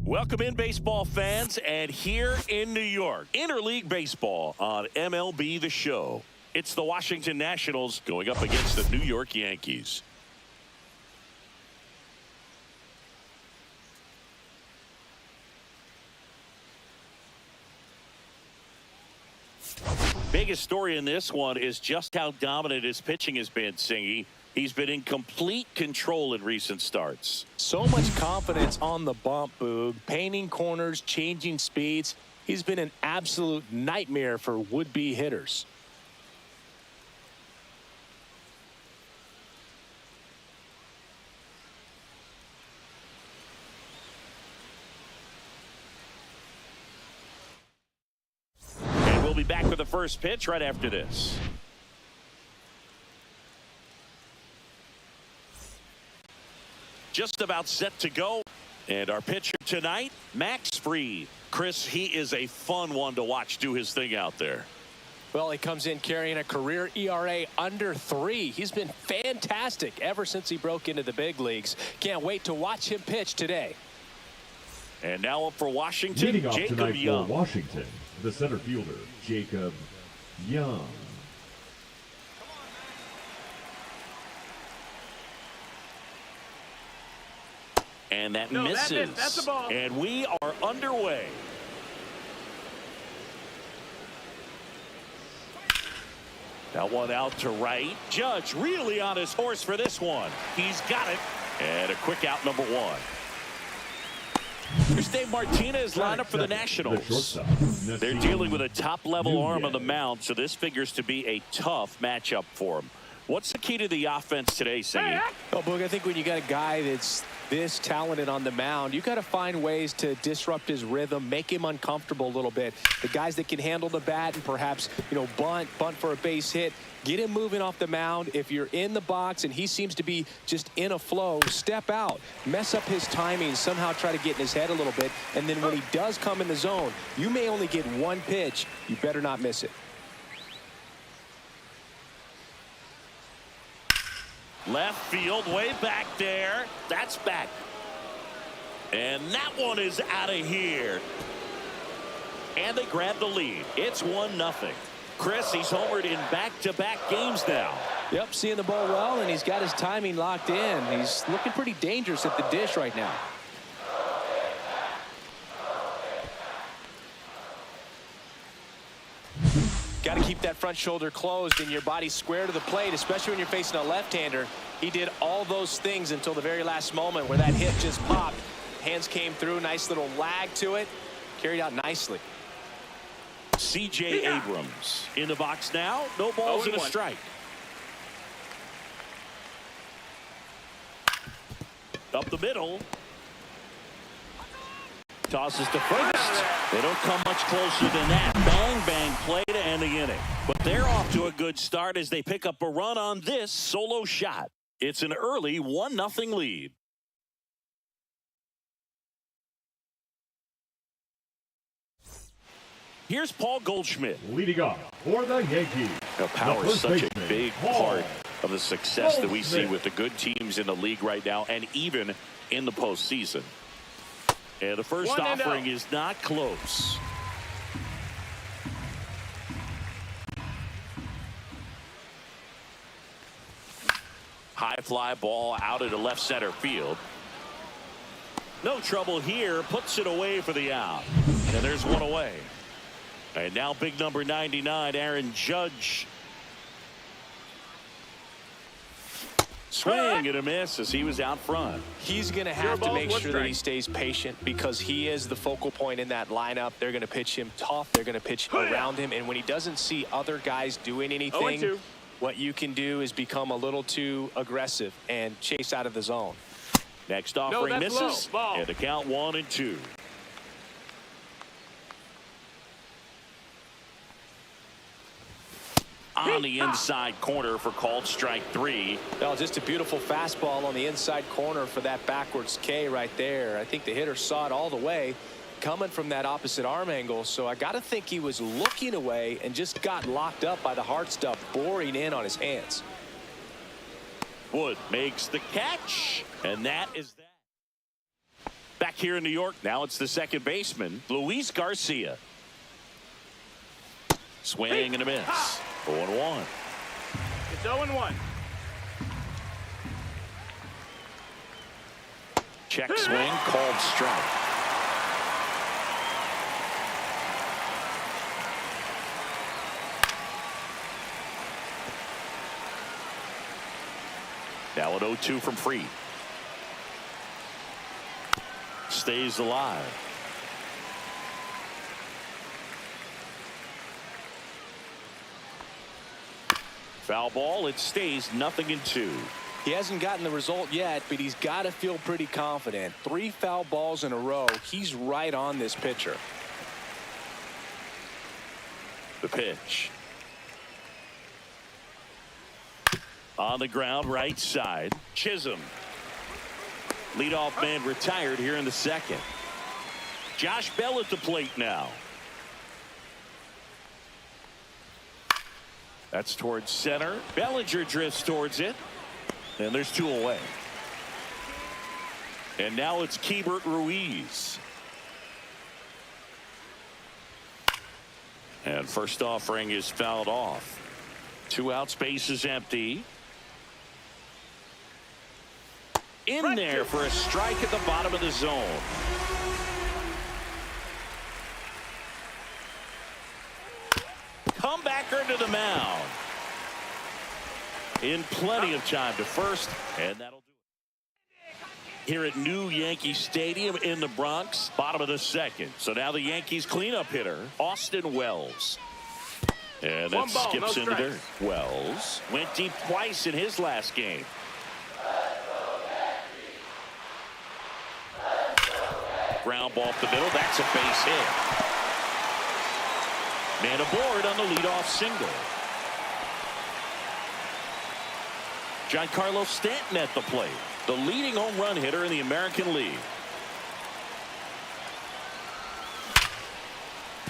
Welcome in, baseball fans, and here in New York, interleague baseball on MLB The Show. It's the Washington Nationals going up against the New York Yankees. Biggest story in this one is just how dominant his pitching has been, Singy. He's been in complete control in recent starts. So much confidence on the bump, Boog. Painting corners, changing speeds. He's been an absolute nightmare for would-be hitters. And we'll be back with the first pitch right after this. Just about set to go. And our pitcher tonight, Max Fried. Chris, he is a fun one to watch do his thing out there. Well, he comes in carrying a career ERA under 3. He's been fantastic ever since he broke into the big leagues. Can't wait to watch him pitch today. And now up for Washington, Leading off Jacob tonight Young. for Washington, the center fielder, Jacob Young. And that misses. That's a ball. And we are underway. That one out to right. Judge really on his horse for this one. He's got it. And a quick out, number 1. Here's Dave Martinez lined up for the Nationals. They're dealing with a top-level arm on the mound, so this figures to be a tough matchup for him. What's the key to the offense today, Singy? Oh, Boog, I think when you got a guy that's this talented on the mound, you got to find ways to disrupt his rhythm, make him uncomfortable a little bit. The guys that can handle the bat and perhaps, bunt for a base hit, get him moving off the mound. If you're in the box and he seems to be just in a flow, step out, mess up his timing, somehow try to get in his head a little bit. And then when he does come in the zone, you may only get one pitch. You better not miss it. Left field, way back there. That's back. And that one is out of here. And they grab the lead. It's 1-0. Chris, he's homered in back-to-back games now. Yep, seeing the ball well, and he's got his timing locked in. He's looking pretty dangerous at the dish right now. Got to keep that front shoulder closed and your body square to the plate, especially when you're facing a left-hander. He did all those things until the very last moment where that hit just popped. Hands came through, nice little lag to it. Carried out nicely. C.J. Abrams in the box now. No balls and a strike. Up the middle. Tosses to first. They don't come much closer than that. Bang, bang play to end the inning. But they're off to a good start as they pick up a run on this solo shot. It's an early 1-0 lead. Here's Paul Goldschmidt. Leading off for the Yankees. Power is such a big part of the success that we see with the good teams in the league right now and even in the postseason. And the first offering is not close. High fly ball out into left center field. No trouble here. Puts it away for the out. And there's one away. And now big number 99, Aaron Judge. Swing and a miss as he was out front. He's going to have to make sure that he stays patient because he is the focal point in that lineup. They're going to pitch him tough. They're going to pitch around him. And when he doesn't see other guys doing anything, what you can do is become a little too aggressive and chase out of the zone. Next offering misses. And the count 1-2. On the inside corner for called strike 3. Well, just a beautiful fastball on the inside corner for that backwards K right there. I think the hitter saw it all the way coming from that opposite arm angle. So I got to think he was looking away and just got locked up by the hard stuff boring in on his hands. Wood makes the catch, and that is that. Back here in New York, now it's the second baseman, Luis Garcia. Swing and a miss. 0-1. It's 0-1. Check swing, called strike. Now an 0-2 from Free. Stays alive. Foul ball. It stays 0-2. He hasn't gotten the result yet, but he's got to feel pretty confident. 3 foul balls in a row. He's right on this pitcher. The pitch. On the ground, right side. Chisholm. Leadoff man retired here in the second. Josh Bell at the plate now. That's towards center. Bellinger drifts towards it. And there's 2 away. And now it's Keibert Ruiz. And first offering is fouled off. 2 outs, base is empty. In there for a strike at the bottom of the zone. Comebacker to the mound. In plenty of time to first, and that'll do it. Here at New Yankee Stadium in the Bronx, bottom of the second. So now the Yankees cleanup hitter, Austin Wells. And that skips into dirt. Wells went deep twice in his last game. Ground ball up the middle. That's a base hit. Man aboard on the leadoff single. Giancarlo Stanton at the plate, the leading home run hitter in the American League.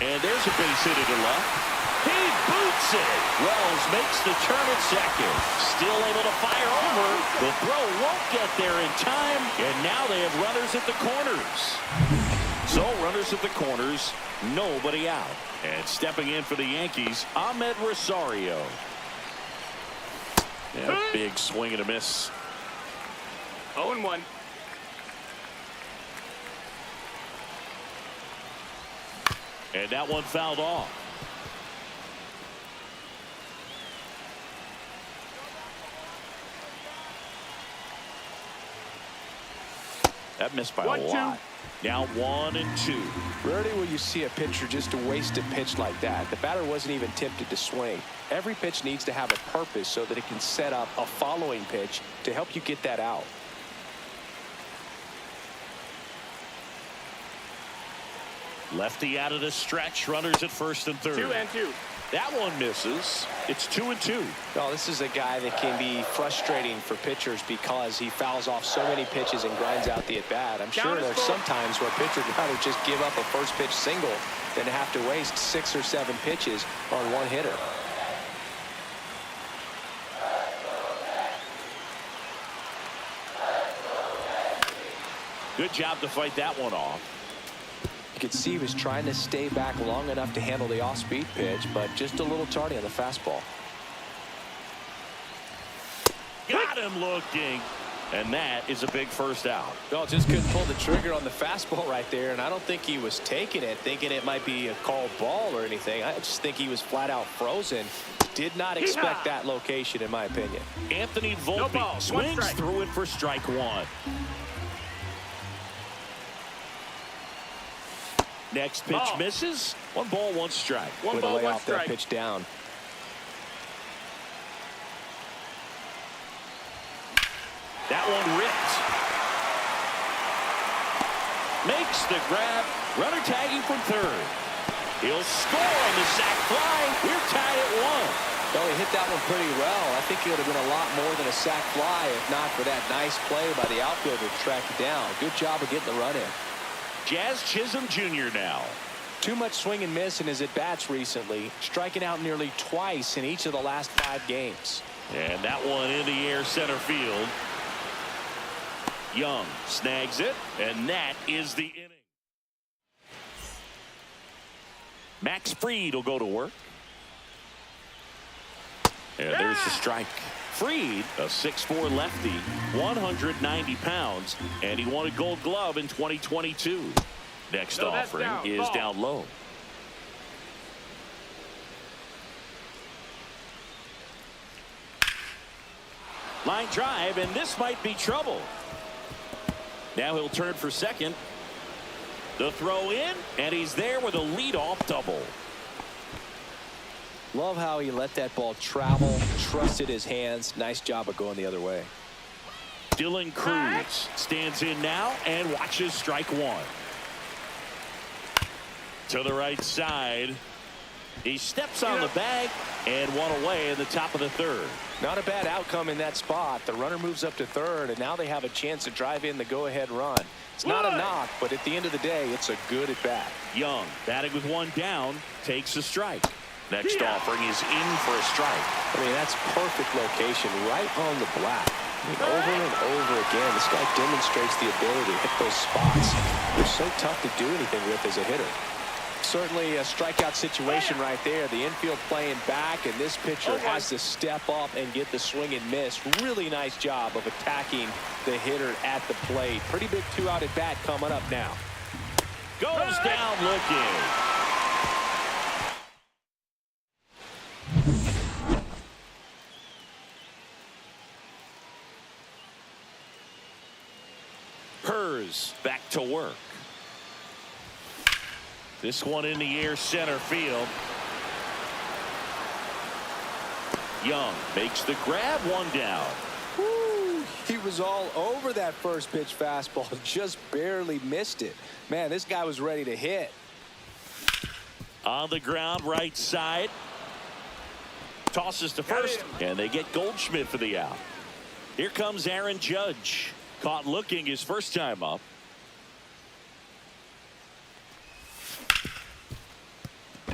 And there's a base hit to left. He boots it. Wells makes the turn at second. Still able to fire over. The throw won't get there in time. And now they have runners at the corners. So runners at the corners, nobody out. And stepping in for the Yankees, Ahmed Rosario. Yeah, big swing and a miss. 0-1. And that one fouled off. That missed by a lot. Now 1-2. Rarely will you see a pitcher just waste a pitch like that. The batter wasn't even tempted to swing. Every pitch needs to have a purpose so that it can set up a following pitch to help you get that out. Lefty out of the stretch. Runners at first and third. 2-2. That one misses. It's 2-2. Well, this is a guy that can be frustrating for pitchers because he fouls off so many pitches and grinds out the at-bat. I'm sure there's some times where a pitcher would rather just give up a first pitch single than to have to waste 6 or 7 pitches on one hitter. Good job to fight that one off. You could see he was trying to stay back long enough to handle the off-speed pitch, but just a little tardy on the fastball. Got him looking. And that is a big first out. Well, just couldn't pull the trigger on the fastball right there, and I don't think he was taking it, thinking it might be a called ball or anything. I just think he was flat out frozen. Did not expect that location, in my opinion. Anthony Volpe swings through it for strike 1. Next pitch misses. 1 ball, 1 strike. One ball, lay 1 off strike. that pitch down. That one ripped. Makes the grab. Runner tagging from third. He'll score on the sac fly. We're tied at 1. Well, he hit that one pretty well. I think it would have been a lot more than a sac fly if not for that nice play by the outfielder to track it down. Good job of getting the run in. Jazz Chisholm Jr. now. Too much swing and miss in his at-bats recently, striking out nearly twice in each of the last 5 games. And that one in the air center field. Young snags it, and that is the inning. Max Fried will go to work. And there's the strike. Fried, a 6'4" lefty, 190 pounds, and he won a Gold Glove in 2022. Next offering is down low. Line drive, and this might be trouble. Now he'll turn for second. The throw in, and he's there with a leadoff double. Love how he let that ball travel, trusted his hands. Nice job of going the other way. Dylan Cruz stands in now and watches strike one. To the right side. He steps on the bag and one away in the top of the third. Not a bad outcome in that spot. The runner moves up to third, and now they have a chance to drive in the go-ahead run. It's not a knock, but at the end of the day, it's a good at-bat. Young, batting with one down, takes a strike. Next offering is in for a strike. I mean, that's perfect location, right on the black. I mean, over and over again, this guy demonstrates the ability to hit those spots. They're so tough to do anything with as a hitter. Certainly a strikeout situation right there. The infield playing back, and this pitcher has to step up and get the swing and miss. Really nice job of attacking the hitter at the plate. Pretty big two-out at bat coming up now. Goes down looking. Hers back to work. This one in the air, center field. Young makes the grab, one down. Woo, he was all over that first pitch fastball, just barely missed it. Man, this guy was ready to hit. On the ground, right side. Tosses to first, and they get Goldschmidt for the out. Here comes Aaron Judge. Caught looking his first time up.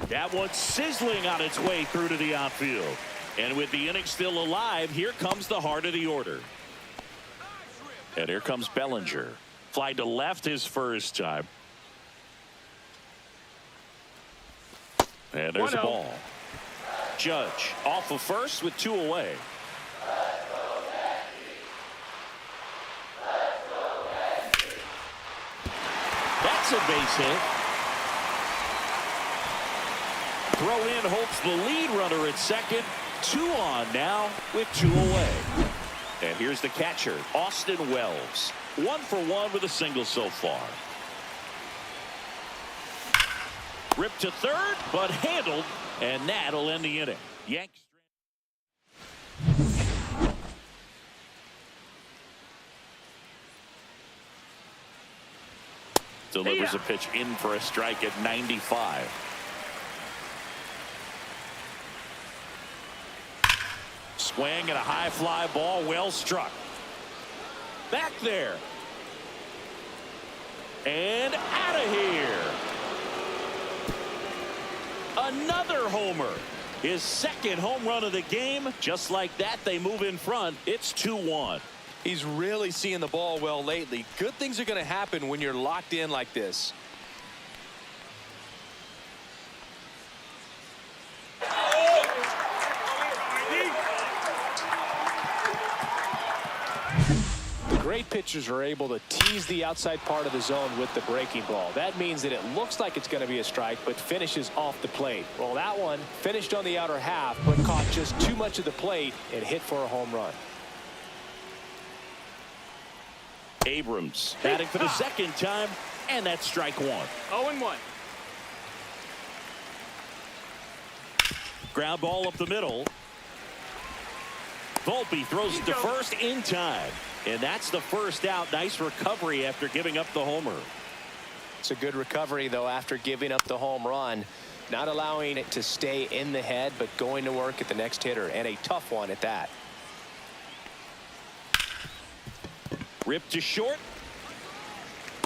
That one's sizzling on its way through to the outfield. And with the inning still alive, here comes the heart of the order. And here comes Bellinger. Fly to left his first time. And there's a ball. Judge off of first with two away. That's a base hit. Throw in hopes the lead runner at second. Two on now with two away. And here's the catcher, Austin Wells. 1 for 1 with a single so far. Ripped to third, but handled, and that'll end the inning. Yankees. Delivers a pitch in for a strike at 95. Swing and a high fly ball, well struck. Back there. And out of here. Another homer. His second home run of the game. Just like that, they move in front. It's 2-1. He's really seeing the ball well lately. Good things are going to happen when you're locked in like this. Great pitchers are able to tease the outside part of the zone with the breaking ball. That means that it looks like it's going to be a strike, but finishes off the plate. Well, that one finished on the outer half, but caught just too much of the plate and hit for a home run. Abrams batting for the second time, and that's strike one. 0-1. Ground ball up the middle. Volpe throws it to first in time. And that's the first out. Nice recovery after giving up the homer. It's a good recovery, though, after giving up the home run. Not allowing it to stay in the head, but going to work at the next hitter, and a tough one at that. Ripped to short.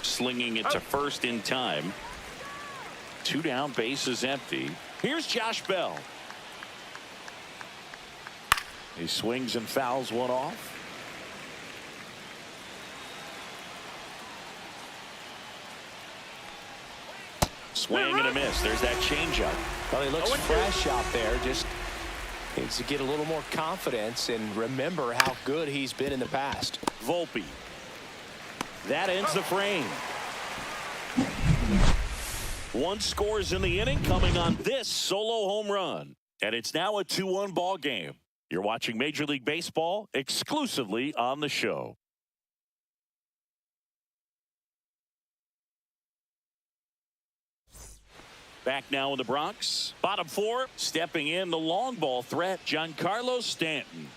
Slinging it to first in time. Two down, bases empty. Here's Josh Bell. He swings and fouls one off. Swing and a miss. There's that changeup. Well, he looks fresh out there. Just needs to get a little more confidence and remember how good he's been in the past. Volpe. That ends the frame. One scores in the inning coming on this solo home run. And it's now a 2-1 ball game. You're watching Major League Baseball exclusively on the show. Back now in the Bronx. Bottom four. Stepping in the long ball threat, Giancarlo Stanton.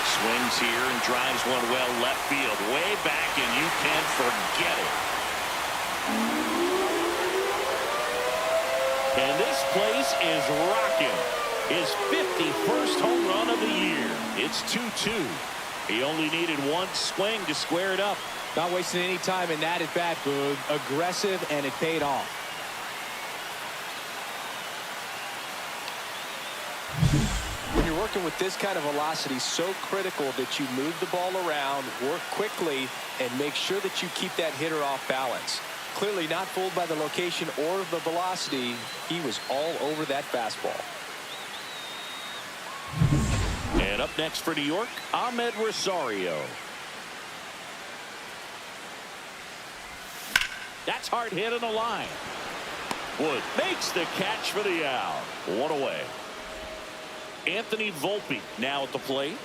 Swings here and drives one well left field. Way back, and you can forget it. And this place is rocking. His 51st home run of the year. It's 2-2. He only needed one swing to square it up. Not wasting any time in that at bat, Boog. Aggressive, and it paid off. When you're working with this kind of velocity, so critical that you move the ball around, work quickly, and make sure that you keep that hitter off balance. Clearly not fooled by the location or the velocity. He was all over that fastball. And up next for New York, Ahmed Rosario. That's hard hit on the line. Wood makes the catch for the out. One away. Anthony Volpe now at the plate.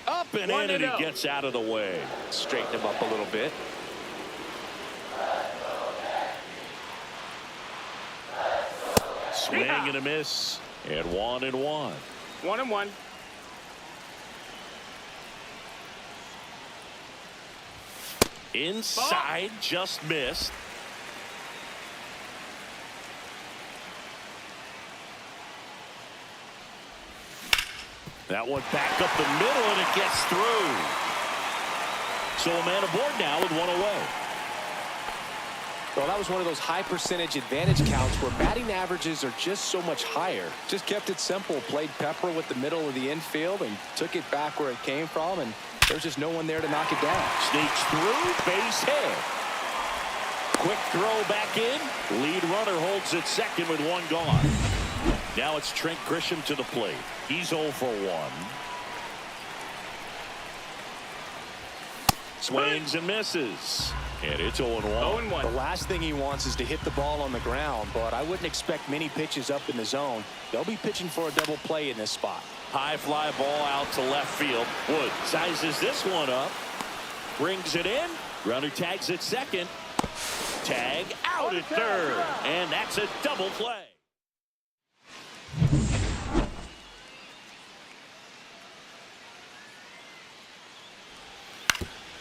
Up and in, and he gets out of the way. Straighten him up a little bit. Swing and a miss. And 1-1. 1-1. Inside, just missed. That one back up the middle, and it gets through. So a man aboard now with one away. Well, that was one of those high percentage advantage counts where batting averages are just so much higher. Just kept it simple, played pepper with the middle of the infield and took it back where it came from, and there's just no one there to knock it down. Sneaks through, base hit. Quick throw back in. Lead runner holds at second with one gone. Now it's Trent Grisham to the plate. He's 0 for 1. Swings and misses. And it's 0-1. 0-1. The last thing he wants is to hit the ball on the ground, but I wouldn't expect many pitches up in the zone. They'll be pitching for a double play in this spot. High fly ball out to left field. Wood sizes this one up. Brings it in. Runner tags at second. Tag out at third. And that's a double play.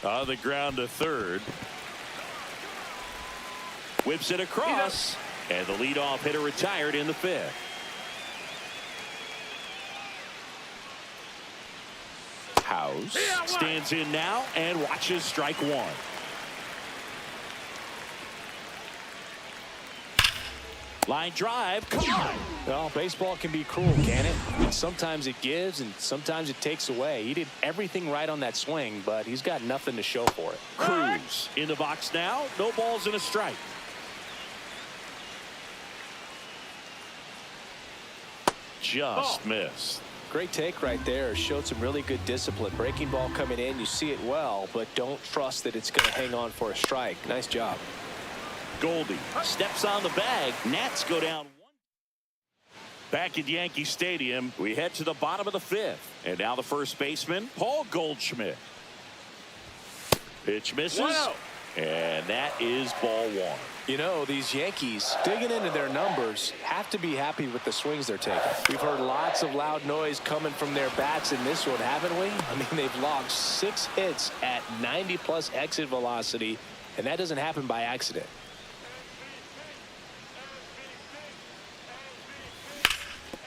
On the ground to third. Whips it across. And the leadoff hitter retired in the fifth. House stands in now and watches strike one. Line drive. Come on. Well, baseball can be cruel, can it? Sometimes it gives and sometimes it takes away. He did everything right on that swing, but he's got nothing to show for it. Cruz in the box now. No balls and a strike. Just missed. Great take right there. Showed some really good discipline. Breaking ball coming in. You see it well, but don't trust that it's going to hang on for a strike. Nice job. Goldie steps on the bag. Nats go down 1. Back at Yankee Stadium, we head to the bottom of the fifth. And now the first baseman, Paul Goldschmidt. Pitch misses. And that is ball one. You know, these Yankees, digging into their numbers, have to be happy with the swings they're taking. We've heard lots of loud noise coming from their bats in this one, haven't we? I mean, they've logged 6 hits at 90+ exit velocity, and that doesn't happen by accident.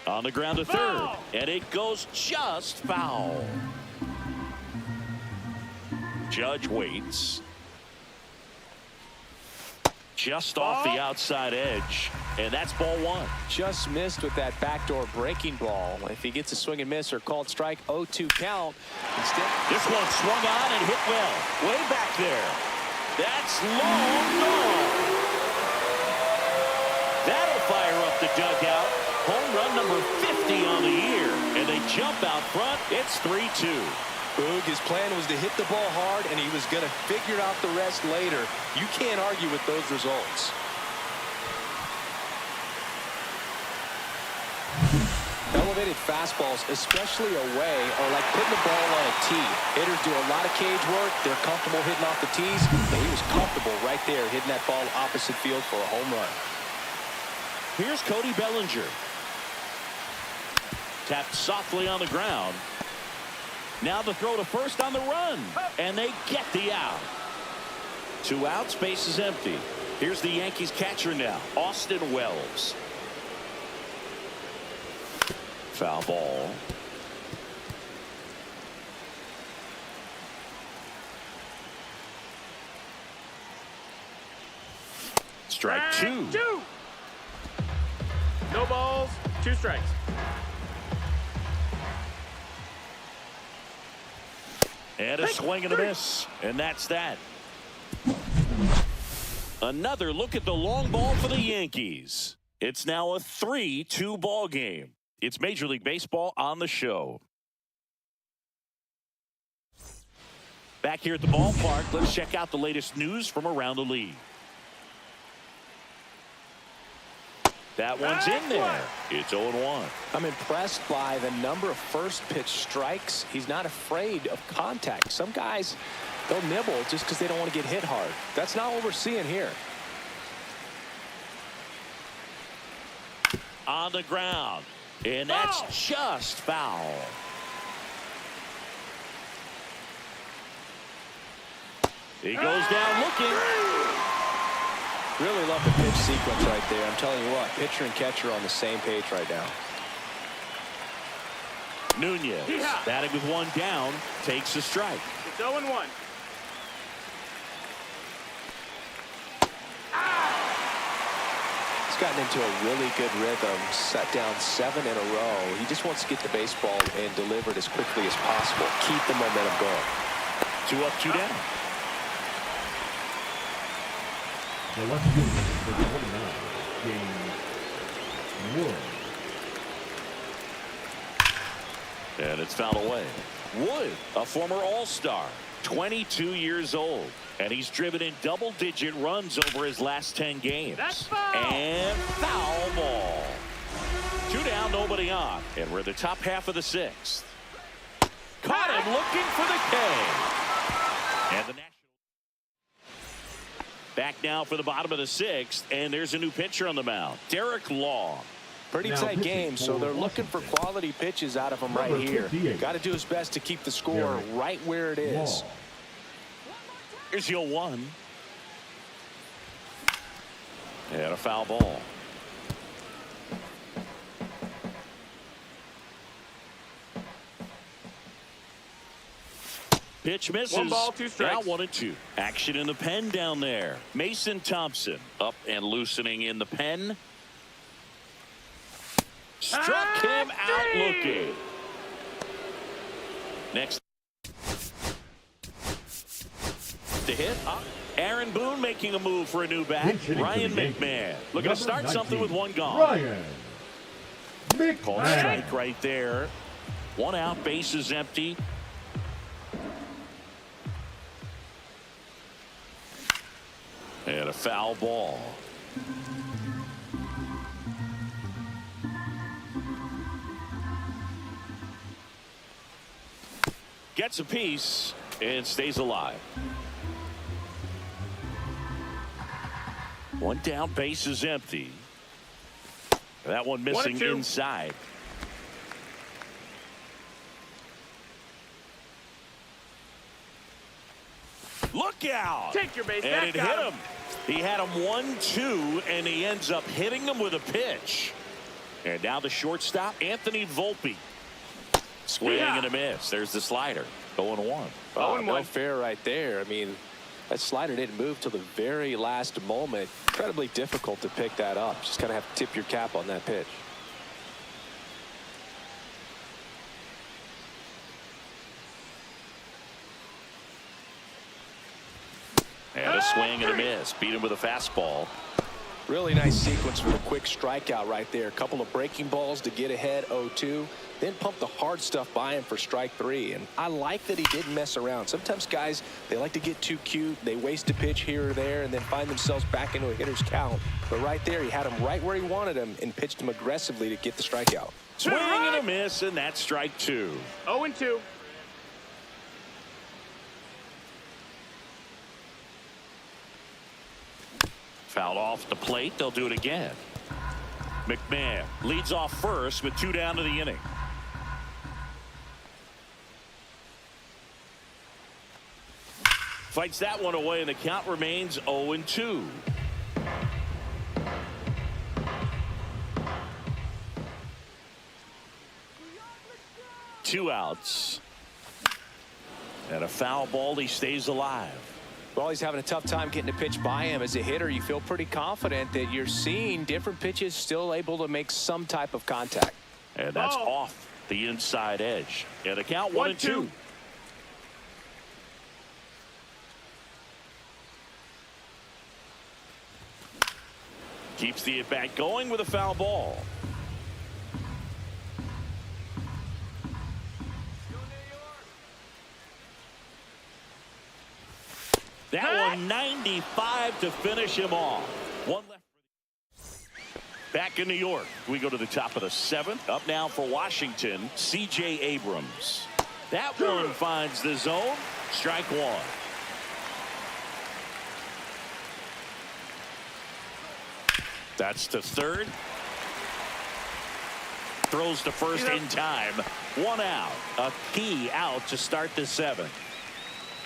On the ground to third, and it goes just foul. Judge waits. just off the outside edge, and that's ball one. Just missed with that backdoor breaking ball. If he gets a swing and miss or called strike, 0-2 count. Instead, this one swung on and hit well. Way back there. That's long gone. That'll fire up the dugout. Home run number 50 on the year, and they jump out front. It's 3-2. Boog, his plan was to hit the ball hard, and he was going to figure out the rest later. You can't argue with those results. Elevated fastballs, especially away, are like putting the ball on a tee. Hitters do a lot of cage work. They're comfortable hitting off the tees, and he was comfortable right there hitting that ball opposite field for a home run. Here's Cody Bellinger. Tapped softly on the ground. Now the throw to first on the run, and they get the out. 2 outs, base is empty. Here's the Yankees catcher now, Austin Wells. Foul ball. Strike two. No balls, 2 strikes. And a swing and a miss. And that's that. Another look at the long ball for the Yankees. It's now a 3-2 ball game. It's Major League Baseball on the show. Back here at the ballpark, let's check out the latest news from around the league. That one's in there. It's 0-1. I'm impressed by the number of first pitch strikes. He's not afraid of contact. Some guys, they'll nibble just because they don't want to get hit hard. That's not what we're seeing here. On the ground. And that's just foul. He goes down looking. Really love the pitch sequence right there. I'm telling you what, pitcher and catcher on the same page right now. Nunez, batting with 1 down, takes a strike. It's 0-1. He's gotten into a really good rhythm, set down 7 in a row. He just wants to get the baseball and deliver it as quickly as possible. Keep the momentum going. 2 up, 2 down. The left fielder for 29, game 1. And it's fouled away. Wood, a former All-Star, 22 years old, and he's driven in double-digit runs over his last 10 games. That's foul. And foul ball. 2 down, nobody on, and we're in the top half of the 6th. Caught him looking for the K. And the National. Back now for the bottom of the 6th, and there's a new pitcher on the mound, Derek Long. Pretty tight game, so they're looking for quality pitches out of him right here. Got to do his best to keep the score right where it is. Here's your 1. And a foul ball. Pitch misses. 1 ball, 2 strikes. Now 1-2. Action in the pen down there. Mason Thompson up and loosening in the pen. Struck him out looking. Next to hit. Aaron Boone making a move for a new bat. Ryan McMahon looking to start something with 1 gone. Ryan McMahon. Called strike right there. 1 out, base is empty. And a foul ball. Gets a piece and stays alive. 1 down, base is empty. That one missing inside. Look out! Take your base. And it hit him. He had him 1-2, and he ends up hitting him with a pitch. And now the shortstop, Anthony Volpe. Swing and a miss. There's the slider. 0-1. Oh, no fair right there. I mean, That slider didn't move till the very last moment. Incredibly difficult to pick that up. Just kind of have to tip your cap on that pitch. And a swing and a miss. Beat him with a fastball. Really nice sequence for the quick strikeout right there. A couple of breaking balls to get ahead 0-2. Then pump the hard stuff by him for strike 3. And I like that he didn't mess around. Sometimes guys, they like to get too cute. They waste a pitch here or there and then find themselves back into a hitter's count. But right there, he had him right where he wanted him and pitched him aggressively to get the strikeout. Swing and a miss, and that's strike 2. 0-2. Fouled off the plate. They'll do it again. McMahon leads off first with 2 down to the inning. Fights that one away, and the count remains 0-2. Two outs. And a foul ball. He stays alive. Well, he's having a tough time getting a pitch by him. As a hitter, you feel pretty confident that you're seeing different pitches still able to make some type of contact. And that's off the inside edge. And the count 1-2. Keeps the at-bat going with a foul ball. That one 95 to finish him off. One left. Back in New York, we go to the top of the 7th. Up now for Washington, C.J. Abrams. That one finds the zone. Strike 1. That's to third. Throws to first in time. 1 out. A key out to start the 7th.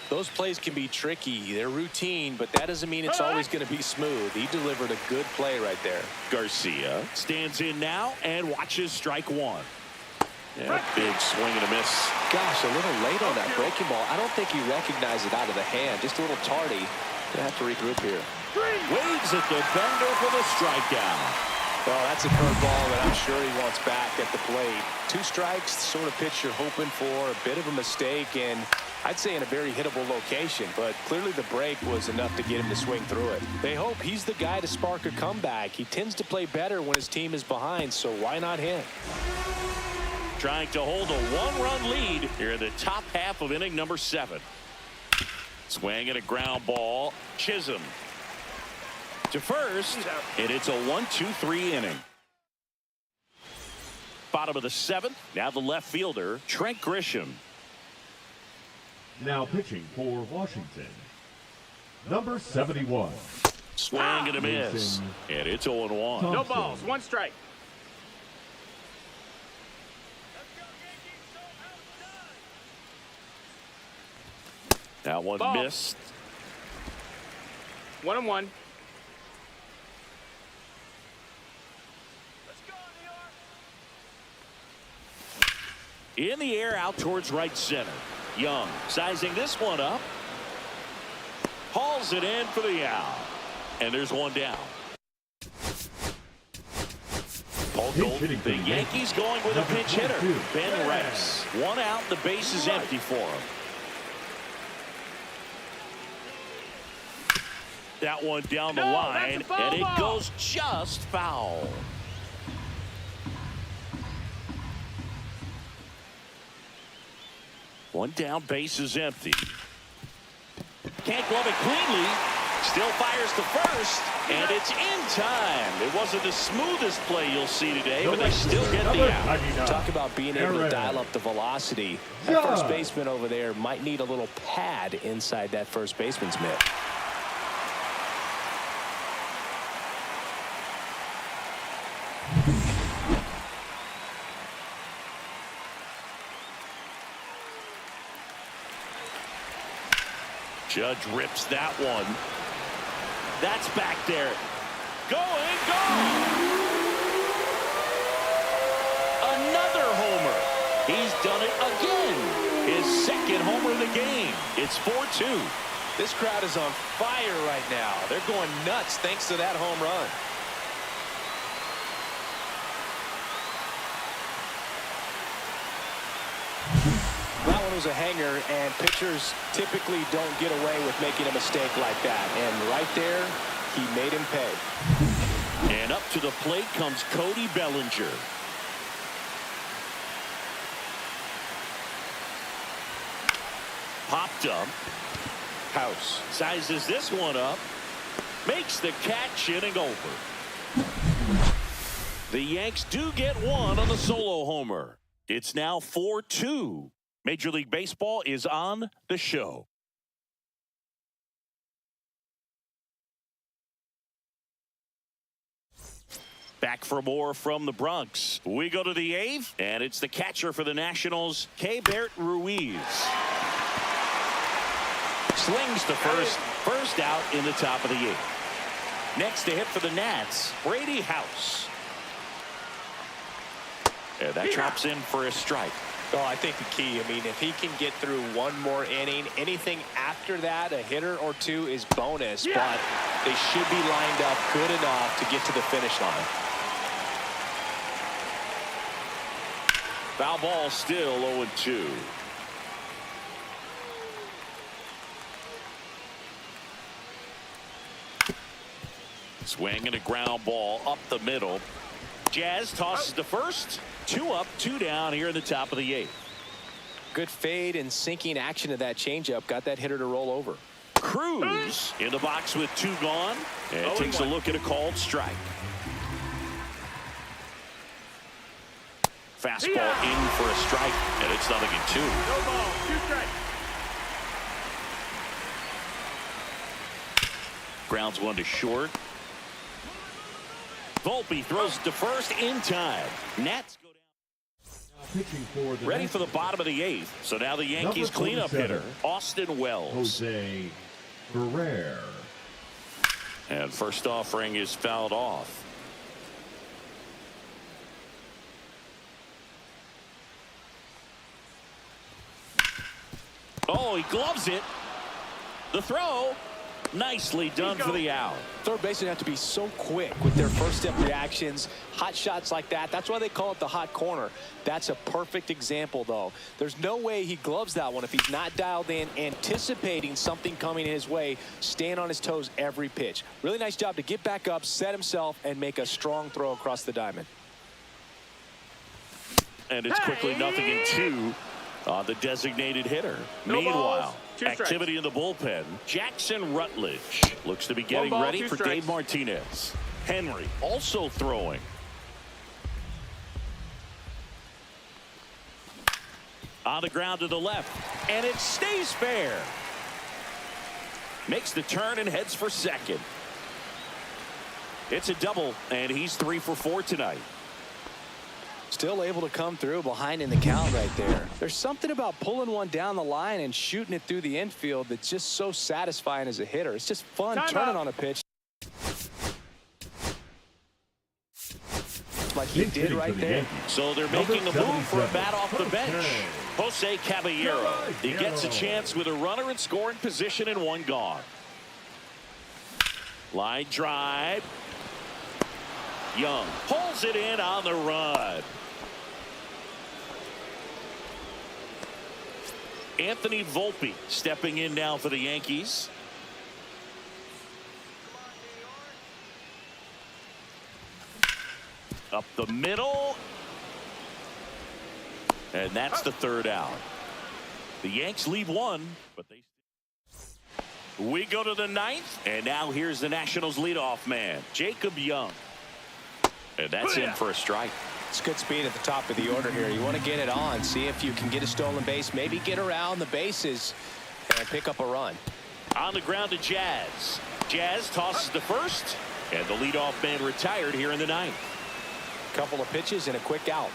Those plays can be tricky. They're routine, but that doesn't mean it's always going to be smooth. He delivered a good play right there. Garcia stands in now and watches strike 1. Yeah, big swing and a miss. Gosh, a little late on that breaking ball. I don't think he recognized it out of the hand. Just a little tardy. Gonna have to regroup here. Waves at the bender for the strikeout. Well, that's a curveball that I'm sure he wants back at the plate. 2 strikes, the sort of pitch you're hoping for. A bit of a mistake, and I'd say in a very hittable location, but clearly the break was enough to get him to swing through it. They hope he's the guy to spark a comeback. He tends to play better when his team is behind, so why not him? Trying to hold a 1-run lead here in the top half of inning number 7. Swing and a ground ball. Chisholm to first, and it's a 1-2-3 inning. Bottom of the 7th. Now the left fielder, Trent Grisham. Now pitching for Washington, number 71. Swing and a miss. And it's 0-1. No balls. 1 strike. That one missed. 1-1. In the air out towards right center. Young sizing this one up. Hauls it in for the out. And there's 1 down. Paul Gold, the Yankees going with a pinch hitter. Ben Rice. 1 out. The base is empty for him. That one down the line, and it goes just foul. One down, base is empty. Can't glove it cleanly. Still fires to first, and it's in time. It wasn't the smoothest play you'll see today, but they still get the out. Talk about being able to dial up the velocity. That first baseman over there might need a little pad inside that first baseman's mitt. Judge rips that one. That's back there. Going, gone. Another homer. He's done it again. His 2nd homer of the game. It's 4-2. This crowd is on fire right now. They're going nuts thanks to that home run. That one was a hanger, and pitchers typically don't get away with making a mistake like that. And right there, he made him pay. And up to the plate comes Cody Bellinger. Popped up. House sizes this one up. Makes the catch, inning over. The Yanks do get one on the solo homer. It's now 4-2. Major League Baseball is on the show. Back for more from the Bronx. We go to the eighth, and it's the catcher for the Nationals, Keibert Ruiz. Slings to first out in the top of the eighth. Next to hit for the Nats, Brady House. And that drops in for a strike. Oh, I think the key, I mean, if he can get through one more inning, anything after that, a hitter or two is bonus, but they should be lined up good enough to get to the finish line. Foul ball still 0-2. Swing and a ground ball up the middle. Jazz tosses to first. 2 up, 2 down here in the top of the eighth. Good fade and sinking action of that changeup. Got that hitter to roll over. Cruz in the box with 2 gone. And takes a look at a called strike. Fastball in for a strike. And it's 0-2. No ball, 2 strikes. Grounds one to short. Volpe throws to first in time. Nats go down. Pitching for the Ready for the bottom of the eighth. So now the Yankees cleanup hitter, Austin Wells. Jose Ferrer. And first offering is fouled off. Oh, he gloves it. The throw. Nicely done for the out. Third basemen have to be so quick with their first step reactions. Hot shots like that. That's why they call it the hot corner. That's a perfect example, though. There's no way he gloves that one if he's not dialed in, anticipating something coming his way, staying on his toes every pitch. Really nice job to get back up, set himself, and make a strong throw across the diamond. And it's quickly 0-2 on the designated hitter. Meanwhile, activity in the bullpen. Jackson Rutledge looks to be getting ready for Dave Martinez. Henry also throwing. On the ground to the left, and it stays fair. Makes the turn and heads for second. It's a double, and he's 3 for 4 tonight. Still able to come through behind in the count right there. There's something about pulling one down the line and shooting it through the infield that's just so satisfying as a hitter. It's just fun turning on a pitch like he did right there. So they're making a move for a bat off the bench. Jose Caballero. He gets a chance with a runner in scoring position and 1 gone. Line drive. Young pulls it in on the run. Anthony Volpe stepping in now for the Yankees. Up the middle. And that's the 3rd out. The Yanks leave 1, but they. We go to the 9th, and now here's the Nationals leadoff man, Jacob Young. And that's in for a strike. It's good speed at the top of the order here. You want to get it on, see if you can get a stolen base, maybe get around the bases and pick up a run. On the ground to Jazz. Jazz tosses to first, and the leadoff man retired here in the 9th. Couple of pitches and a quick out.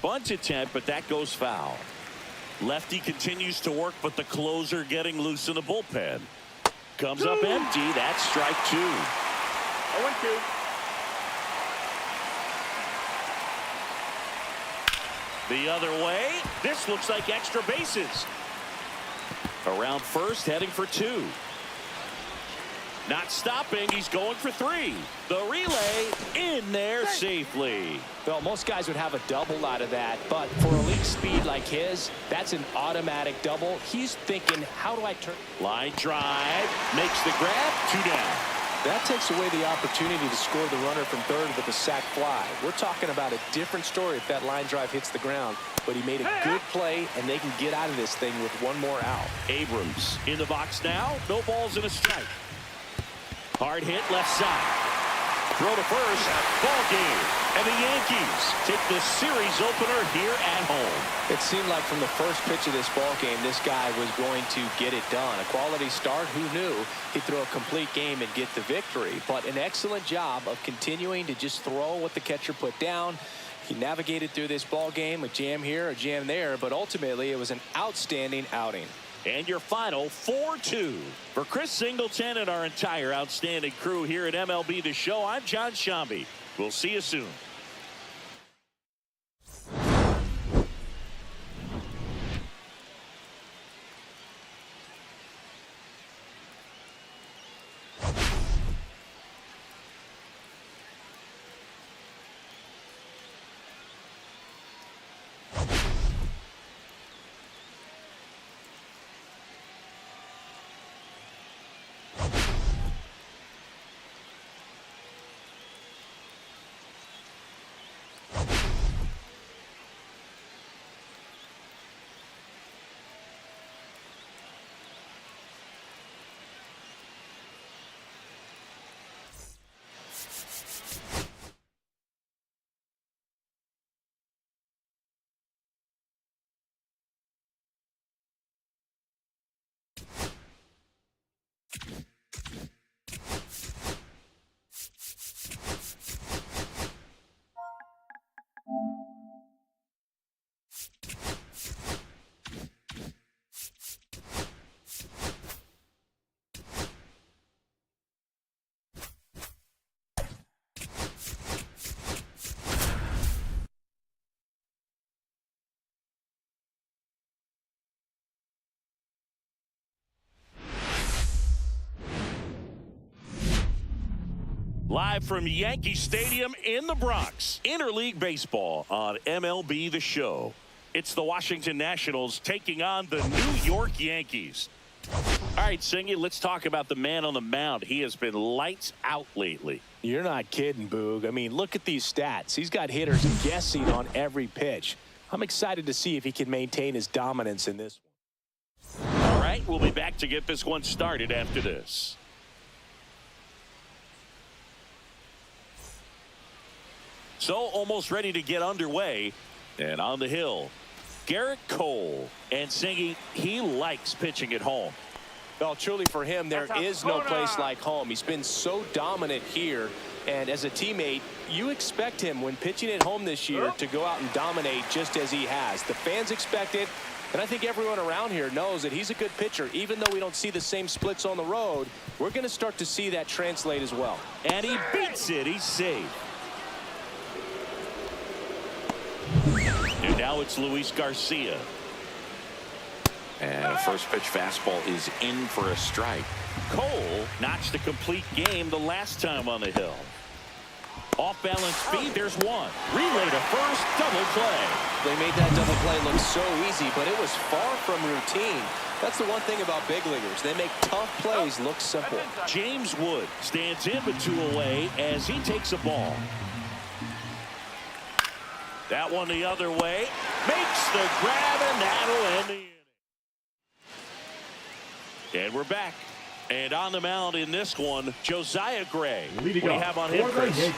Bunt attempt, but that goes foul. Lefty continues to work, but the closer getting loose in the bullpen. Comes up empty. That's strike 2. 0-2. The other way. This looks like extra bases. Around first, heading for 2. Not stopping. He's going for 3. The relay in there safely. Well, most guys would have a double out of that, but for elite speed like his, that's an automatic double. He's thinking, how do I turn? Line drive. Makes the grab. 2 down. That takes away the opportunity to score the runner from third with a sac fly. We're talking about a different story if that line drive hits the ground, but he made a good play, and they can get out of this thing with 1 more out. Abrams in the box now. No balls and a strike. Hard hit left side. Throw to first. Ball game. And the Yankees take the series opener here at home. It seemed like from the first pitch of this ball game, this guy was going to get it done. A quality start. Who knew he'd throw a complete game and get the victory? But an excellent job of continuing to just throw what the catcher put down. He navigated through this ball game, a jam here, a jam there, but ultimately it was an outstanding outing. And your final 4-2. For Chris Singleton and our entire outstanding crew here at MLB The Show, I'm John Shambi. We'll see you soon. Live from Yankee Stadium in the Bronx, interleague baseball on MLB The Show. It's the Washington Nationals taking on the New York Yankees. All right, Singy, let's talk about the man on the mound. He has been lights out lately. You're not kidding, Boog. I mean, look at these stats. He's got hitters guessing on every pitch. I'm excited to see if he can maintain his dominance in this one. All right, we'll be back to get this one started after this. So almost ready to get underway. And on the hill, Garrett Cole. And Singy, he likes pitching at home. Well, truly for him, there is no place like home. He's been so dominant here. And as a teammate, you expect him when pitching at home this year to go out and dominate just as he has. The fans expect it. And I think everyone around here knows that he's a good pitcher. Even though we don't see the same splits on the road, we're going to start to see that translate as well. And he beats it. He's safe. And now it's Luis Garcia. And a first pitch fastball is in for a strike. Cole notched a complete game the last time on the hill. Off balance speed, there's one. Relay to first, double play. They made that double play look so easy, but it was far from routine. That's the one thing about big leaguers. They make tough plays look simple. James Wood stands in with 2 away as he takes a ball. That one the other way. Makes the grab, and that'll end the inning. And we're back. And on the mound in this one, Josiah Gray. What do you have on him, Chris?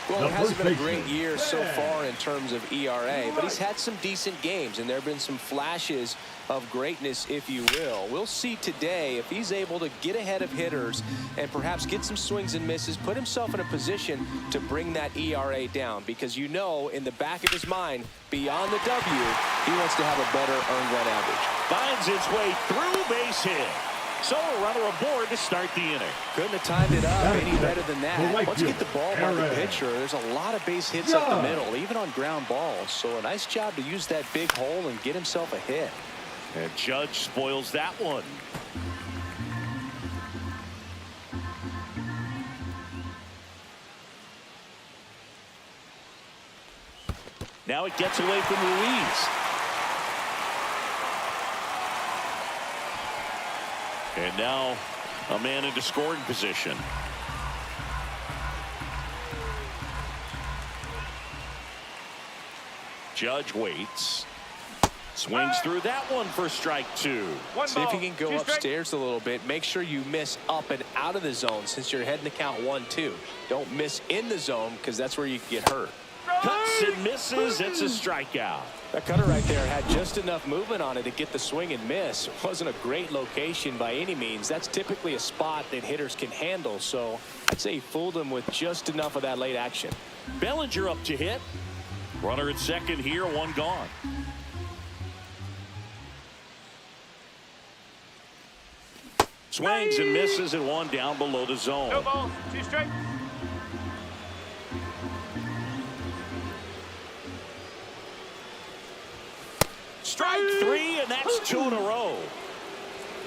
Well, it hasn't been a great year so far in terms of ERA, but he's had some decent games, and there have been some flashes of greatness, if you will. We'll see today if he's able to get ahead of hitters and perhaps get some swings and misses, put himself in a position to bring that ERA down, because you know in the back of his mind, beyond the W, he wants to have a better earned run average. Finds its way through, base hit. So a runner aboard to start the inning. Couldn't have timed it up any better than that. Once you get the ball by the pitcher, there's a lot of base hits up the middle, even on ground balls. So a nice job to use that big hole and get himself a hit. And Judge spoils that one. Now it gets away from Ruiz. And now a man into scoring position. Judge waits. Swings through that one for strike two. See if you can go upstairs a little bit. Make sure you miss up and out of the zone since you're heading to count 1-2. Don't miss in the zone because that's where you can get hurt. Cuts and misses. It's a strikeout. That cutter right there had just enough movement on it to get the swing and miss. It wasn't a great location by any means. That's typically a spot that hitters can handle. So I'd say he fooled him with just enough of that late action. Bellinger up to hit. Runner at second here, one gone. Swings and misses and one down below the zone. No balls, 2 straight. Strike 3, and that's 2 in a row.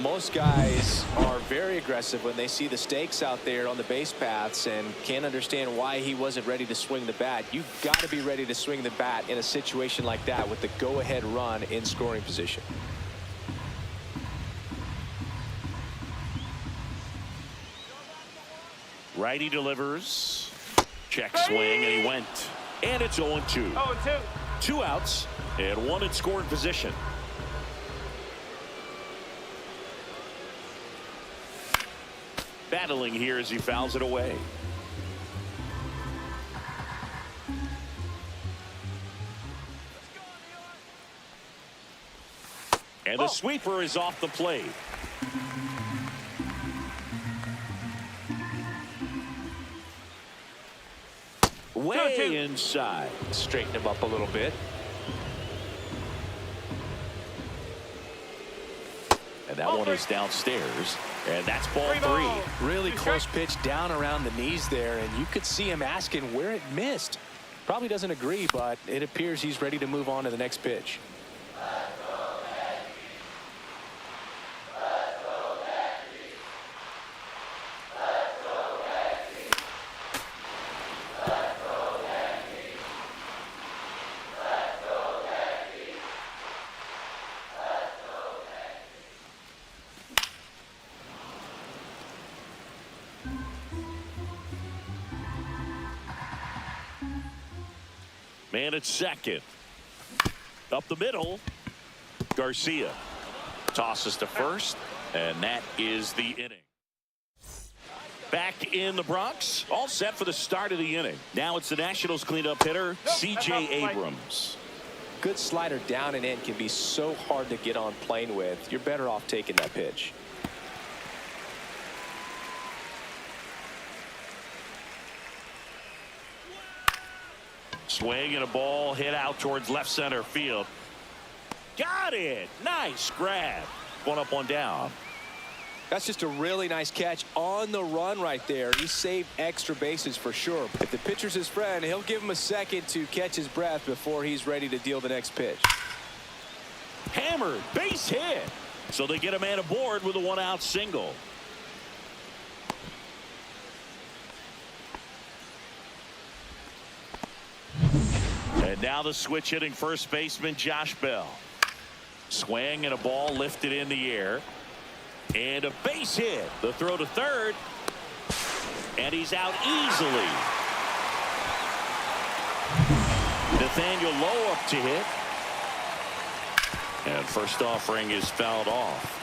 Most guys are very aggressive when they see the stakes out there on the base paths and can't understand why he wasn't ready to swing the bat. You've got to be ready to swing the bat in a situation like that with the go-ahead run in scoring position. Righty delivers. Check swing, and he went. And it's 0-2. 0-2. 2 outs and 1 in scoring position. Battling here as he fouls it away. And the sweeper is off the plate. Way inside. Straighten him up a little bit. And that one is downstairs. And that's ball 3. Really close pitch down around the knees there. And you could see him asking where it missed. Probably doesn't agree, but it appears he's ready to move on to the next pitch. Man at second. Up the middle. Garcia tosses to first, and that is the inning. Back in the Bronx, all set for the start of the inning. Now it's the Nationals cleanup hitter, C.J. Abrams. Good slider down and in can be so hard to get on plane with. You're better off taking that pitch. Swing and a ball hit out towards left center field. Got it. Nice grab. One up, one down. That's just a really nice catch on the run right there. He saved extra bases for sure. If the pitcher's his friend, he'll give him a second to catch his breath before he's ready to deal the next pitch. Hammered, base hit. So they get a man aboard with a 1-out single. And now the switch hitting first baseman Josh Bell. Swing and a ball lifted in the air. And a base hit. The throw to third. And he's out easily. Nathaniel Lowe up to hit. And first offering is fouled off.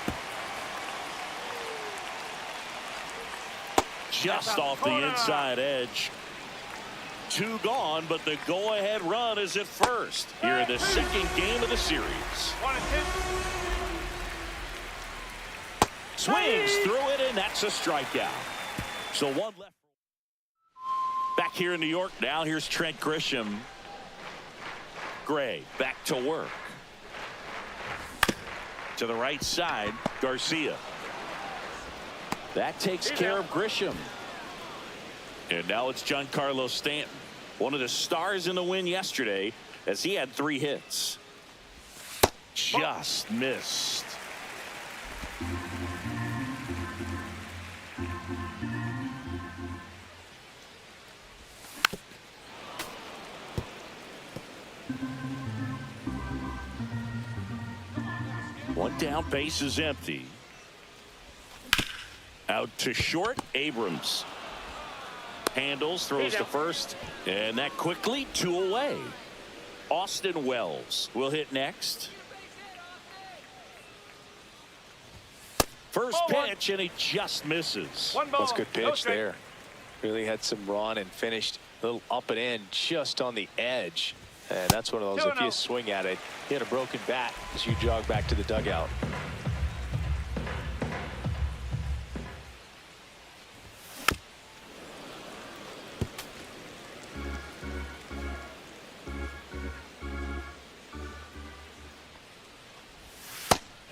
Just off the inside edge. 2 gone, but the go-ahead run is at first here in the second game of the series. 1 and 2. Swings through it, and that's a strikeout. So 1 left. Back here in New York now, here's Trent Grisham. Gray back to work. To the right side, Garcia. That takes care of Grisham. And now it's Giancarlo Stanton, one of the stars in the win yesterday, as he had 3 hits. Just missed. One down, base is empty. Out to short, Abrams. Handles, throws to first, and that quickly 2 away. Austin Wells will hit next. First pitch, and he just misses. That's a good pitch there. Really had some run and finished a little up and in just on the edge. And that's one of those, if you swing at it, hit a broken bat as you jog back to the dugout.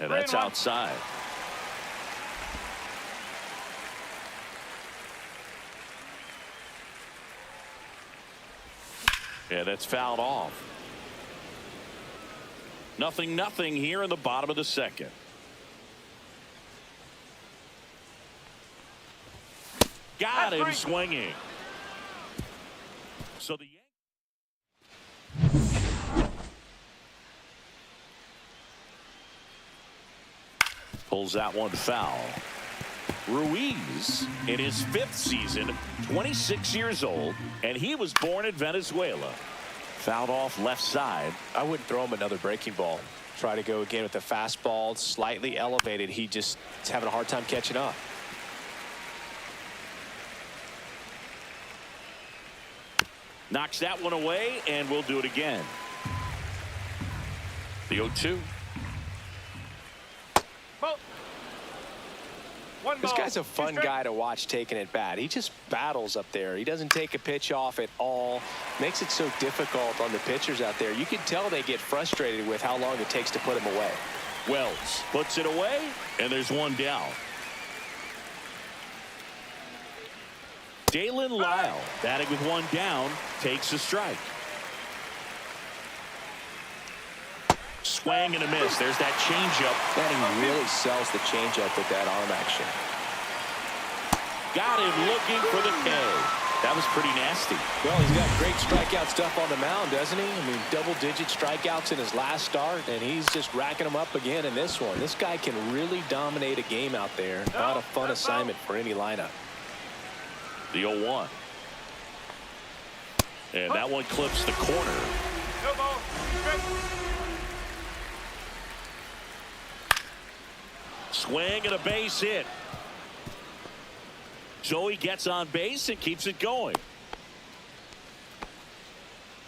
And that's outside. Yeah, that's fouled off. 0-0 here in the bottom of the second. Got him swinging. So the pulls that one foul. Ruiz in his 5th season, 26 years old, and he was born in Venezuela. Fouled off left side. I wouldn't throw him another breaking ball. Try to go again with the fastball, slightly elevated. He just is having a hard time catching up. Knocks that one away, and we'll do it again. The 0-2. This guy's a fun guy to watch taking it bat. He just battles up there. He doesn't take a pitch off at all. Makes it so difficult on the pitchers out there. You can tell they get frustrated with how long it takes to put him away. Wells puts it away, and there's one down. Dalen Lyle, batting with 1 down, takes a strike. Swing and a miss. There's that changeup. And he really sells the changeup with that arm action. Got him looking for the K. That was pretty nasty. Well, he's got great strikeout stuff on the mound, doesn't he? I mean, double-digit strikeouts in his last start, and he's just racking them up again in this one. This guy can really dominate a game out there. Not a fun assignment for any lineup. The 0-1. And that one clips the corner. Swing and a base hit. Joey gets on base and keeps it going.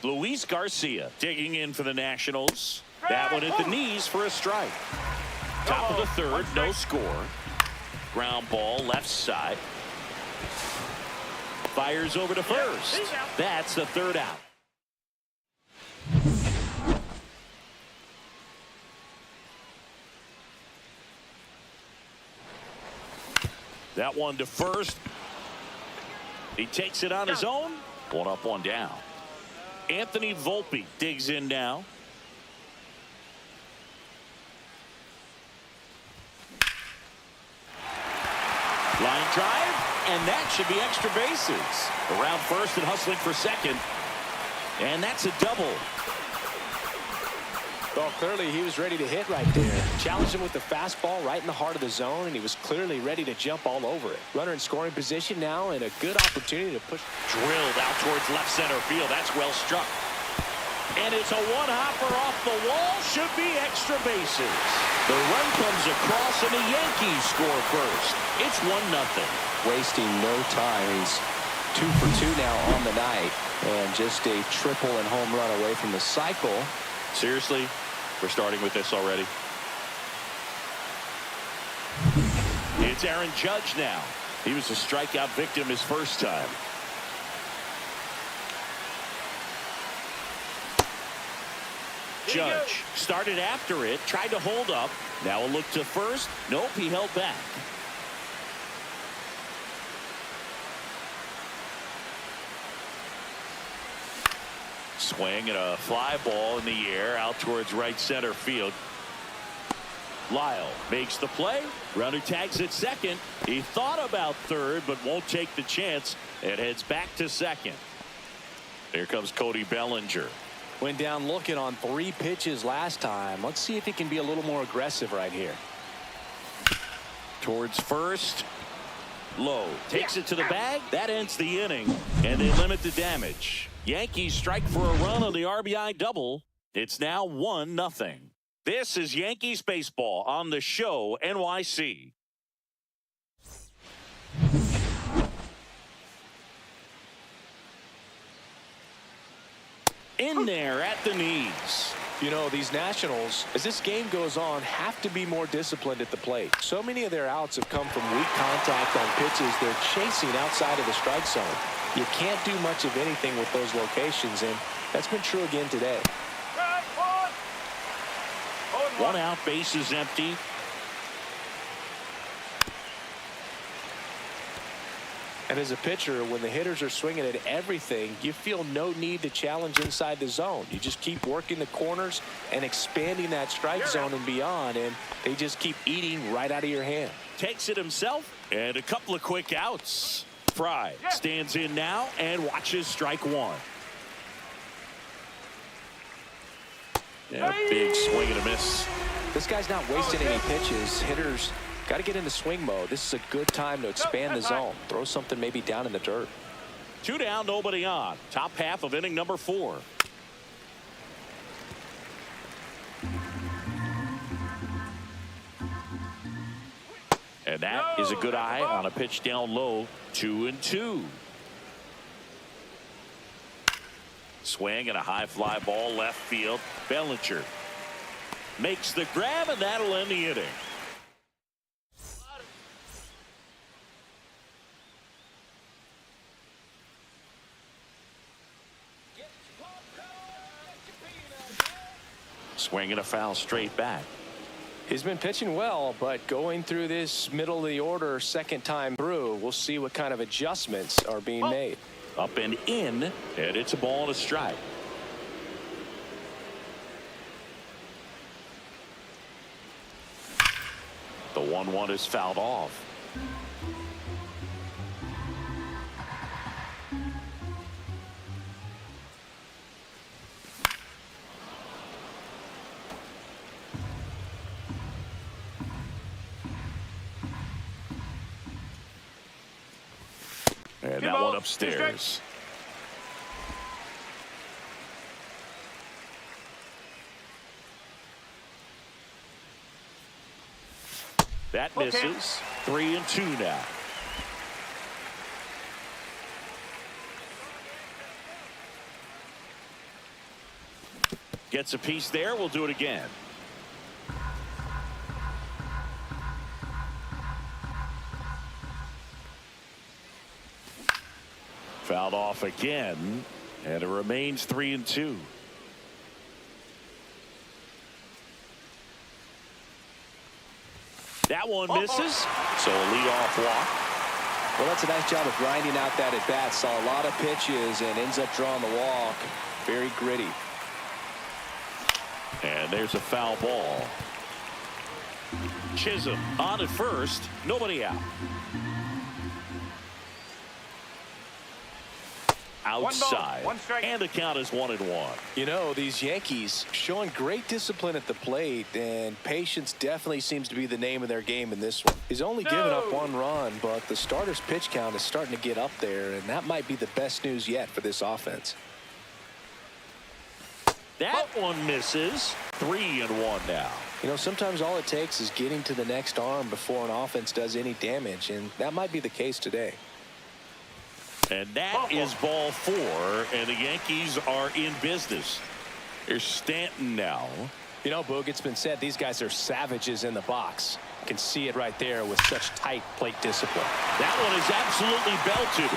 Luis Garcia digging in for the Nationals. That one at the knees for a strike. Top of the 3rd, no score. Ground ball left side. Fires over to first. That's the 3rd out. That one to first. He takes it on his own. 1 up, 1 down. Anthony Volpe digs in now. Line drive, and that should be extra bases. Around first and hustling for second. And that's a double. Well, clearly he was ready to hit right there. Challenged him with the fastball right in the heart of the zone, and he was clearly ready to jump all over it. Runner in scoring position now, and a good opportunity to push. Drilled out towards left center field. That's well struck. And it's a one-hopper off the wall. Should be extra bases. The run comes across, and the Yankees score first. It's 1-0. Wasting no time. He's 2 for 2 now on the night, and just a triple and home run away from the cycle. Seriously, we're starting with this already. It's Aaron Judge now. He was a strikeout victim his first time. Judge started after it, tried to hold up. Now a look to first. Nope, he held back. Swing and a fly ball in the air out towards right center field. Lyle makes the play. Runner tags at second. He thought about third but won't take the chance and heads back to second. Here comes Cody Bellinger. Went down looking on 3 pitches last time. Let's see if he can be a little more aggressive right here. Towards first. Low takes it to the bag. That ends the inning and they limit the damage. Yankees strike for a run on the RBI double. It's now 1-0. This is Yankees baseball on the show NYC. In there at the knees. You know, these Nationals, as this game goes on, have to be more disciplined at the plate. So many of their outs have come from weak contact on pitches they're chasing outside of the strike zone. You can't do much of anything with those locations, and that's been true again today. One out, base is empty. And as a pitcher, when the hitters are swinging at everything, you feel no need to challenge inside the zone. You just keep working the corners and expanding that strike zone and beyond, and they just keep eating right out of your hand. Takes it himself, and a couple of quick outs. Fry stands in now and watches strike one. And a big swing and a miss. This guy's not wasting any pitches. Hitters got to get into swing mode. This is a good time to expand the zone. Throw something maybe down in the dirt. 2 down, nobody on. Top half of inning number 4. And that is a good eye on a pitch down low. 2-2. Swing and a high fly ball left field. Bellinger makes the grab, and that'll end the inning. Swing and a foul straight back. He's been pitching well, but going through this middle of the order second time through, we'll see what kind of adjustments are being made. Up and in, and it's a ball and a strike. The 1-1 is fouled off. And that one upstairs. That misses. 3-2 now. Gets a piece there. We'll do it again. Fouled off again, and it remains 3-2. That one misses, so a leadoff walk. Well, that's a nice job of grinding out that at bat. Saw a lot of pitches and ends up drawing the walk. Very gritty. And there's a foul ball. Chisholm on at first, nobody out. Outside, one strike. And the count is 1-1. You know, these Yankees showing great discipline at the plate, and patience definitely seems to be the name of their game in this one. He's only given up 1 run, but the starter's pitch count is starting to get up there, and that might be the best news yet for this offense. That one misses. 3-1 now. You know, sometimes all it takes is getting to the next arm before an offense does any damage, and that might be the case today. And that is ball 4, and the Yankees are in business. Here's Stanton now. You know, Boog, it's been said these guys are savages in the box. You can see it right there with such tight plate discipline. That one is absolutely belted.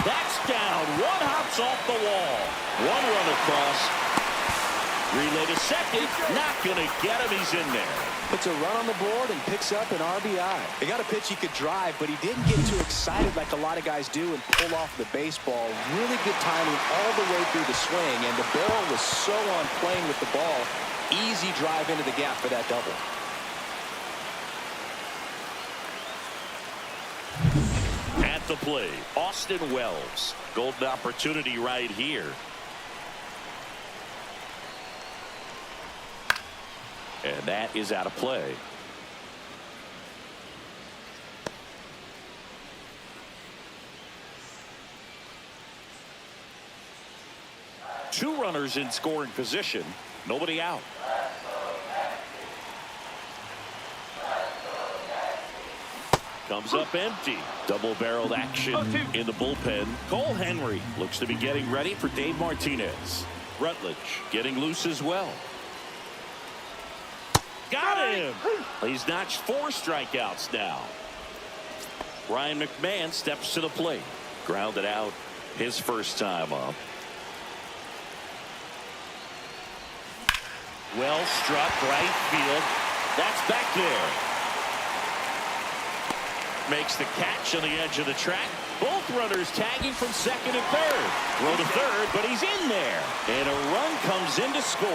That's down. One hops off the wall. 1 run across. Relay to second. Not going to get him. He's in there. Puts a run on the board and picks up an RBI. He got a pitch he could drive, but he didn't get too excited like a lot of guys do and pull off the baseball. Really good timing all the way through the swing, and the barrel was so on playing with the ball. Easy drive into the gap for that double. At the plate, Austin Wells. Golden opportunity right here. And that is out of play. Two runners in scoring position. Nobody out. Comes up empty. Double-barreled action in the bullpen. Cole Henry looks to be getting ready for Dave Martinez. Rutledge getting loose as well. Got him. He's notched 4 strikeouts now. Ryan McMahon steps to the plate. Grounded out his first time up. Well struck right field. That's back there. Makes the catch on the edge of the track. Both runners tagging from second and third. Throw to third, but he's in there. And a run comes in to score.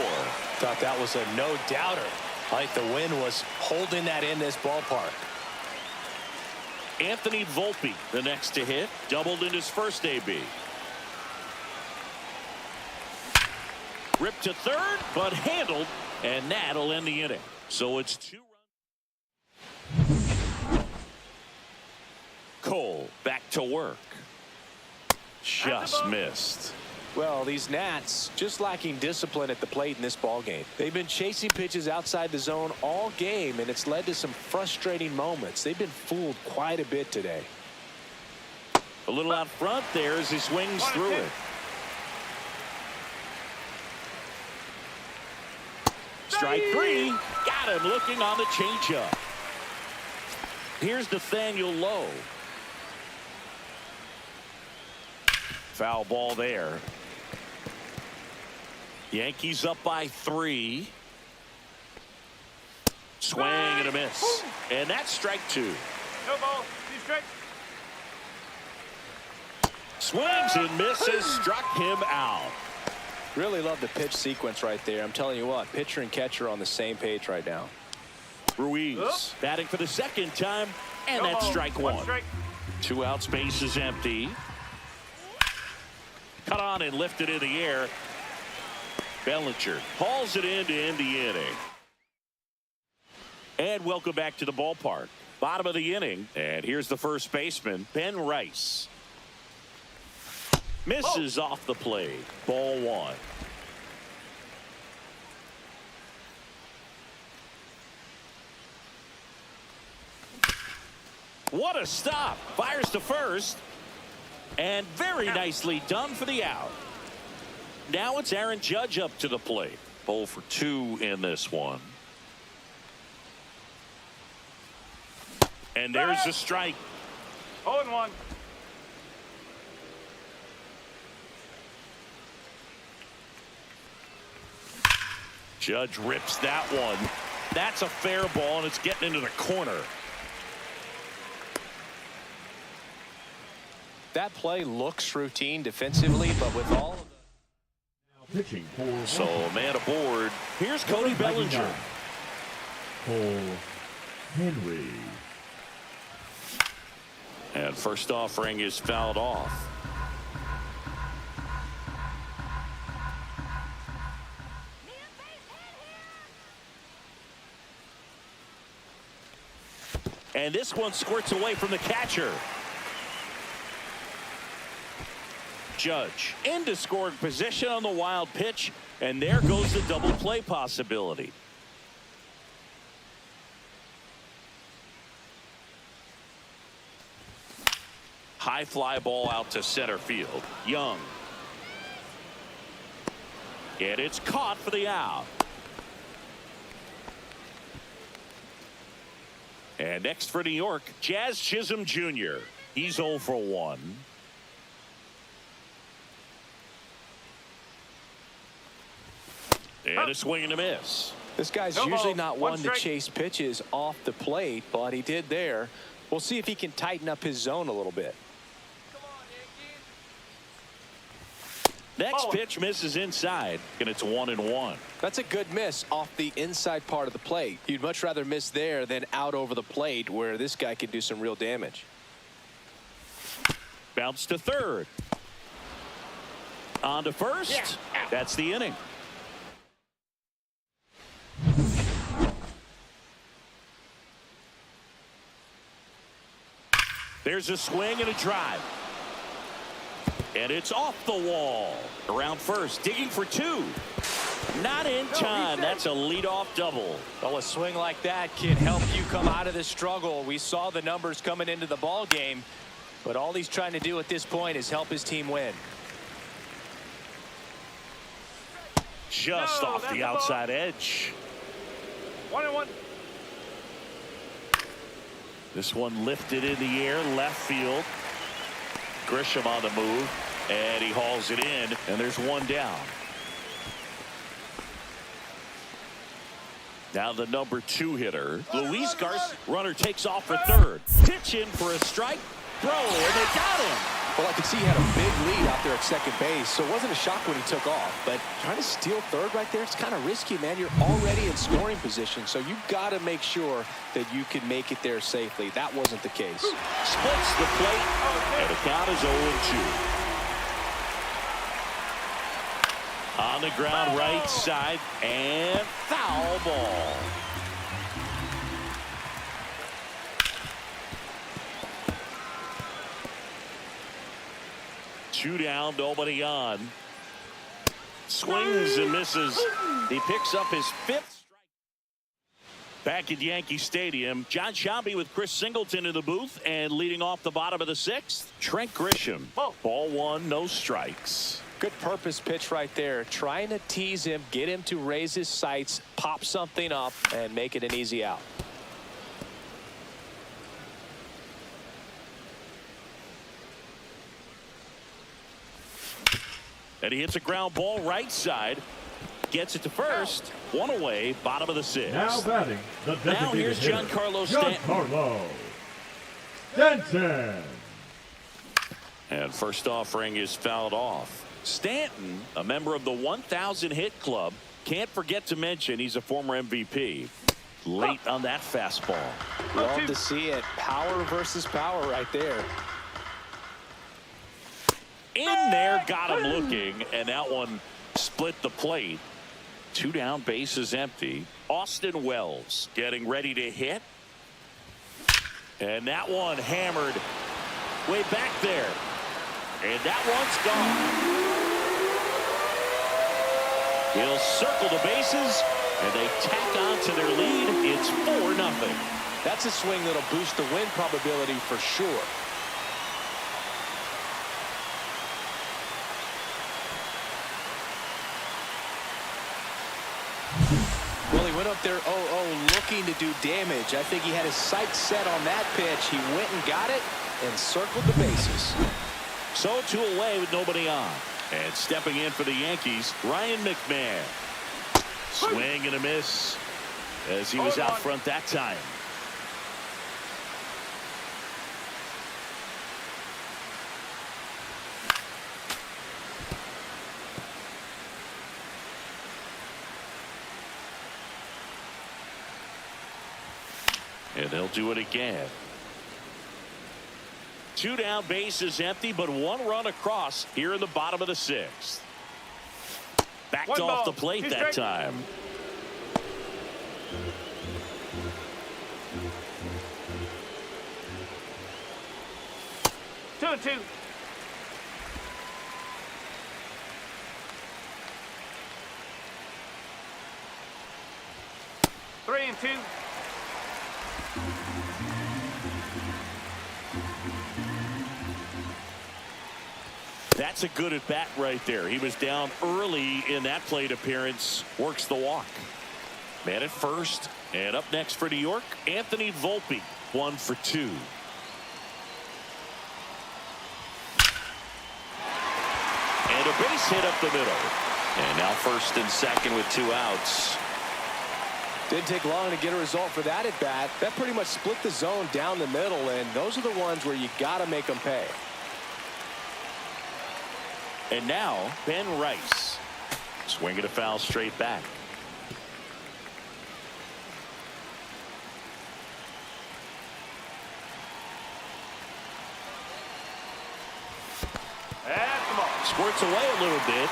Thought that was a no-doubter. Like the wind was holding that in this ballpark. Anthony Volpe, the next to hit. Doubled in his first AB. Ripped to third, but handled. And that'll end the inning. So it's 2 runs. Cole back to work. Just missed. Well, these Nats just lacking discipline at the plate in this ball game. They've been chasing pitches outside the zone all game, and it's led to some frustrating moments. They've been fooled quite a bit today. A little out front there as he swings through it. Strike 3. Got him looking on the changeup. Here's Nathaniel Lowe. Foul ball there. Yankees up by 3. Swing and a miss. And that's strike 2. No ball. 2 strike. Swings and misses. Struck him out. Really love the pitch sequence right there. I'm telling you what, pitcher and catcher on the same page right now. Ruiz batting for the second time, and that's strike 1. Strike. 2 outs, base is empty. Cut on and lifted in the air. Bellinger hauls it in to end the inning. And welcome back to the ballpark. Bottom of the inning, and here's the first baseman, Ben Rice. Misses off the plate. Ball 1. What a stop. Fires to first. And very nicely done for the out. Now it's Aaron Judge up to the plate. 0 for 2 in this one. And there's the strike. 0-1. Judge rips that one. That's a fair ball, and it's getting into the corner. That play looks routine defensively, but with all of the... Pitching for So, man aboard. Here's Cody Bellinger. Cole Henry. And first offering is fouled off. And this one squirts away from the catcher. Judge into scoring position on the wild pitch, and there goes the double play possibility. High fly ball out to center field. Young. And it's caught for the out. And next for New York, Jazz Chisholm Jr. He's 0 for 1. And a swing and a miss. This guy's No usually ball. not One one to strike. chase pitches off the plate, but he did there. We'll see if he can tighten up his zone a little bit. Next pitch misses inside, and it's 1-1. That's a good miss off the inside part of the plate. You'd much rather miss there than out over the plate, where this guy can do some real damage. Bounce to third. On to first. That's the inning. There's a swing and a drive. And it's off the wall. Around first, digging for two. Not in time. That's a leadoff double. Well, a swing like that can help you come out of this struggle. We saw the numbers coming into the ball game, but all he's trying to do at this point is help his team win. Just No, off that's the the ball. outside edge. 1-1. This one lifted in the air, left field. Grisham on the move, and he hauls it in, and there's one down. Now the number 2 hitter, Luis Garcia. Runner takes off for third. Pitch in for a strike. Throw, and they got him. Well, I could see he had a big lead out there at second base, so it wasn't a shock when he took off. But trying to steal third right there, it's kind of risky, man. You're already in scoring position, so you've got to make sure that you can make it there safely. That wasn't the case. Splits the plate, and the count is 0-2. On the ground, right side, and foul ball. Two down, nobody on. Swings and misses. He picks up his 5th strike. Back at Yankee Stadium, John Shambi with Chris Singleton in the booth, and leading off the bottom of the 6th, Trent Grisham. Ball 1, no strikes. Good purpose pitch right there. Trying to tease him, get him to raise his sights, pop something up, and make it an easy out. And he hits a ground ball right side. Gets it to first. One away, bottom of the 6th. Now batting, the designated Now here's hitter, Giancarlo Stanton. Giancarlo Stanton. And first offering is fouled off. Stanton, a member of the 1,000 hit club. Can't forget to mention he's a former MVP. Late on that fastball. Love to see it. Power versus power right there. In there, got him looking, and that one split the plate. 2 down, bases empty. Austin Wells getting ready to hit. And that one hammered way back there. And that one's gone. He'll circle the bases, and they tack on to their lead. It's 4-0. That's a swing that'll boost the win probability for sure. Well, he went up there 0-0 looking to do damage. I think he had his sights set on that pitch. He went and got it and circled the bases. So 2 away with nobody on. And stepping in for the Yankees, Ryan McMahon. Swing and a miss as he was out front that time. And they'll do it again. 2 down, bases empty, but 1 run across here in the bottom of the 6th. Backed One off ball, the plate 2 that strikes. time. Two and two. Three and two. That's a good at bat right there. He was down early in that plate appearance. Works the walk. Man at first. And up next for New York, Anthony Volpe. 1 for 2. And a base hit up the middle. And now first and second with 2 outs. Didn't take long to get a result for that at bat. That pretty much split the zone down the middle, and those are the ones where you got to make them pay. And now Ben Rice. Swinging a foul straight back. That's the ball. Squirts away a little bit.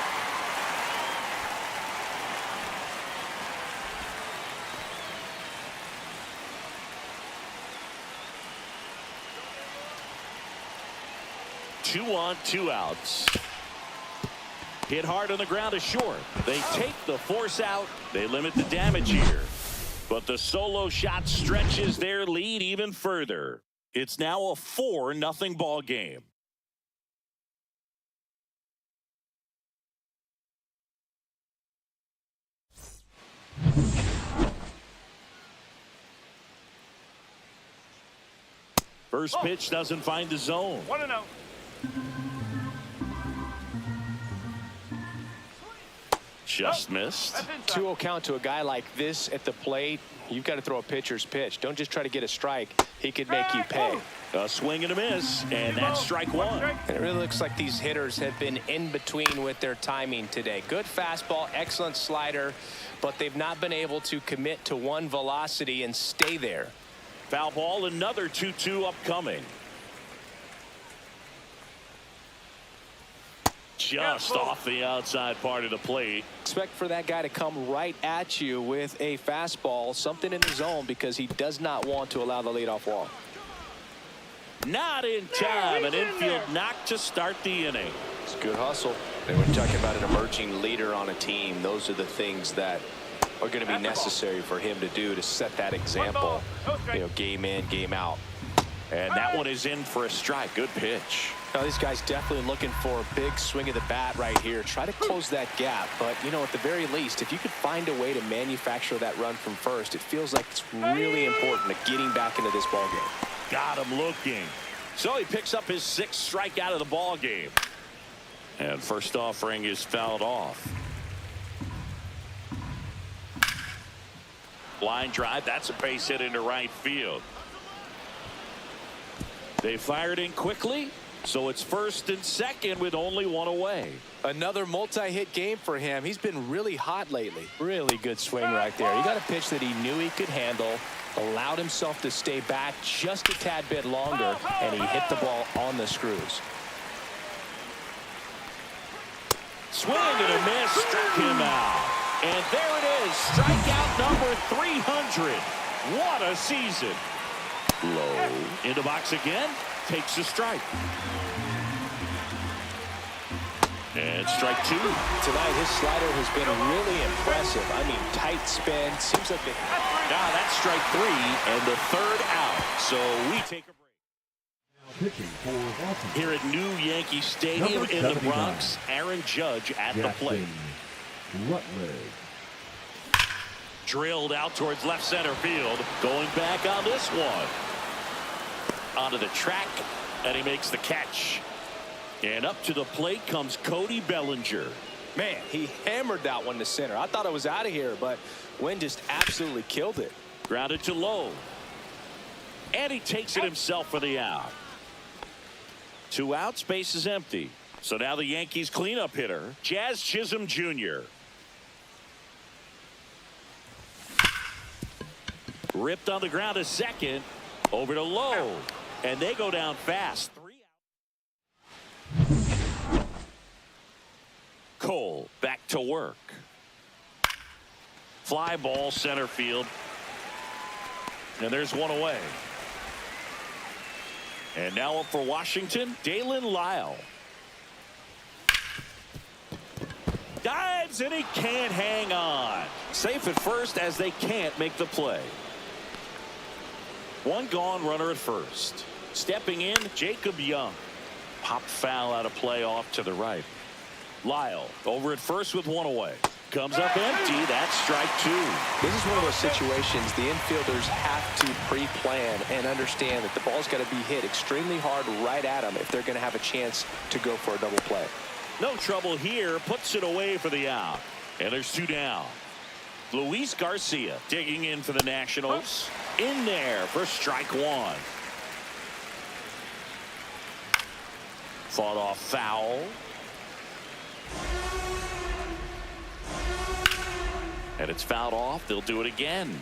Two on, 2 outs. Hit hard on the ground is short. They take the force out. They limit the damage here. But the solo shot stretches their lead even further. It's now a 4-0 ball game. First pitch doesn't find the zone. 1-0. Just missed. 2-0 count to a guy like this at the plate. You've got to throw a pitcher's pitch. Don't just try to get a strike. He could make you pay. A swing and a miss, and that's strike one. And it really looks like these hitters have been in between with their timing today. Good fastball, excellent slider, but they've not been able to commit to one velocity and stay there. Foul ball, another 2-2 upcoming. Just off the outside part of the plate. Expect for that guy to come right at you with a fastball, something in the zone, because he does not want to allow the leadoff walk. Not in time. An infield knock to start the inning. It's good hustle. And when you're talking about an emerging leader on a team, those are the things that are going to be necessary for him to do to set that example. You know, game in, game out. And that one is in for a strike. Good pitch. Now, these guys definitely looking for a big swing of the bat right here. Try to close that gap. But, you know, at the very least, if you could find a way to manufacture that run from first, it feels like it's really important to getting back into this ball game. Got him looking. So he picks up his 6th strikeout of the ball game. And first offering is fouled off. Line drive. That's a base hit into right field. They fired in quickly. So it's first and second with only 1 away. Another multi-hit game for him. He's been really hot lately. Really good swing right there. He got a pitch that he knew he could handle, allowed himself to stay back just a tad bit longer, and he hit the ball on the screws. Swing and a miss, struck him out. And there it is, strikeout number 300. What a season. Low in the box again, takes a strike. And strike 2. Tonight, his slider has been really impressive. I mean, tight spin. Seems like they... Now that's strike 3 and the 3rd out. So we take a break. Pitching for Washington. Here at New Yankee Stadium in the Bronx, Aaron Judge at the plate. Rutledge. Drilled out towards left center field. Going back on this one. Onto the track, and he makes the catch. And up to the plate comes Cody Bellinger. Man, he hammered that one to center. I thought it was out of here, but Wynn just absolutely killed it. Grounded to low. And he takes it himself for the out. 2 outs, base is empty. So now the Yankees cleanup hitter, Jazz Chisholm Jr. Ripped on the ground to second. Over to low. And they go down fast. 3 out. Cole back to work. Fly ball center field. And there's 1 away. And now up for Washington, Dalen Lyle. Dives and he can't hang on. Safe at first as they can't make the play. 1 gone, runner at first. Stepping in, Jacob Young. Popped foul out of play off to the right. Lyle over at first with 1 away. Comes up empty. That's strike 2. This is one of those situations the infielders have to pre-plan and understand that the ball's got to be hit extremely hard right at them if they're going to have a chance to go for a double play. No trouble here. Puts it away for the out. And there's 2 down. Luis Garcia digging in for the Nationals. In there for strike 1. Fought off foul. And it's fouled off. They'll do it again.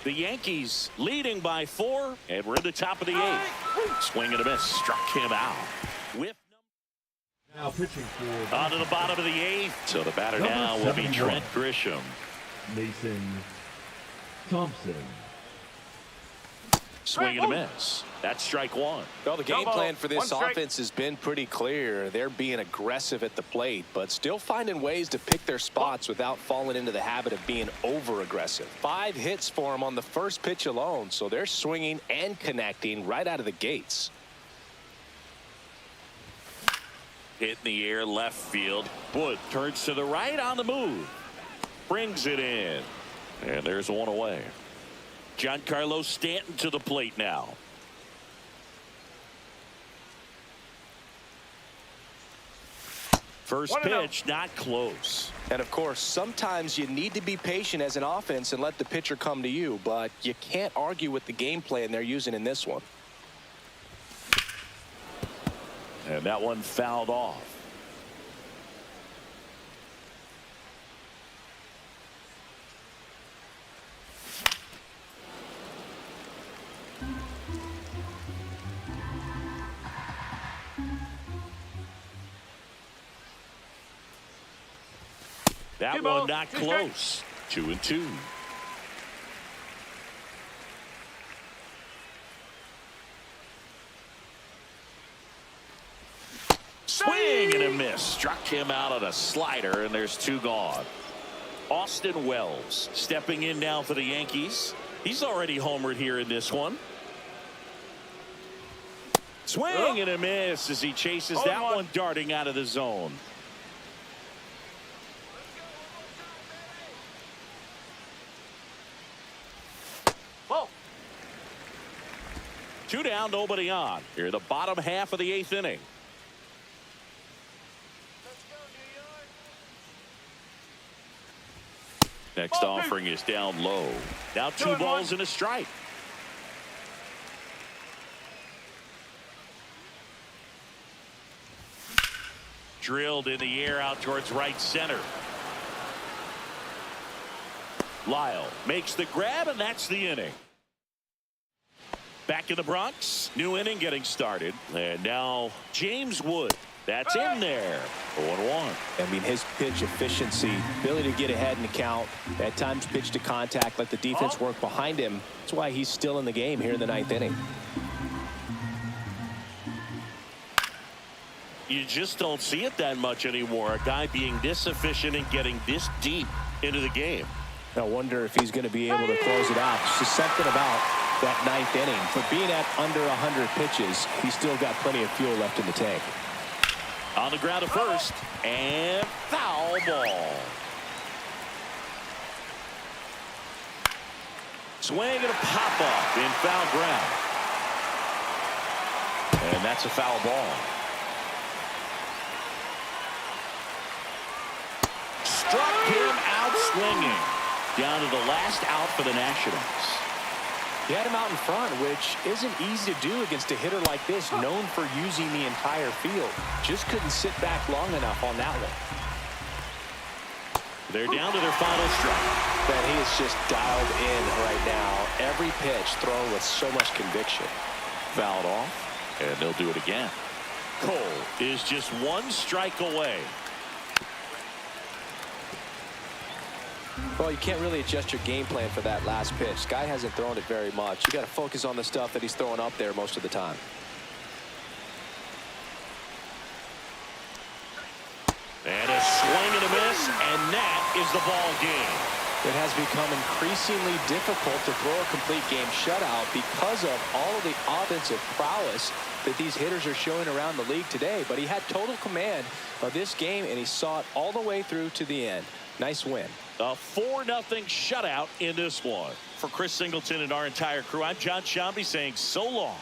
The Yankees leading by 4, and we're in the top of the 8th. Swing and a miss. Struck him out. Whip. Now pitching for On to the bottom of the 8th. So the batter Number now will be 71. Trent Grisham. Mason Thompson. Swing and a miss. That's strike 1. Well, the game Double. plan for this 1 strike. offense has been pretty clear. They're being aggressive at the plate, but still finding ways to pick their spots without falling into the habit of being over-aggressive. 5 hits for them on the first pitch alone, so they're swinging and connecting right out of the gates. Hit in the air, left field. Wood turns to the right on the move. Brings it in. And there's 1 away. Giancarlo Stanton to the plate now. First 1-0. pitch, not close. And of course, sometimes you need to be patient as an offense and let the pitcher come to you, but you can't argue with the game plan they're using in this one. And that one fouled off. That Two ball, one not 2 close. 2-2. Swing and a miss. Struck him out on a slider, and there's 2 gone. Austin Wells stepping in now for the Yankees. He's already homered here in this one. Swing and a miss as he chases that one darting out of the zone. Whoa. 2 down, nobody on. Here, the bottom half of the 8th inning. Next offering is down low. Now 2 balls and a strike. Drilled in the air out towards right center. Lyle makes the grab, and that's the inning. Back in the Bronx, new inning getting started. And now James Wood. That's in there. 0-1. I mean, his pitch efficiency, ability to get ahead in the count, at times pitch to contact, let the defense work behind him. That's why he's still in the game here in the 9th inning. You just don't see it that much anymore. A guy being this efficient and getting this deep into the game. I wonder if he's going to be able to close it out. It's just something about that 9th inning. For being at under 100 pitches, he's still got plenty of fuel left in the tank. On the ground at first, and foul ball. Swing and a pop off in foul ground. And that's a foul ball. Struck him out swinging. Down to the last out for the Nationals. He had him out in front, which isn't easy to do against a hitter like this, known for using the entire field. Just couldn't sit back long enough on that one. They're down to their final strike. That he is just dialed in right now. Every pitch thrown with so much conviction. Fouled off, and they'll do it again. Cole is just 1 strike away. Well, you can't really adjust your game plan for that last pitch. Guy hasn't thrown it very much. You got to focus on the stuff that he's throwing up there most of the time. And a swing and a miss, and that is the ball game. It has become increasingly difficult to throw a complete game shutout because of all of the offensive prowess that these hitters are showing around the league today. But he had total command of this game, and he saw it all the way through to the end. Nice win. A 4-0 shutout in this one. For Chris Singleton and our entire crew, I'm John Shambi saying so long.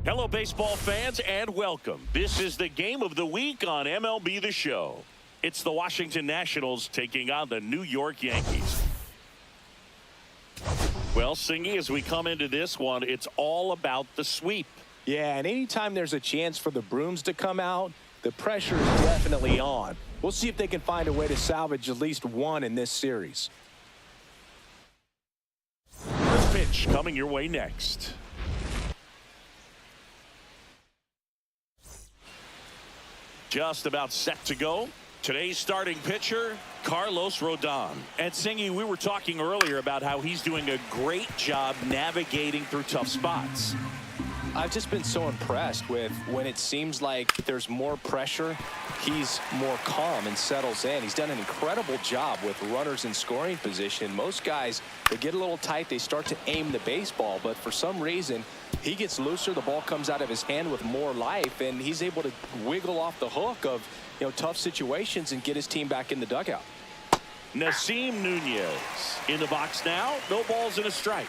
Hello, baseball fans, and welcome. This is the game of the week on MLB The Show. It's the Washington Nationals taking on the New York Yankees. Well, Singy, as we come into this one, it's all about the sweep. Yeah, and anytime there's a chance for the brooms to come out, the pressure is definitely on. We'll see if they can find a way to salvage at least one in this series. First pitch coming your way next. Just about set to go. Today's starting pitcher, Carlos Rodon. And Singy, we were talking earlier about how he's doing a great job navigating through tough spots. I've just been so impressed with when it seems like there's more pressure, he's more calm and settles in. He's done an incredible job with runners in scoring position. Most guys, they get a little tight, they start to aim the baseball, but for some reason, he gets looser, the ball comes out of his hand with more life, and he's able to wiggle off the hook of, tough situations and get his team back in the dugout. Nasim Nunez in the box now. No balls and a strike.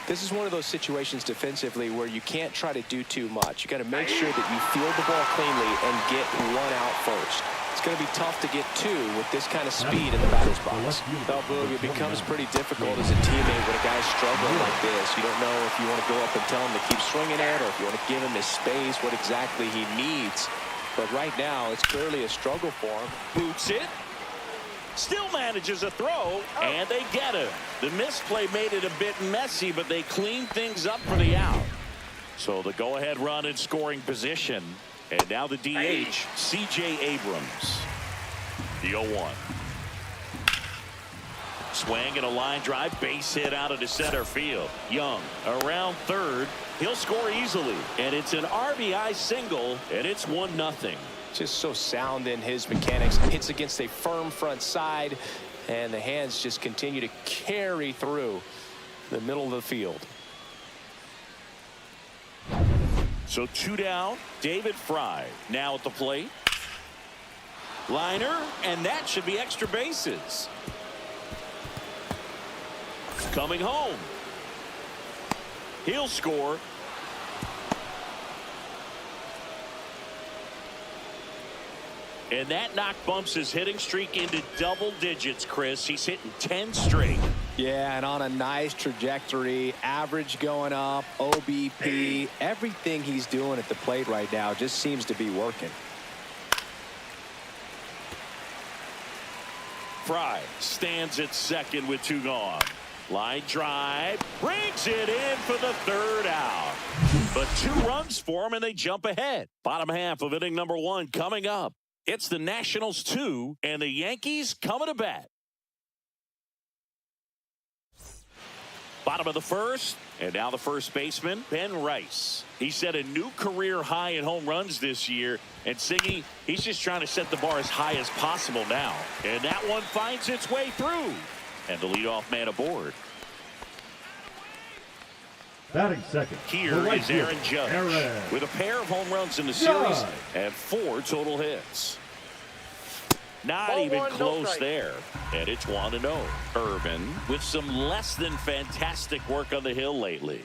This is one of those situations defensively where you can't try to do too much. You got to make sure that you field the ball cleanly and get one out first. It's going to be tough to get two with this kind of speed in the batter's box. Well, Boog, it becomes pretty difficult as a teammate when a guy's struggling like this. You don't know if you want to go up and tell him to keep swinging it or if you want to give him his space, what exactly he needs. But right now, it's clearly a struggle for him. Boots it. Still manages a throw, and they get him. The misplay made it a bit messy, but they cleaned things up for the out. So the go-ahead run in scoring position. And now the DH, C.J. Abrams. The 0-1. Swing and a line drive, base hit out into center field. Young around third. He'll score easily. And it's an RBI single, and it's 1-0. Just so sound in his mechanics. Hits against a firm front side, and the hands just continue to carry through the middle of the field. So 2 down. David Fry now at the plate. Liner, and that should be extra bases. Coming home. He'll score. And that knock bumps his hitting streak into double digits, Chris. He's hitting 10 straight. Yeah, and on a nice trajectory, average going up, OBP, everything he's doing at the plate right now just seems to be working. Fry stands at second with 2 gone. Line drive, brings it in for the 3rd out. But 2 runs for him, and they jump ahead. Bottom half of inning number 1 coming up. It's the Nationals 2 and the Yankees coming to bat. Bottom of the 1st, and now the first baseman, Ben Rice. He set a new career high in home runs this year, and Siggy, he's just trying to set the bar as high as possible now. And that one finds its way through. And the leadoff man aboard. Batting second. Here is Aaron Judge with a pair of home runs in the series and 4 total hits. Not even close there. And it's 1-0. Irvin with some less than fantastic work on the hill lately.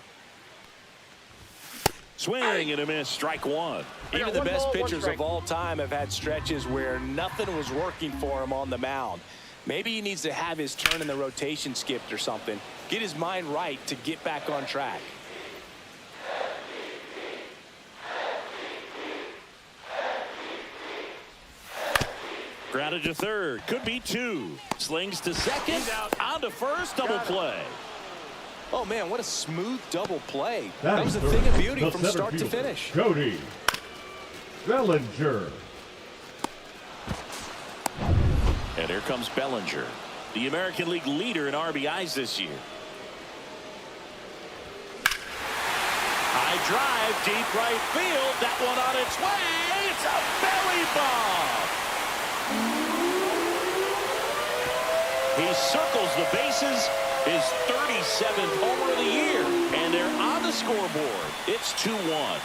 Swing and a miss, strike 1. Even the best pitchers of all time have had stretches where nothing was working for him on the mound. Maybe he needs to have his turn in the rotation skipped or something. Get his mind right to get back on track. Grounded to third. Could be 2. Slings to second. On to first. Double play. Oh, man, what a smooth double play. That was a thing of beauty from start to finish. Cody Bellinger. And here comes Bellinger, the American League leader in RBIs this year. High drive, deep right field. That one on its way. It's a belly ball. He circles the bases, his 37th homer of the year, and they're on the scoreboard. It's 2-1.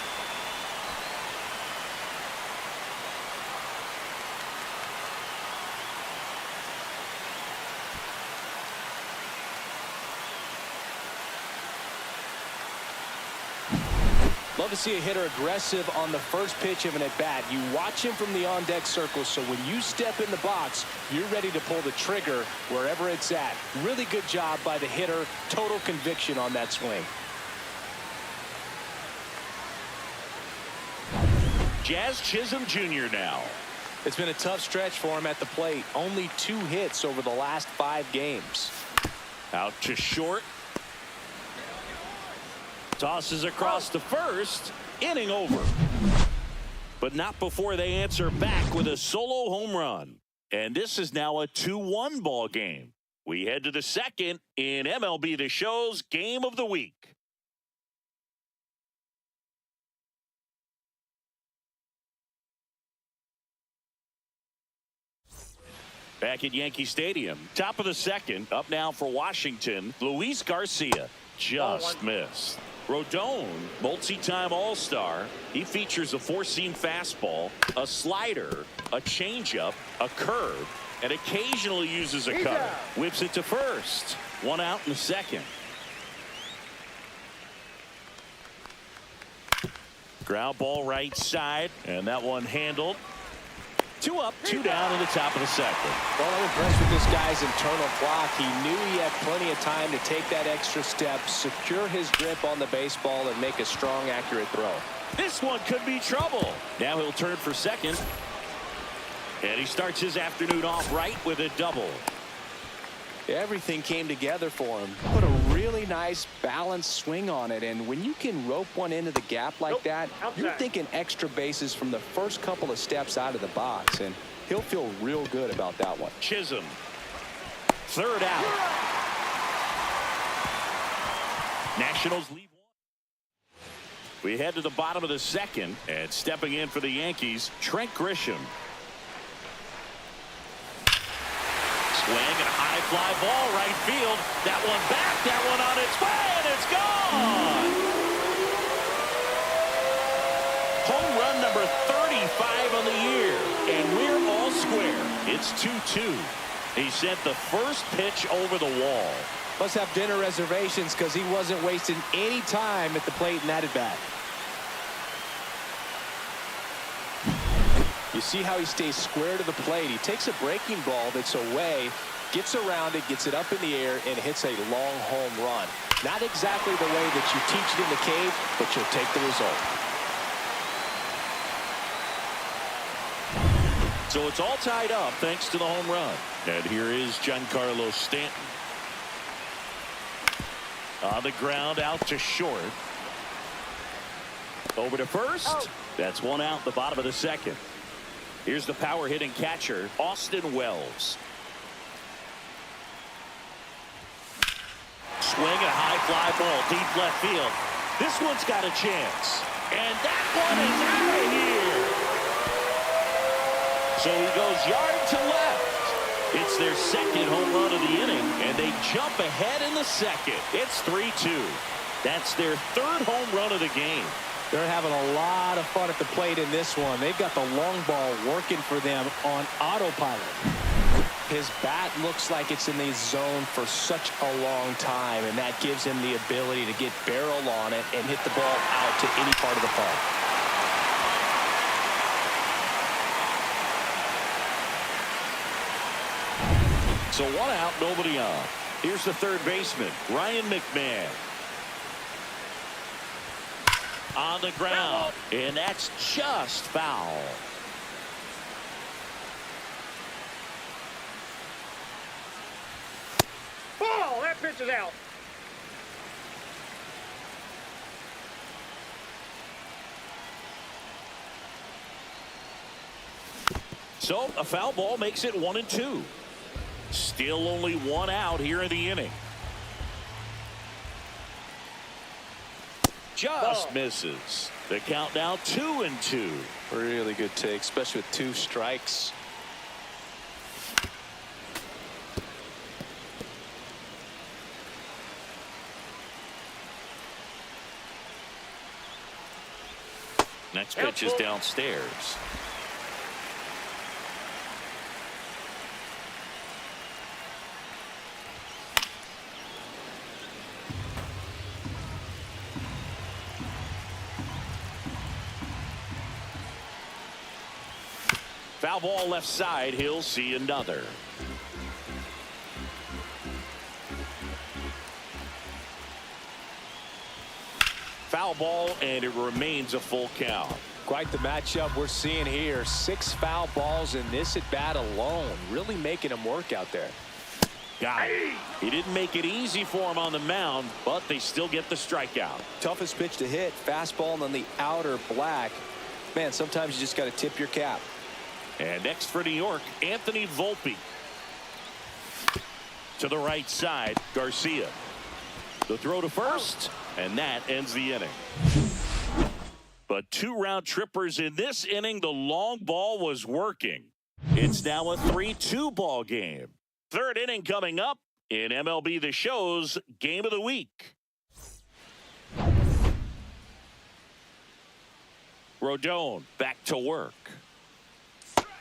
Love to see a hitter aggressive on the first pitch of an at-bat. You watch him from the on-deck circle, so when you step in the box, you're ready to pull the trigger wherever it's at. Really good job by the hitter. Total conviction on that swing. Jazz Chisholm Jr. now. It's been a tough stretch for him at the plate. Only 2 hits over the last 5 games. Out to short. Tosses across to first. Inning over. But not before they answer back with a solo home run. And this is now a 2-1 ball game. We head to the second in MLB The Show's Game of the Week. Back at Yankee Stadium, top of the second, up now for Washington, Luis Garcia just missed. Rodon, multi-time All-Star. He features a 4-seam fastball, a slider, a changeup, a curve, and occasionally uses a cutter. Whips it to first. 1 out in the second. Ground ball right side, and that one handled. 2 up, 2 down in the top of the second. Well, I'm impressed with this guy's internal clock. He knew he had plenty of time to take that extra step, secure his grip on the baseball, and make a strong, accurate throw. This one could be trouble. Now he'll turn for second. And he starts his afternoon off right with a double. Everything came together for him. Put a really nice balanced swing on it, and when you can rope one into the gap like that, you're thinking extra bases from the first couple of steps out of the box, and he'll feel real good about that one. Chisholm, 3rd out. Nationals lead 1. We head to the bottom of the second, and stepping in for the Yankees, Trent Grisham. Swing and a high fly ball right field. That one back, that one on its way, and it's gone. Home run number 35 on the year, and we're all square. It's 2-2. He sent the first pitch over the wall. Must have dinner reservations because he wasn't wasting any time at the plate in that at bat. You see how he stays square to the plate. He takes a breaking ball that's away, gets around it, gets it up in the air, and hits a long home run. Not exactly the way that you teach it in the cave, but you'll take the result. So it's all tied up thanks to the home run. And here is Giancarlo Stanton. On the ground, out to short. Over to first. That's 1 out, the bottom of the second. Here's the power hitting catcher, Austin Wells. Swing and a high fly ball, deep left field. This one's got a chance. And that one is out of here. So he goes yard to left. It's their second home run of the inning, and they jump ahead in the second. It's 3-2. That's their 3rd home run of the game. They're having a lot of fun at the plate in this one. They've got the long ball working for them on autopilot. His bat looks like it's in the zone for such a long time, and that gives him the ability to get barrel on it and hit the ball out to any part of the park. So 1 out, nobody on. Here's the 3rd baseman, Ryan McMahon. On the ground, and that's just foul. Ball, that pitch is out. So a foul ball makes it 1-2. Still only 1 out here in the inning. Just misses. The count now 2-2. Really good take, especially with 2 strikes. Next pitch is downstairs. Foul ball left side. He'll see another. Foul ball, and it remains a full count. Quite the matchup we're seeing here. 6 foul balls in this at bat alone. Really making him work out there. Got it. He didn't make it easy for him on the mound, but they still get the strikeout. Toughest pitch to hit. Fastball on the outer black. Man, sometimes you just got to tip your cap. And next for New York, Anthony Volpe. To the right side, Garcia. The throw to first, and that ends the inning. But 2 round trippers in this inning. The long ball was working. It's now a 3-2 ball game. 3rd inning coming up in MLB The Show's Game of the Week. Rodon back to work.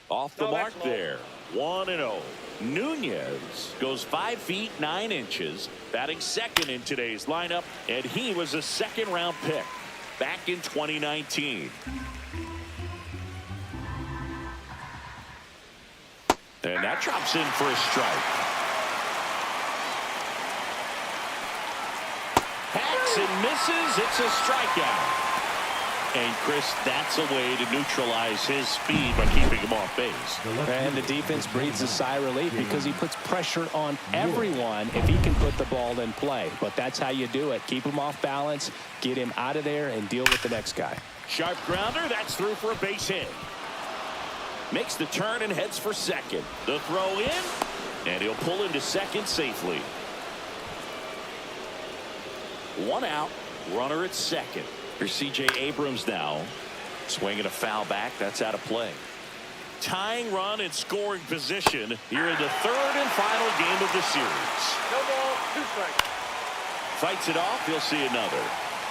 Off the mark there. 1-0. Nunez goes 5 feet 9 inches, batting second in today's lineup, and he was a 2nd round pick back in 2019. And that drops in for a strike. Hacks and misses. It's a strikeout. And Chris, that's a way to neutralize his speed by keeping him off base. And the defense breathes a sigh of relief because he puts pressure on everyone if he can put the ball in play. But that's how you do it. Keep him off balance, get him out of there, and deal with the next guy. Sharp grounder. That's through for a base hit. Makes the turn and heads for second. The throw in, and he'll pull into second safely. 1 out. Runner at second. Here's C.J. Abrams now. Swinging a foul back. That's out of play. Tying run in scoring position here in the 3rd and final game of the series. No ball, 2 strikes. Fights it off. He'll see another.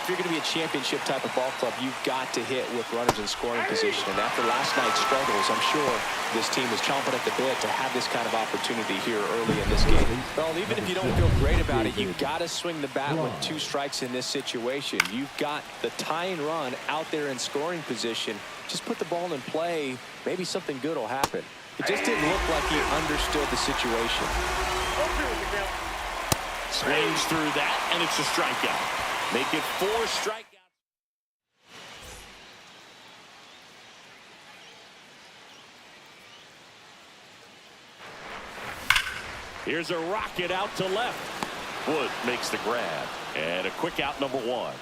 If you're going to be a championship type of ball club, you've got to hit with runners in scoring position. And after last night's struggles, I'm sure this team is chomping at the bit to have this kind of opportunity here early in this game. Well, even if you don't feel great about it, you've got to swing the bat with 2 strikes in this situation. You've got the tying run out there in scoring position. Just put the ball in play. Maybe something good will happen. It just didn't look like he understood the situation. Swings through that, and it's a strikeout. Make it 4 strikeouts. Here's a rocket out to left. Wood makes the grab. And a quick out, number 1.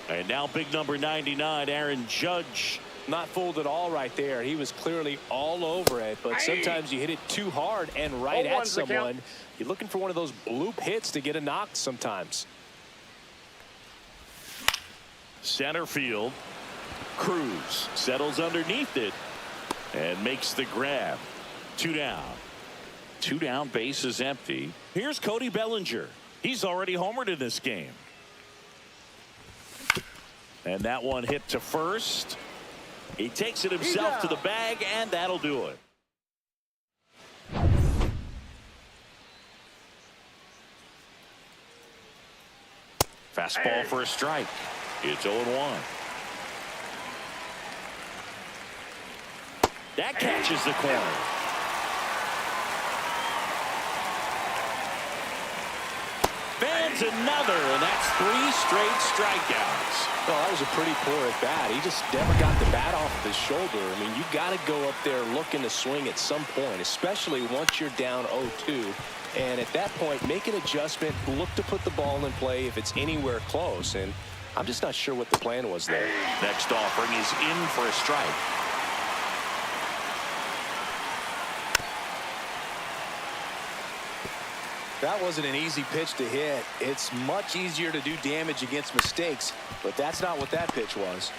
And now big number 99, Aaron Judge. Not fooled at all right there. He was clearly all over it, but sometimes you hit it too hard and right at someone. You're looking for one of those bloop hits to get a knock sometimes. Center field. Cruz settles underneath it and makes the grab. 2 down. 2 down, base is empty. Here's Cody Bellinger. He's already homered in this game. And that one hit to first. He takes it himself to the bag, and that'll do it. Fastball for a strike. It's 0-1. That catches the corner. Fans another, and that's 3 straight strikeouts. Well, that was a pretty poor at bat. He just never got the bat off of his shoulder. I mean, you got to go up there looking to swing at some point, especially once you're down 0-2. And at that point, make an adjustment, look to put the ball in play if it's anywhere close. And I'm just not sure what the plan was there. Next offering is in for a strike. That wasn't an easy pitch to hit. It's much easier to do damage against mistakes, but that's not what that pitch was.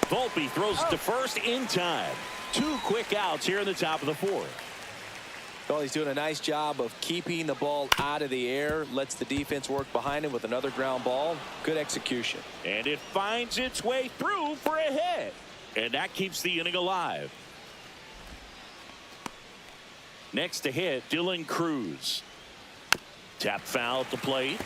Volpe throws it to first in time. 2 quick outs here in the top of the 4th. Well, he's doing a nice job of keeping the ball out of the air, lets the defense work behind him with another ground ball. Good execution. And it finds its way through for a hit. And that keeps the inning alive. Next to hit, Dylan Cruz. Tap foul at the plate.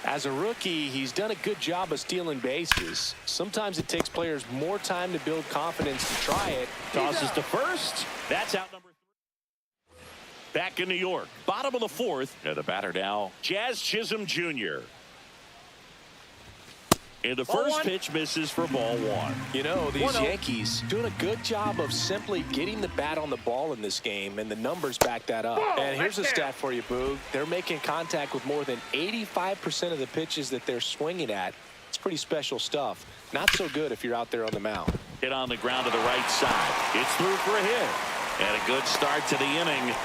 As a rookie, he's done a good job of stealing bases. Sometimes it takes players more time to build confidence to try it. Tosses to first. That's out number 3. Back in New York. Bottom of the 4th. And the batter now, Chisholm Jr. And the first pitch misses for ball 1. You know, these Yankees doing a good job of simply getting the bat on the ball in this game, and the numbers back that up. And here's a stat for you, Boog. They're making contact with more than 85% of the pitches that they're swinging at. It's pretty special stuff. Not so good if you're out there on the mound. Hit on the ground to the right side. It's through for a hit. And a good start to the inning.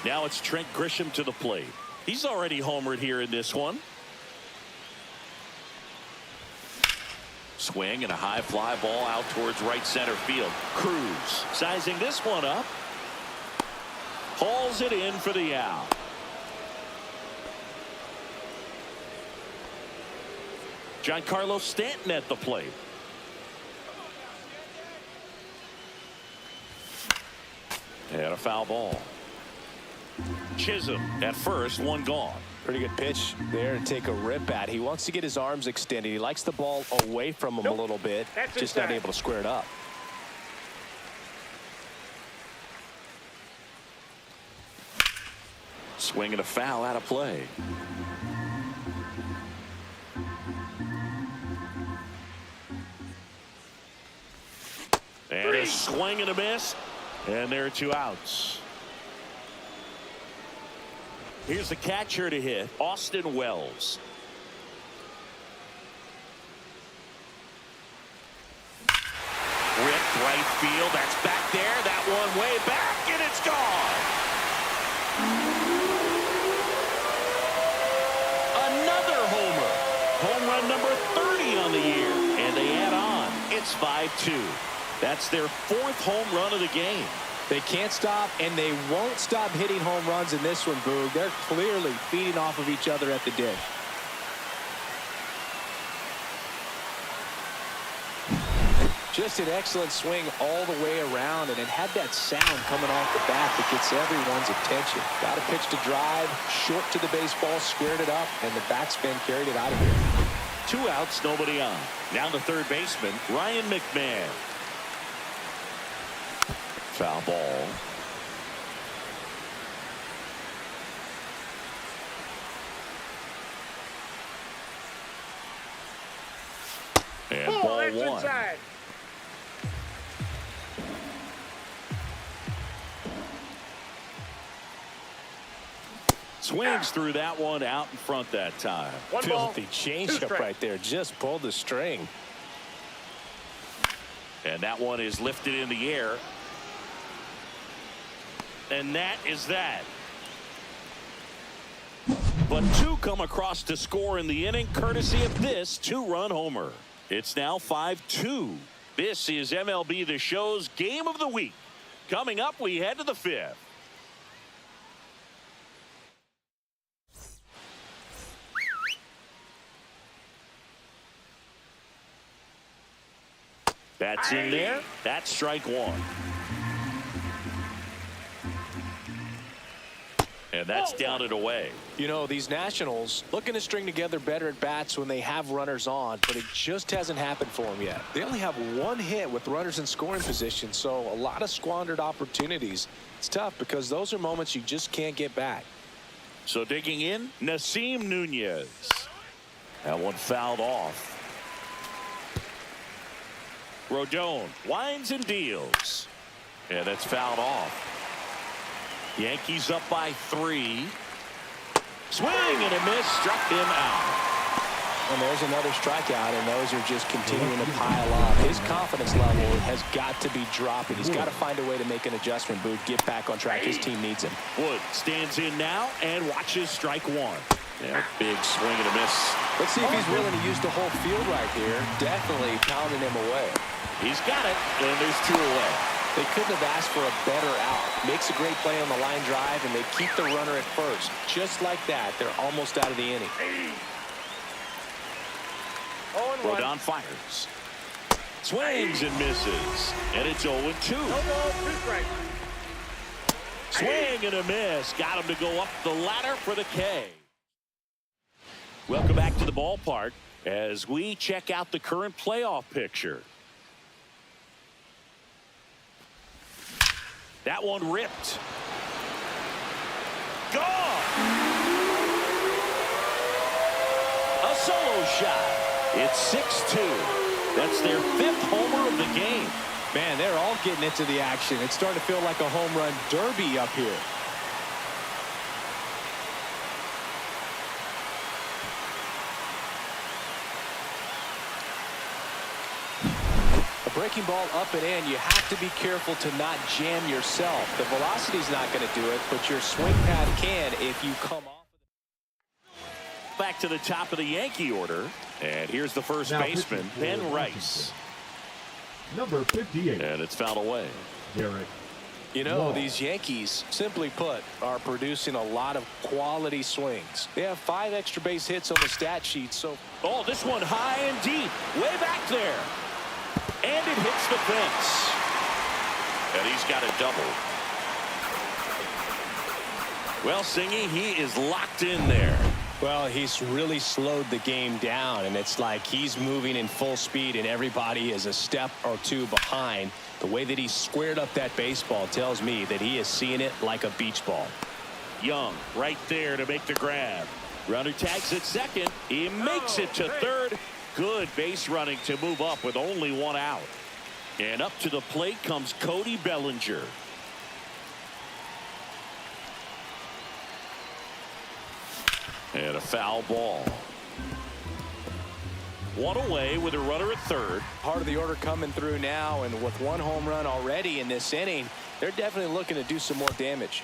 Now it's Trent Grisham to the plate. He's already homered here in this one. Swing and a high fly ball out towards right center field. Cruz sizing this one up. Hauls it in for the out. Giancarlo Stanton at the plate. And a foul ball. Chisholm at first, one gone. Pretty good pitch there to take a rip at. He wants to get his arms extended. He likes the ball away from him a little bit. Just not able to square it up. Swing and a foul out of play. And a swing and a miss. And there are 2 outs. Here's the catcher to hit, Austin Wells. Ripped right field. That's back there. That one way back, and it's gone. Another homer. Home run number 30 on the year. And they add on. It's 5-2. That's their 4th home run of the game. They can't stop, and they won't stop hitting home runs in this one, Boog. They're clearly feeding off of each other at the dish. Just an excellent swing all the way around, and it had that sound coming off the bat that gets everyone's attention. Got a pitch to drive, short to the baseball, squared it up, and the backspin carried it out of here. 2 outs, nobody on. Now the third baseman, Ryan McMahon. Foul ball. And ball 1. Inside. Swings through that one, out in front that time. Filthy changeup right there. Just pulled the string. And that one is lifted in the air. And that is that. But 2 come across to score in the inning, courtesy of this 2-run homer. It's now 5-2. This is MLB The Show's Game of the Week. Coming up, we head to the 5th. That's in there. That's strike 1. And that's down and away. You know, these Nationals looking to string together better at bats when they have runners on, but it just hasn't happened for them yet. They only have 1 hit with runners in scoring position, so a lot of squandered opportunities. It's tough because those are moments you just can't get back. So digging in, Nasim Nunez. That one fouled off. Rodon winds and deals. And that's fouled off. Yankees up by 3. Swing and a miss, struck him out. And there's another strikeout, and those are just continuing to pile up. His confidence level has got to be dropping. He's got to find a way to make an adjustment, Booth, get back on track. His team needs him. Wood stands in now and watches strike 1. Yeah, big swing and a miss. Let's see if he's willing to use the whole field right here. Definitely pounding him away. He's got it, and there's 2 away. They couldn't have asked for a better out. Makes a great play on the line drive, and they keep the runner at first. Just like that, they're almost out of the inning. Rodon fires. Swings and misses. And it's 0-2. Swing and a miss. Got him to go up the ladder for the K. Welcome back to the ballpark as we check out the current playoff picture. That one ripped. Gone. A solo shot. It's 6-2. That's their 5th homer of the game. Man, they're all getting into the action. It's starting to feel like a home run derby up here. A breaking ball up and in, you have to be careful to not jam yourself. The velocity's not going to do it, but your swing pad can if you come off. Back to the top of the Yankee order. And here's the first baseman, Ben Rice. Number 58. And it's fouled away. Derek. You know, these Yankees, simply put, are producing a lot of quality swings. They have 5 extra base hits on the stat sheet. So, oh, this one high and deep, way back there. And it hits the fence. And he's got a double. Well, Singy, he is locked in there. well, he's really slowed the game down, and it's like he's moving in full speed, and everybody is a step or two behind. The way that he squared up that baseball tells me that he is seeing it like a beach ball. Young right there to make the grab. Runner tags at second. He makes it to third. Good base running to move up with only one out. And up to the plate comes Cody Bellinger. And a foul ball. One away with a runner at third. Part of the order coming through now, and with one home run already in this inning, they're definitely looking to do some more damage.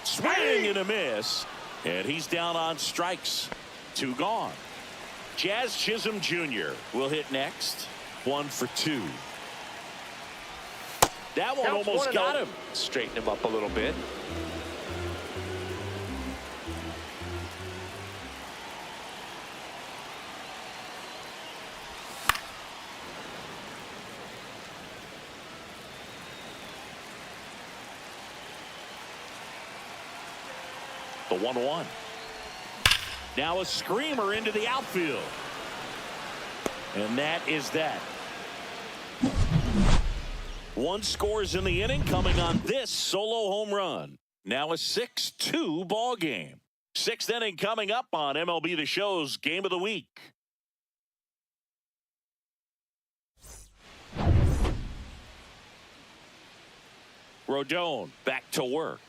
Swing and a miss. And he's down on strikes. 2 gone. Jazz Chisholm Jr. will hit next. 1 for 2. That one almost got him. Straighten him up a little bit. The 1-1. Now a screamer into the outfield. And that is that. 1 scores in the inning coming on this solo home run. Now a 6-2 ball game. 6th inning coming up on MLB The Show's Game of the Week. Rodon back to work.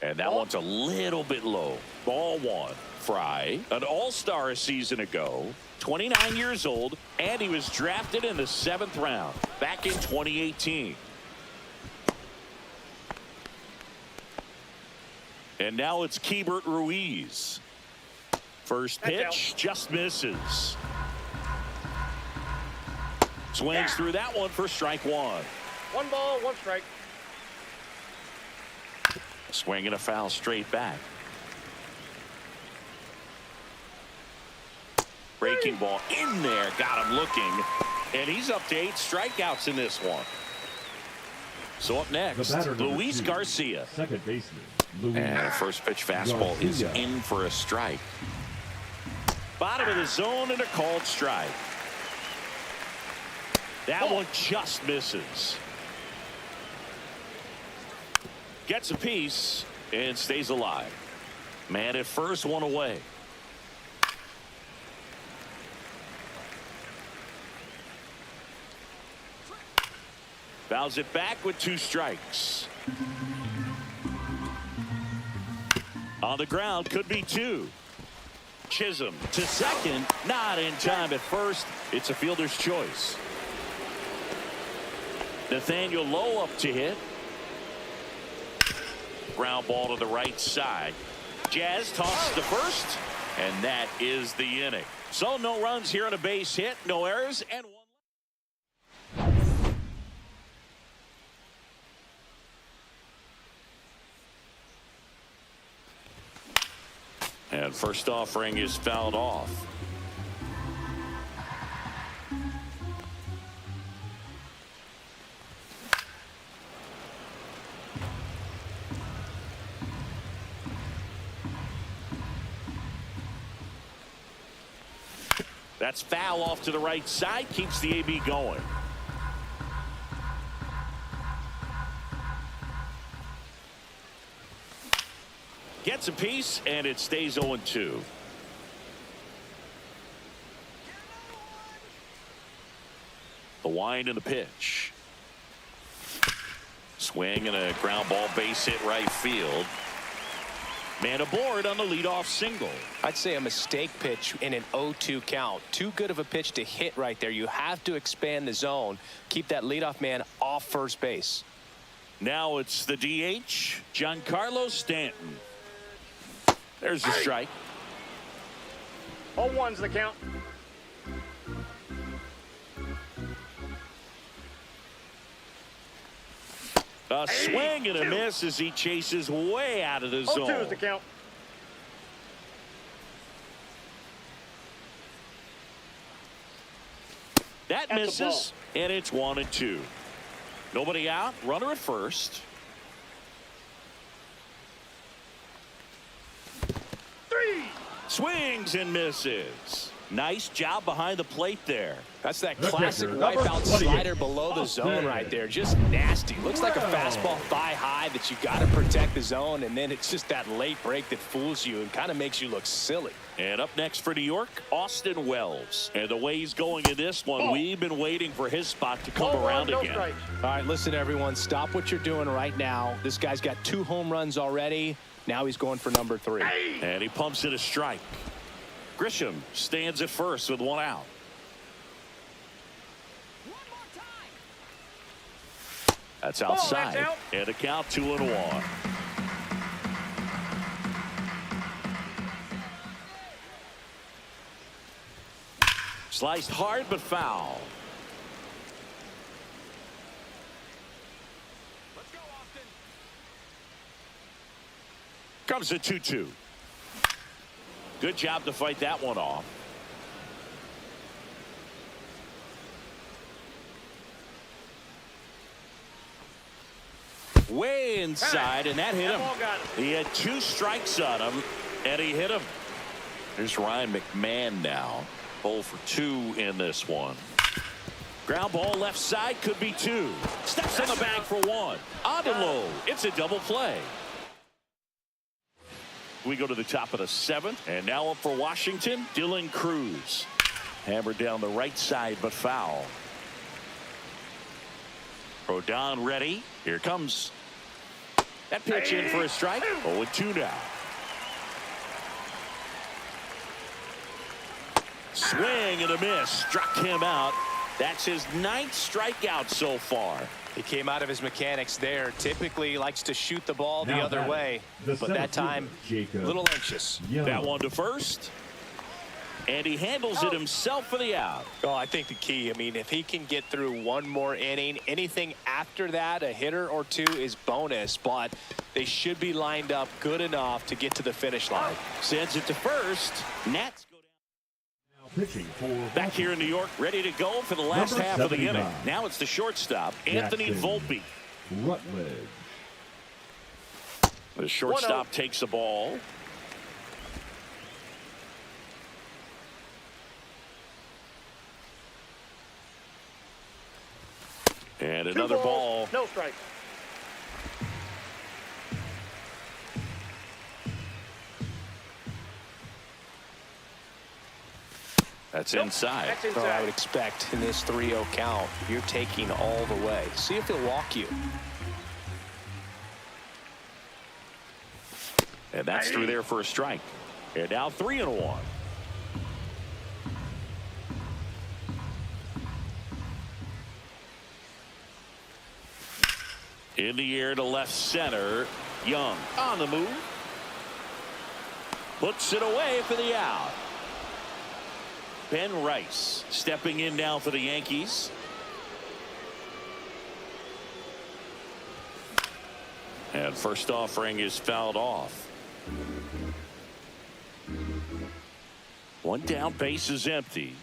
And that one's a little bit low. Ball 1. Fry, an all-star a season ago, 29 years old, and he was drafted in the 7th round back in 2018. And now it's Keibert Ruiz. First pitch just misses. Swings through that one for strike 1. 1 ball, 1 strike. Swing and a foul straight back. Breaking ball in there, got him looking, and he's up to 8 strikeouts in this one. So up next, Luis Garcia. Second baseman. Luis. And first pitch fastball is in for a strike. Bottom of the zone and a called strike. That one just misses. Gets a piece and stays alive. Man at first, 1 away. Fouls it back with 2 strikes. On the ground, could be 2. Chisholm to second, not in time at first. It's a fielder's choice. Nathaniel Lowe up to hit. Ground ball to the right side. Jazz tosses to first, and that is the inning. So no runs here on a base hit, no errors, and 1. And first offering is fouled off. That's foul off to the right side. Keeps the AB going. Gets a piece, and it stays 0-2. The wind and the pitch. Swing and a ground ball, base hit right field. Man aboard on the leadoff single. I'd say a mistake pitch in an 0-2 count. Too good of a pitch to hit right there. You have to expand the zone. Keep that leadoff man off first base. Now it's the DH, Giancarlo Stanton. There's the strike. 0-1's the count. A swing and a miss as he chases way out of the zone. 0-2's the count. That misses, and it's 1-2. Nobody out, runner at first. 3. Swings and misses. Nice job behind the plate there. That's that classic wipeout slider below the zone right there. Just nasty. Looks like a fastball thigh high that you got to protect the zone, and then it's just that late break that fools you and kind of makes you look silly. And up next for New York, Austin Wells. And the way he's going in this one, we've been waiting for his spot to come around again. All right, listen, everyone. Stop what you're doing right now. This guy's got 2 home runs already. Now he's going for number 3. And he pumps it a strike. Grisham stands at first with 1 out. That's outside. That's out. And a count 2-1. Sliced hard but foul. Let's go, Austin. Comes the 2-2. Good job to fight that one off. Way inside, and that hit him. He had 2 strikes on him, and he hit him. Here's Ryan McMahon now. 0 for 2 in this one. Ground ball left side, could be 2. Steps in the bag for 1. On the low. It's a double play. We go to the top of the 7th, and now up for Washington, Dylan Cruz. Hammered down the right side, but foul. Rodon ready. Here comes. That pitch in for a strike. 0-2 now. Swing and a miss. Struck him out. That's his 9th strikeout so far. He came out of his mechanics there. Typically likes to shoot the ball the other way, but that time a little anxious. That one to first, and he handles it himself for the out. Oh, I think the key, I mean, if he can get through 1 more inning, anything after that, a hitter or 2 is bonus, but they should be lined up good enough to get to the finish line. Sends it to first. Nats go down. Pitching for back here in New York, ready to go for the last half of the inning. Now it's the shortstop, Anthony Volpe. Rutledge. The shortstop takes the ball. And another ball. No strike. That's inside. That's inside. So I would expect in this 3-0 count, you're taking all the way. See if he'll walk you. And that's through there for a strike. And now 3-1. In the air to left center. Young on the move. Puts it away for the out. Ben Rice stepping in now for the Yankees. And first offering is fouled off. One down, base is empty.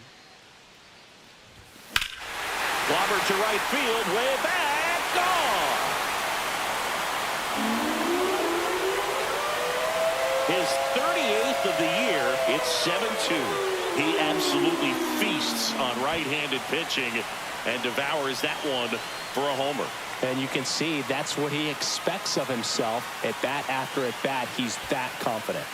Clobber to right field, way back, gone. His 38th of the year. It's 7-2. He absolutely feasts on right-handed pitching and devours that one for a homer. And you can see that's what he expects of himself at bat after at bat. He's that confident.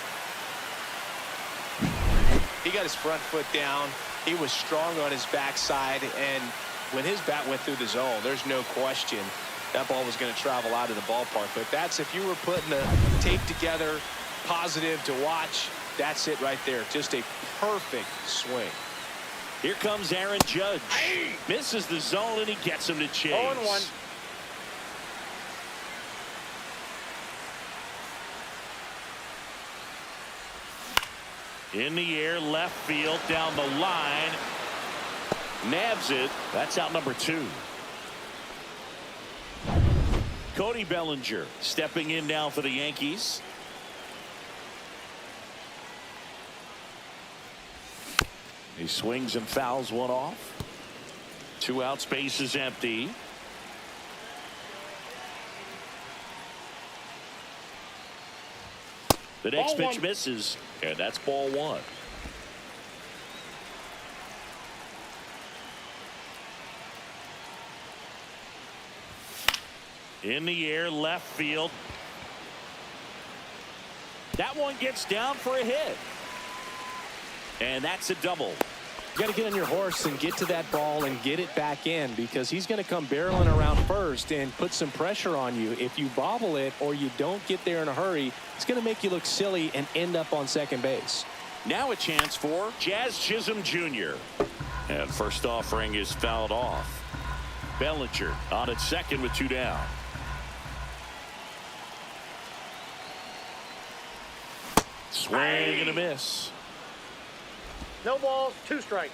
He got his front foot down. He was strong on his backside, and when his bat went through the zone, there's no question that ball was going to travel out of the ballpark. But that's, if you were putting a tape together, positive to watch, that's it right there. Just a perfect swing. Here comes Aaron Judge. Misses the zone, and he gets him to chase. 0-1. In the air, left field, down the line. Nabs it. That's out number 2. Cody Bellinger stepping in now for the Yankees. He swings and fouls one off. 2 outs, base is empty. The next pitch misses, and that's ball 1. In the air, left field. That one gets down for a hit. And that's a double. You got to get on your horse and get to that ball and get it back in, because he's going to come barreling around first and put some pressure on you. If you bobble it or you don't get there in a hurry, it's going to make you look silly and end up on second base. Now a chance for Jazz Chisholm Jr. And first offering is fouled off. Bellinger on at second with 2 down. Swing and a miss. No balls, 2 strikes.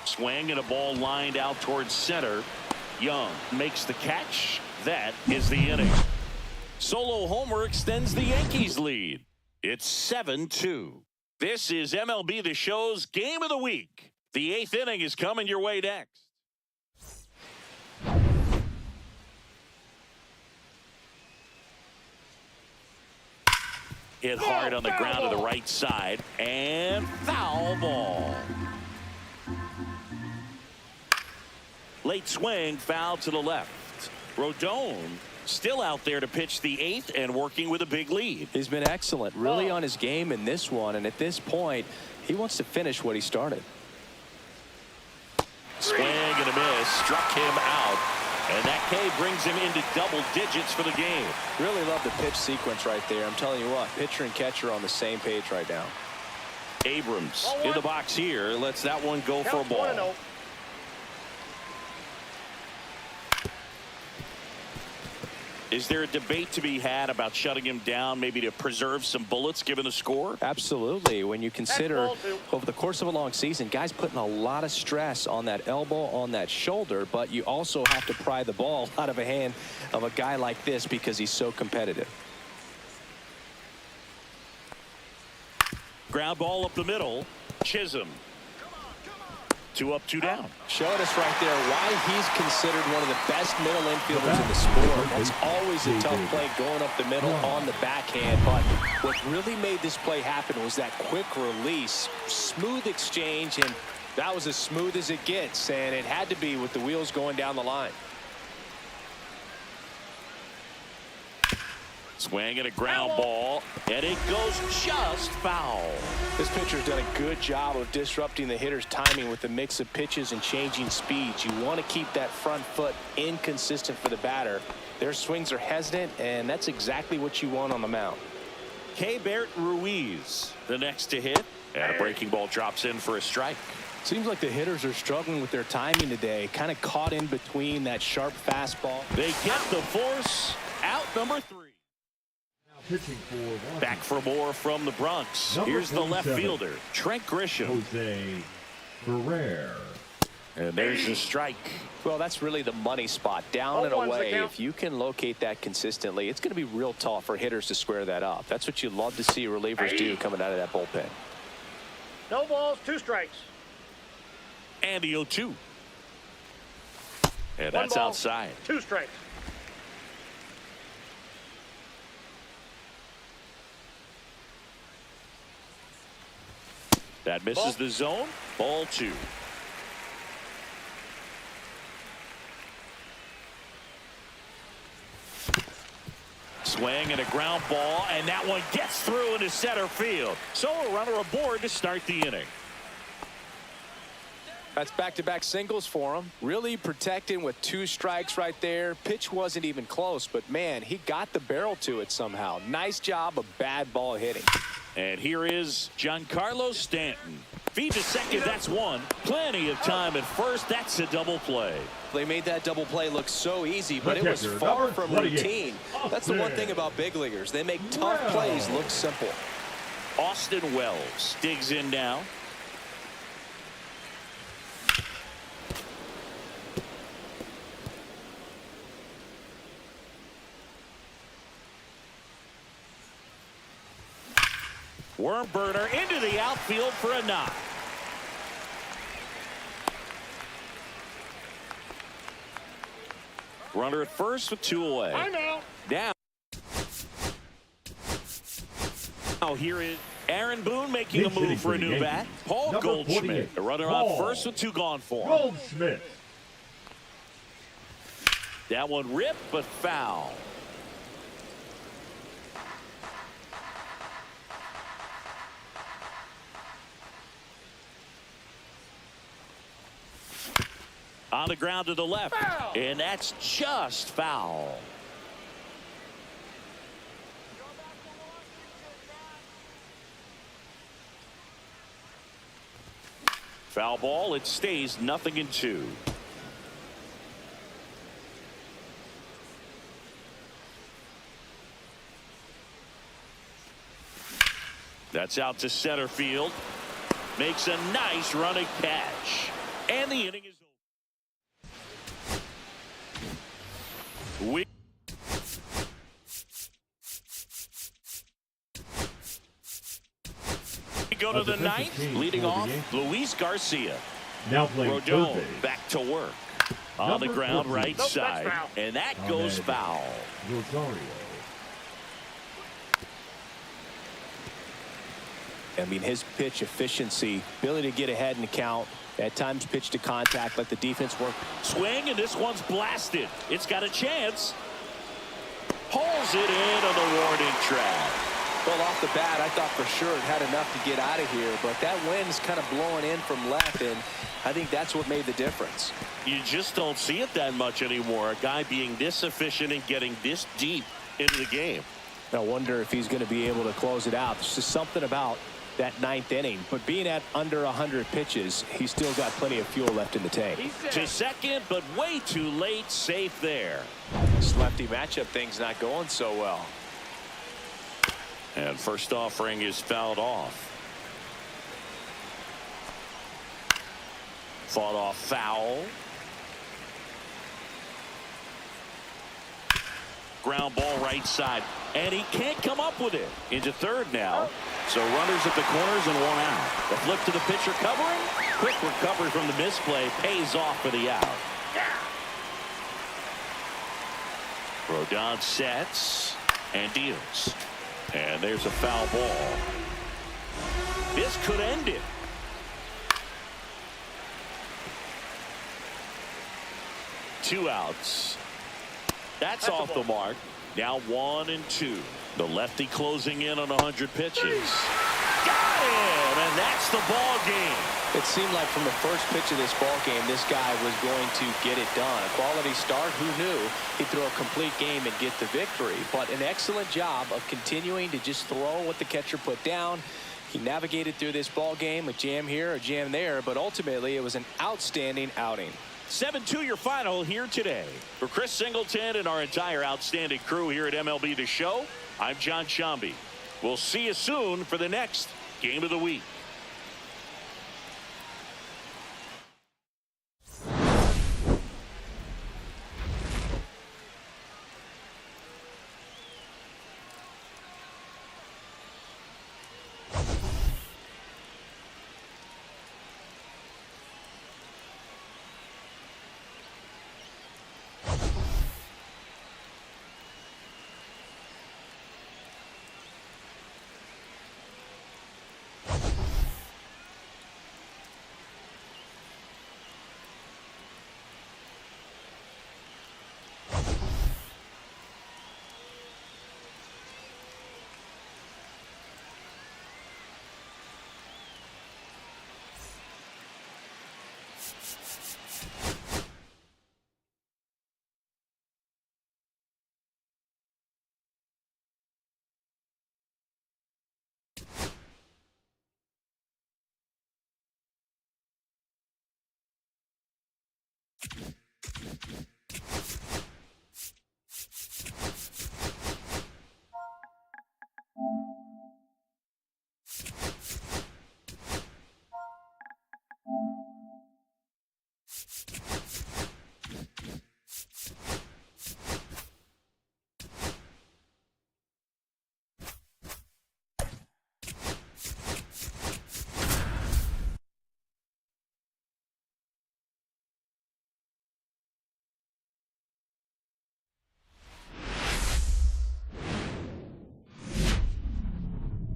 Swing and a ball lined out towards center. Young makes the catch. That is the inning. Solo homer extends the Yankees lead. It's 7-2. This is MLB The Show's Game of the Week. The 8th inning is coming your way next. Hit hard on the ground to the right side, and foul ball. Late swing, foul to the left. Rodon still out there to pitch the 8th and working with a big lead. He's been excellent, really on his game in this one, and at this point, he wants to finish what he started. Swing and a miss, struck him out. And that K brings him into double digits for the game. Really love the pitch sequence right there. I'm telling you what, pitcher and catcher on the same page right now. Abrams in the box here. Lets that one go for a ball. 1-0. Is there a debate to be had about shutting him down, maybe to preserve some bullets given the score? Absolutely. When you consider over the course of a long season, guys putting a lot of stress on that elbow, on that shoulder, but you also have to pry the ball out of a hand of a guy like this because he's so competitive. Ground ball up the middle. Chisholm. 2 up, 2 down. Showing us right there why he's considered one of the best middle infielders in the sport. It's always a tough play going up the middle on the backhand, but what really made this play happen was that quick release, smooth exchange, and that was as smooth as it gets, and it had to be with the wheels going down the line. Swing and a ground ball, and it goes just foul. This pitcher's done a good job of disrupting the hitter's timing with the mix of pitches and changing speeds. You want to keep that front foot inconsistent for the batter. Their swings are hesitant, and that's exactly what you want on the mound. Keibert Ruiz, the next to hit, and a breaking ball drops in for a strike. Seems like the hitters are struggling with their timing today, kind of caught in between that sharp fastball. They get the force. Out number 3. Pitching for Washington. Back for more from the Bronx. Number Here's the left 47, fielder, Trent Grisham. Jose Ferrer. And there's the strike. Well, that's really the money spot. Down and away. If you can locate that consistently, it's going to be real tough for hitters to square that up. That's what you love to see relievers do coming out of that bullpen. No balls, 2 strikes. And the 0-2. And that's outside. 2 strikes. That misses the zone. Ball 2. Swing and a ground ball, and that one gets through into center field. So a runner aboard to start the inning. That's back-to-back singles for him. Really protecting with 2 strikes right there. Pitch wasn't even close, but man, he got the barrel to it somehow. Nice job of bad ball hitting. And here is Giancarlo Stanton. Feed to second, that's 1. Plenty of time at first. That's a double play. They made that double play look so easy, but it was far from routine. That's the one thing about big leaguers. They make tough plays look simple. Austin Wells digs in now. Worm burner into the outfield for a knock. Runner at first with 2 away. I'm out. Now here is Aaron Boone making a move for a new bat. Paul Goldschmidt, the runner on first with 2 gone for him. Goldschmidt. That one ripped but foul. On the ground to the left. Foul. And that's just foul. Foul ball. It stays 0-2. That's out to center field. Makes a nice running catch. And the inning is over. We go to the 9th. Leading off, Luis Garcia. Now playing Rodon back to work. On the ground right side. And that goes foul. Rosario. I mean, his pitch efficiency, ability to get ahead in the count, at times pitch to contact, let the defense work. Swing, and this one's blasted. It's got a chance. Pulls it in on the warning track. Well, off the bat, I thought for sure it had enough to get out of here, but that wind's kind of blowing in from left, and I think that's what made the difference. You just don't see it that much anymore. A guy being this efficient and getting this deep into the game. I wonder if he's going to be able to close it out. There's just something about that 9th inning, but being at under 100 pitches, he's still got plenty of fuel left in the tank. To second, but way too late. Safe there. This lefty matchup thing's not going so well. And first offering is fouled off. Fought off foul. Ground ball right side, and he can't come up with it. Into third now. So runners at the corners and 1 out. The flip to the pitcher covering. Quick recovery from the misplay. Pays off for the out. Rodon sets and deals. And there's a foul ball. This could end it. Two outs. That's off the mark. Now 1 and 2. The lefty closing in on 100 pitches. Got him, and that's the ball game. It seemed like from the first pitch of this ball game, this guy was going to get it done. A quality start. Who knew he'd throw a complete game and get the victory? But an excellent job of continuing to just throw what the catcher put down. He navigated through this ball game, a jam here, a jam there, but ultimately it was an outstanding outing. 7-2 your final here today. For Chris Singleton and our entire outstanding crew here at MLB The Show, I'm John Shambi. We'll see you soon for the next Game of the Week.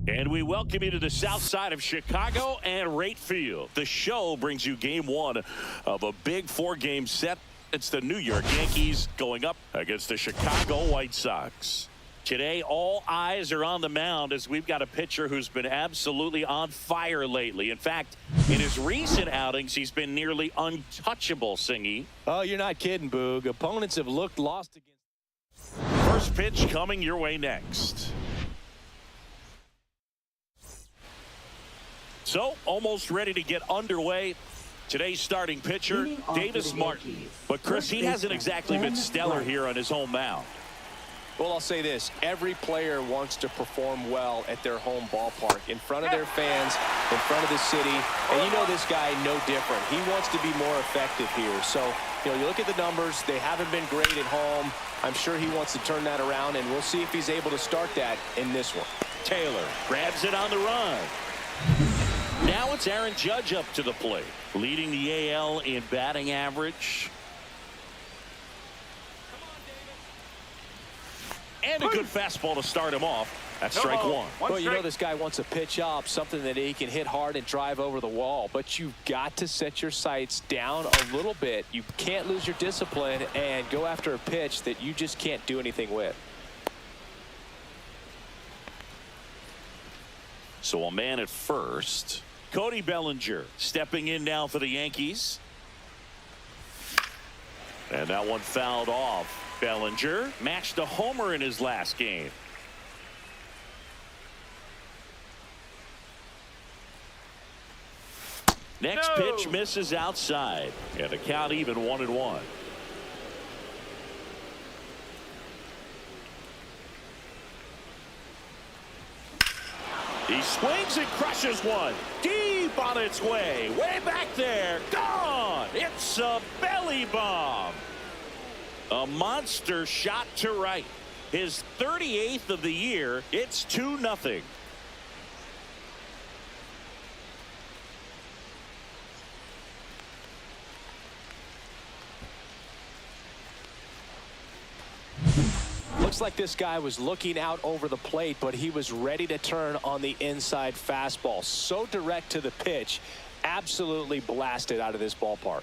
And we welcome you to the south side of Chicago and Rate Field. The show brings you game one of a big 4-game set. It's the New York Yankees going up against the Chicago White Sox. Today, all eyes are on the mound as we've got a pitcher who's been absolutely on fire lately. In fact, in his recent outings, he's been nearly untouchable, Singy. Oh, you're not kidding, Boog. Opponents have looked lost against. First pitch coming your way next. So, almost ready to get underway. Today's starting pitcher, Davis Martin. But, Chris, he hasn't exactly been stellar here on his home mound. Well, I'll say this. Every player wants to perform well at their home ballpark, in front of their fans, in front of the city. And you know this guy no different. He wants to be more effective here. So, you look at the numbers. They haven't been great at home. I'm sure he wants to turn that around, and we'll see if he's able to start that in this one. Taylor grabs it on the run. Now it's Aaron Judge up to the plate, leading the AL in batting average. And a good fastball to start him off. That's strike one. Well, you know this guy wants to pitch up, something that he can hit hard and drive over the wall. But you've got to set your sights down a little bit. You can't lose your discipline and go after a pitch that you just can't do anything with. So a man at first. Cody Bellinger stepping in now for the Yankees. And that one fouled off. Bellinger matched a homer in his last game. Next pitch misses outside. And the count even 1-1. He swings and crushes one. Deep on its way. Way back there. Gone. It's a belly bomb. A monster shot to right. His 38th of the year. It's 2-0. Looks like this guy was looking out over the plate, but he was ready to turn on the inside fastball. So direct to the pitch. Absolutely blasted out of this ballpark.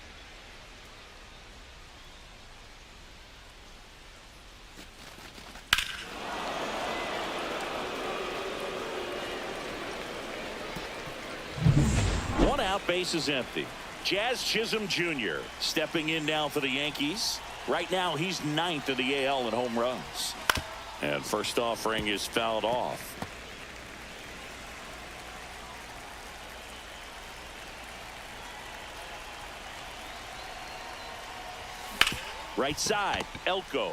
One out, base is empty. Jazz Chisholm Jr. stepping in now for the Yankees. Right now he's 9th in the AL in home runs. And first offering is fouled off. Right side, Elko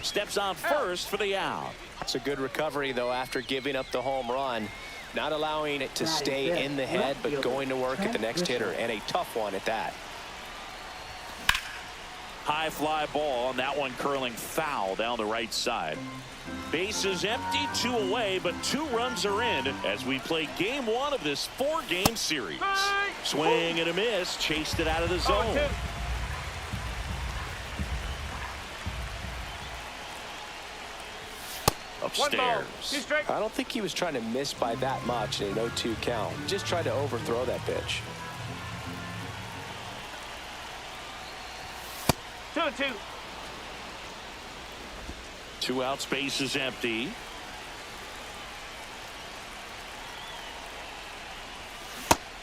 steps on first for the out. It's a good recovery, though, after giving up the home run. Not allowing it to stay in the head, but going to work at the next hitter, and a tough one at that. High fly ball, and that one curling foul down the right side. Base is empty, 2 away, but 2 runs are in as we play game 1 of this 4-game series. Swing and a miss, chased it out of the zone. Upstairs. I don't think he was trying to miss by that much in an 0-2 count. Just tried to overthrow that pitch. 2-2. 2 outs, base is empty.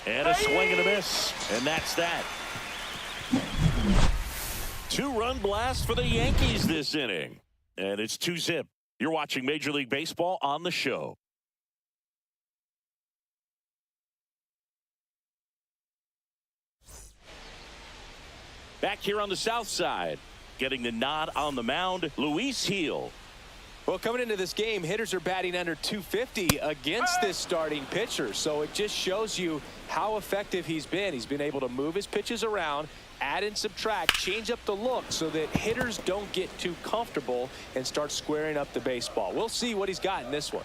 And a swing and a miss. And that's that. 2-run blast for the Yankees this inning. And it's 2-zip. You're watching Major League Baseball on the show. Back here on the south side, getting the nod on the mound, Luis Gil. Well, coming into this game, hitters are batting under 250 against this starting pitcher. So it just shows you how effective he's been. He's been able to move his pitches around, add and subtract, change up the look so that hitters don't get too comfortable and start squaring up the baseball. We'll see what he's got in this one.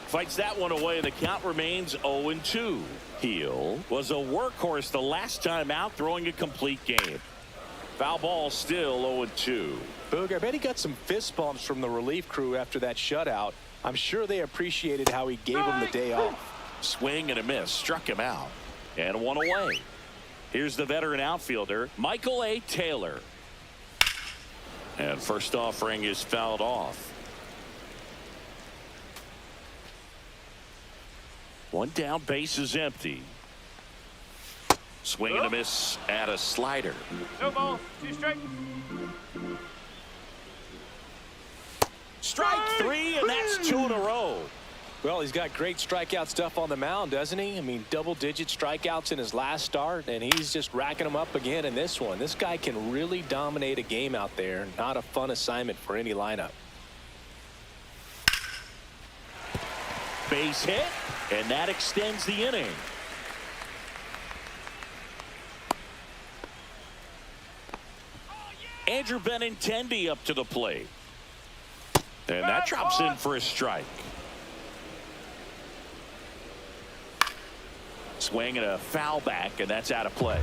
Fights that one away. The count remains 0-2. Gil was a workhorse the last time out, throwing a complete game. Foul ball, still 0-2. Boog, I bet he got some fist bumps from the relief crew after that shutout. I'm sure they appreciated how he gave him the day off. Swing and a miss, struck him out, and one away. Here's the veteran outfielder, Michael A. Taylor. And first offering is fouled off. One down, base is empty. Swing and a miss at a slider. No ball, 2 strikes. Strike 3, and that's 2 in a row. Well, he's got great strikeout stuff on the mound, doesn't he? I mean, double-digit strikeouts in his last start, and he's just racking them up again in this one. This guy can really dominate a game out there. Not a fun assignment for any lineup. Base hit, and that extends the inning. Andrew Benintendi up to the plate. And that drops in for a strike. Swing and a foul back, and that's out of play.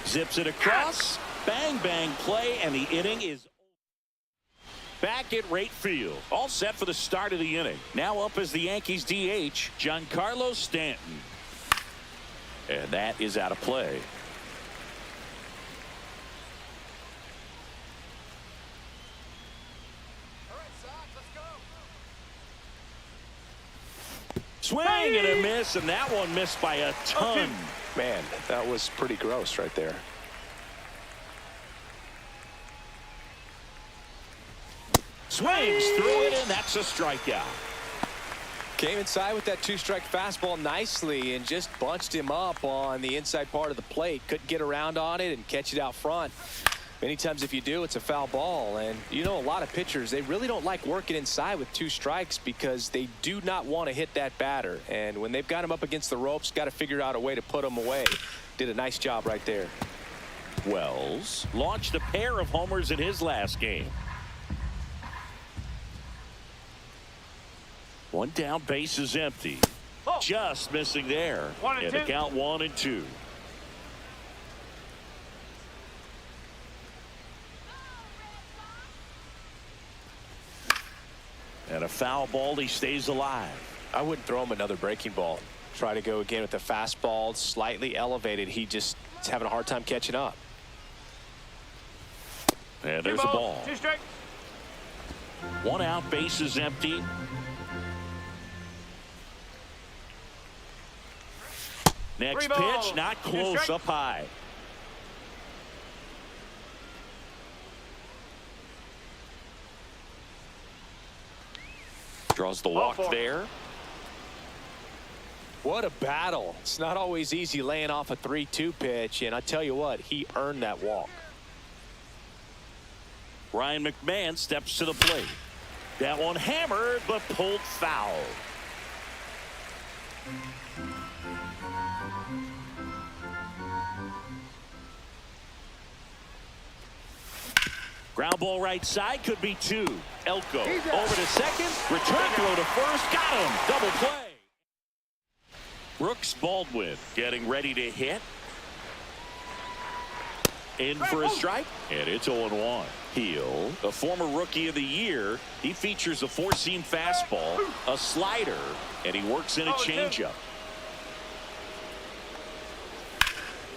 Zips it across. Bang, bang play, and the inning is back at right field. All set for the start of the inning. Now up as the Yankees DH, Giancarlo Stanton. And that is out of play. Swing and a miss, and that one missed by a ton. Man, that was pretty gross right there. Swings through it, and that's a strikeout. Came inside with that 2-strike fastball nicely and just bunched him up on the inside part of the plate. Couldn't get around on it and catch it out front. Many times if you do, it's a foul ball. And you know, a lot of pitchers, they really don't like working inside with 2 strikes because they do not want to hit that batter. And when they've got him up against the ropes, got to figure out a way to put him away. Did a nice job right there. Wells launched a pair of homers in his last game. One down, base is empty. Just missing there. 1 and 2. And the count 1-2. And a foul ball, he stays alive. I wouldn't throw him another breaking ball. Try to go again with the fastball, slightly elevated. He just is having a hard time catching up. And there's a ball. 2 strikes. 1 out, base is empty. Next 3 balls, pitch, not 2 close, strikes. up high. Draws the walk there. What a battle. It's not always easy laying off a 3-2 pitch, and I tell you what, he earned that walk. Ryan McMahon steps to the plate. That one hammered, but pulled foul. Ground ball right side, could be 2. Elko over to second, return throw to first, got him, double play. Brooks Baldwin getting ready to hit. In for a strike, and it's 0-1. Heel, a former rookie of the year, he features a 4-seam fastball, a slider, and he works in a changeup.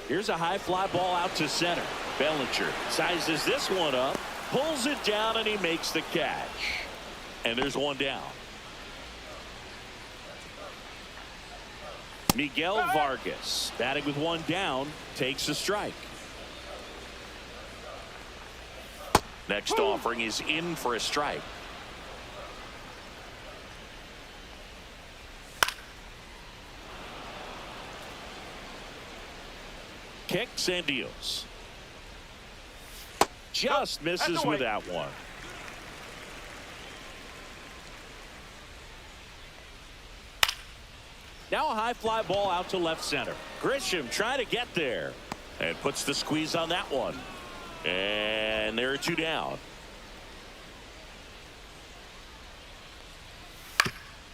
Here's a high fly ball out to center. Bellinger sizes this one up, pulls it down, and he makes the catch. And there's 1 down. Miguel Vargas, batting with 1 down, takes a strike. Next offering is in for a strike. Kicks and deals. Just misses with that one. Now a high fly ball out to left center. Grisham trying to get there and puts the squeeze on that one. And there are 2 down.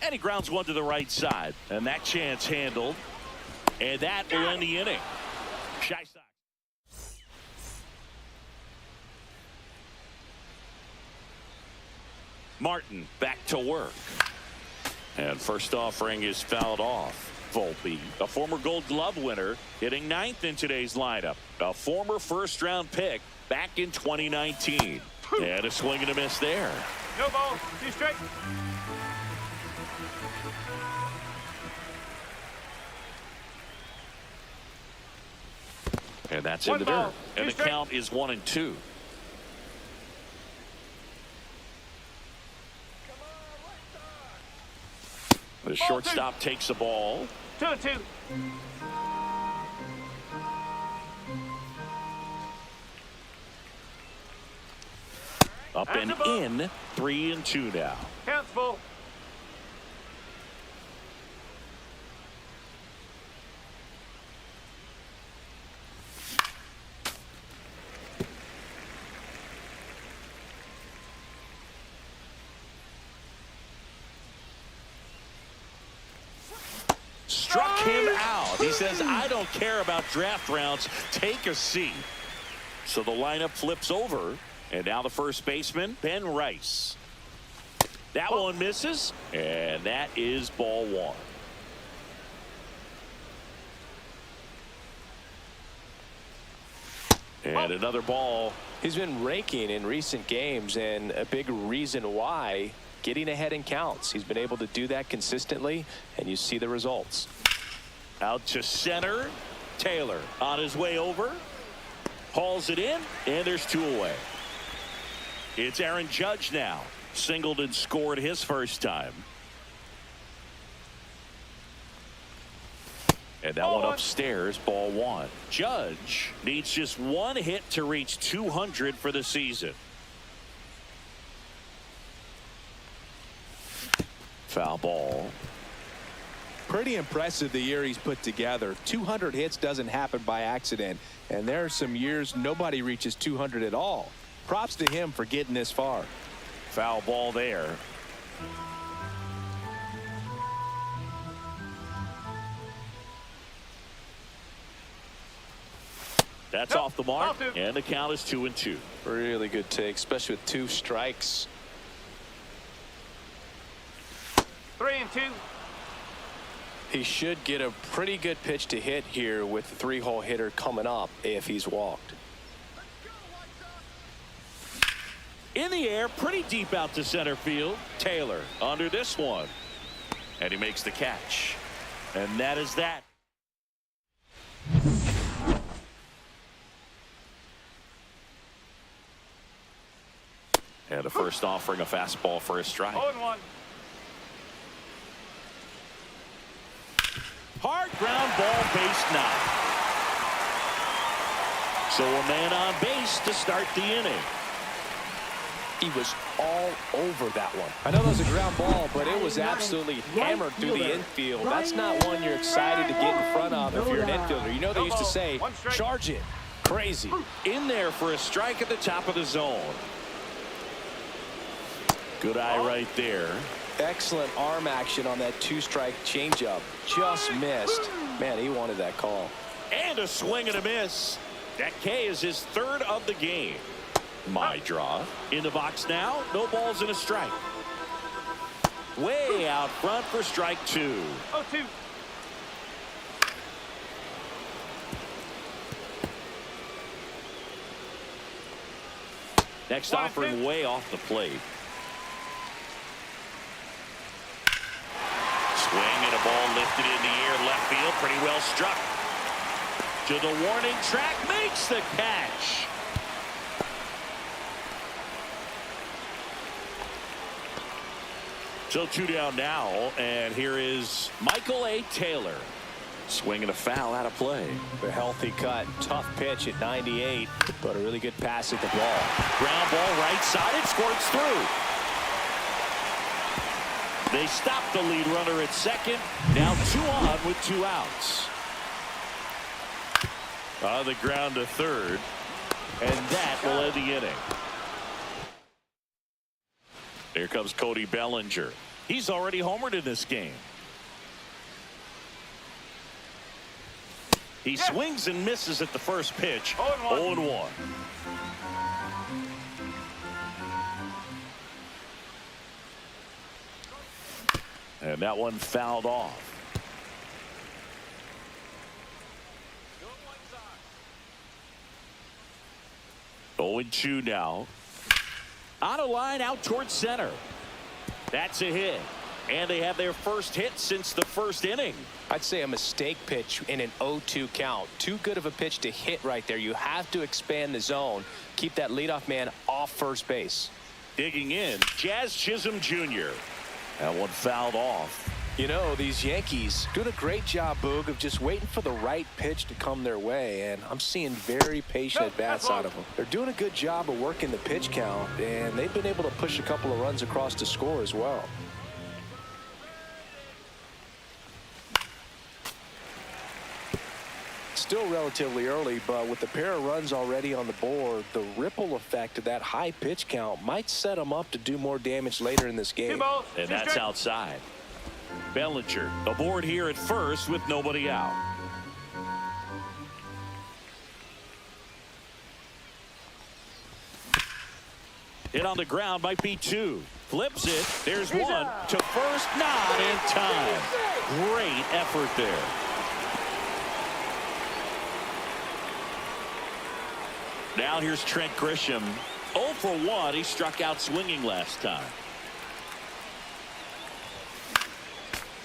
And he grounds one to the right side. And that chance handled. And that will end the inning. Martin back to work. And first offering is fouled off. Volpe, a former Gold Glove winner, hitting ninth in today's lineup. A former first-round pick back in 2019. And a swing and a miss there. No ball, 2 strikes. And that's in the dirt. And the count is 1-2. The shortstop takes the ball. 2-2. Up and in. 3-2 now. Count's full. Struck him out. He says, I don't care about draft rounds. Take a seat. So the lineup flips over. And now the first baseman, Ben Rice. That one misses. And that is ball 1. And another ball. He's been raking in recent games, and a big reason why, getting ahead in counts. He's been able to do that consistently, and you see the results. Out to center. Taylor on his way over. Hauls it in, and there's 2 away. It's Aaron Judge now. Singled and scored his first time. And that one upstairs, ball 1. Judge needs just 1 hit to reach 200 for the season. Foul ball. Pretty impressive the year he's put together. 200 hits doesn't happen by accident, and there are some years nobody reaches 200 at all. Props to him for getting this far. Foul ball there. That's off the mark, and the count is 2-2. Really good take, especially with 2 strikes. 3-2. He should get a pretty good pitch to hit here with the 3-hole hitter coming up if he's walked. In the air, pretty deep out to center field. Taylor under this one. And he makes the catch. And that is that. And the first offering, a fastball for a strike. 0-1. Hard ground ball, base 9. So a man on base to start the inning. He was all over that one. I know that was a ground ball, but it was absolutely hammered through the infield. That's not one you're excited to get in front of if you're an infielder. You know they used to say, charge it. Crazy. In there for a strike at the top of the zone. Good eye right there. Excellent arm action on that 2-strike changeup. Just missed. Man, he wanted that call. And a swing and a miss. That K is his 3rd of the game. My draw. In the box now. No balls and a strike. Way out front for strike 2. 0-2. Next offering way off the plate. Swing and a ball lifted in the air left field. Pretty well struck. To the warning track. Makes the catch. So 2 down now. And here is Michael A. Taylor. Swinging a foul out of play. A healthy cut. Tough pitch at 98. But a really good pass at the ball. Ground ball right side. It squirts through. They stop the lead runner at second. Now 2 on with 2 outs. On the ground to third. And that will end the inning. Here comes Cody Bellinger. He's already homered in this game. He swings and misses at the first pitch. 0-1. And that one fouled off. 0-2 now. On a line out towards center. That's a hit. And they have their first hit since the first inning. I'd say a mistake pitch in an 0-2 count. Too good of a pitch to hit right there. You have to expand the zone. Keep that leadoff man off first base. Digging in, Jazz Chisholm Jr. That one fouled off. You know, these Yankees doing a great job, Boog, of just waiting for the right pitch to come their way, and I'm seeing very patient at-bats out of them. They're doing a good job of working the pitch count, and they've been able to push a couple of runs across the score as well. Still relatively early, but with the pair of runs already on the board, the ripple effect of that high pitch count might set them up to do more damage later in this game. And that's outside. Bellinger aboard here at first with nobody out. Hit on the ground might be 2. Flips it. There's 1 to first. Not in time. Great effort there. Now here's Trent Grisham. 0 for 1. He struck out swinging last time.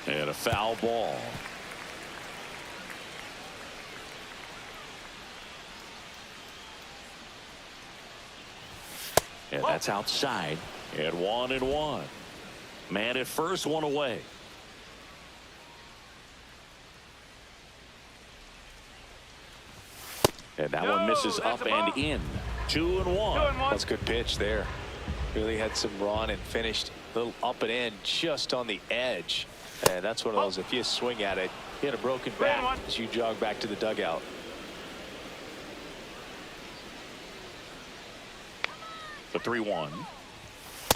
And a foul ball. And that's outside. And 1-1. Man at first, 1 away. And that one misses up and in. 2-1. That's a good pitch there. Really had some run and finished a little up and in just on the edge. And that's one of those, if you swing at it, you had a broken bat as you jog back to the dugout. The 3-1.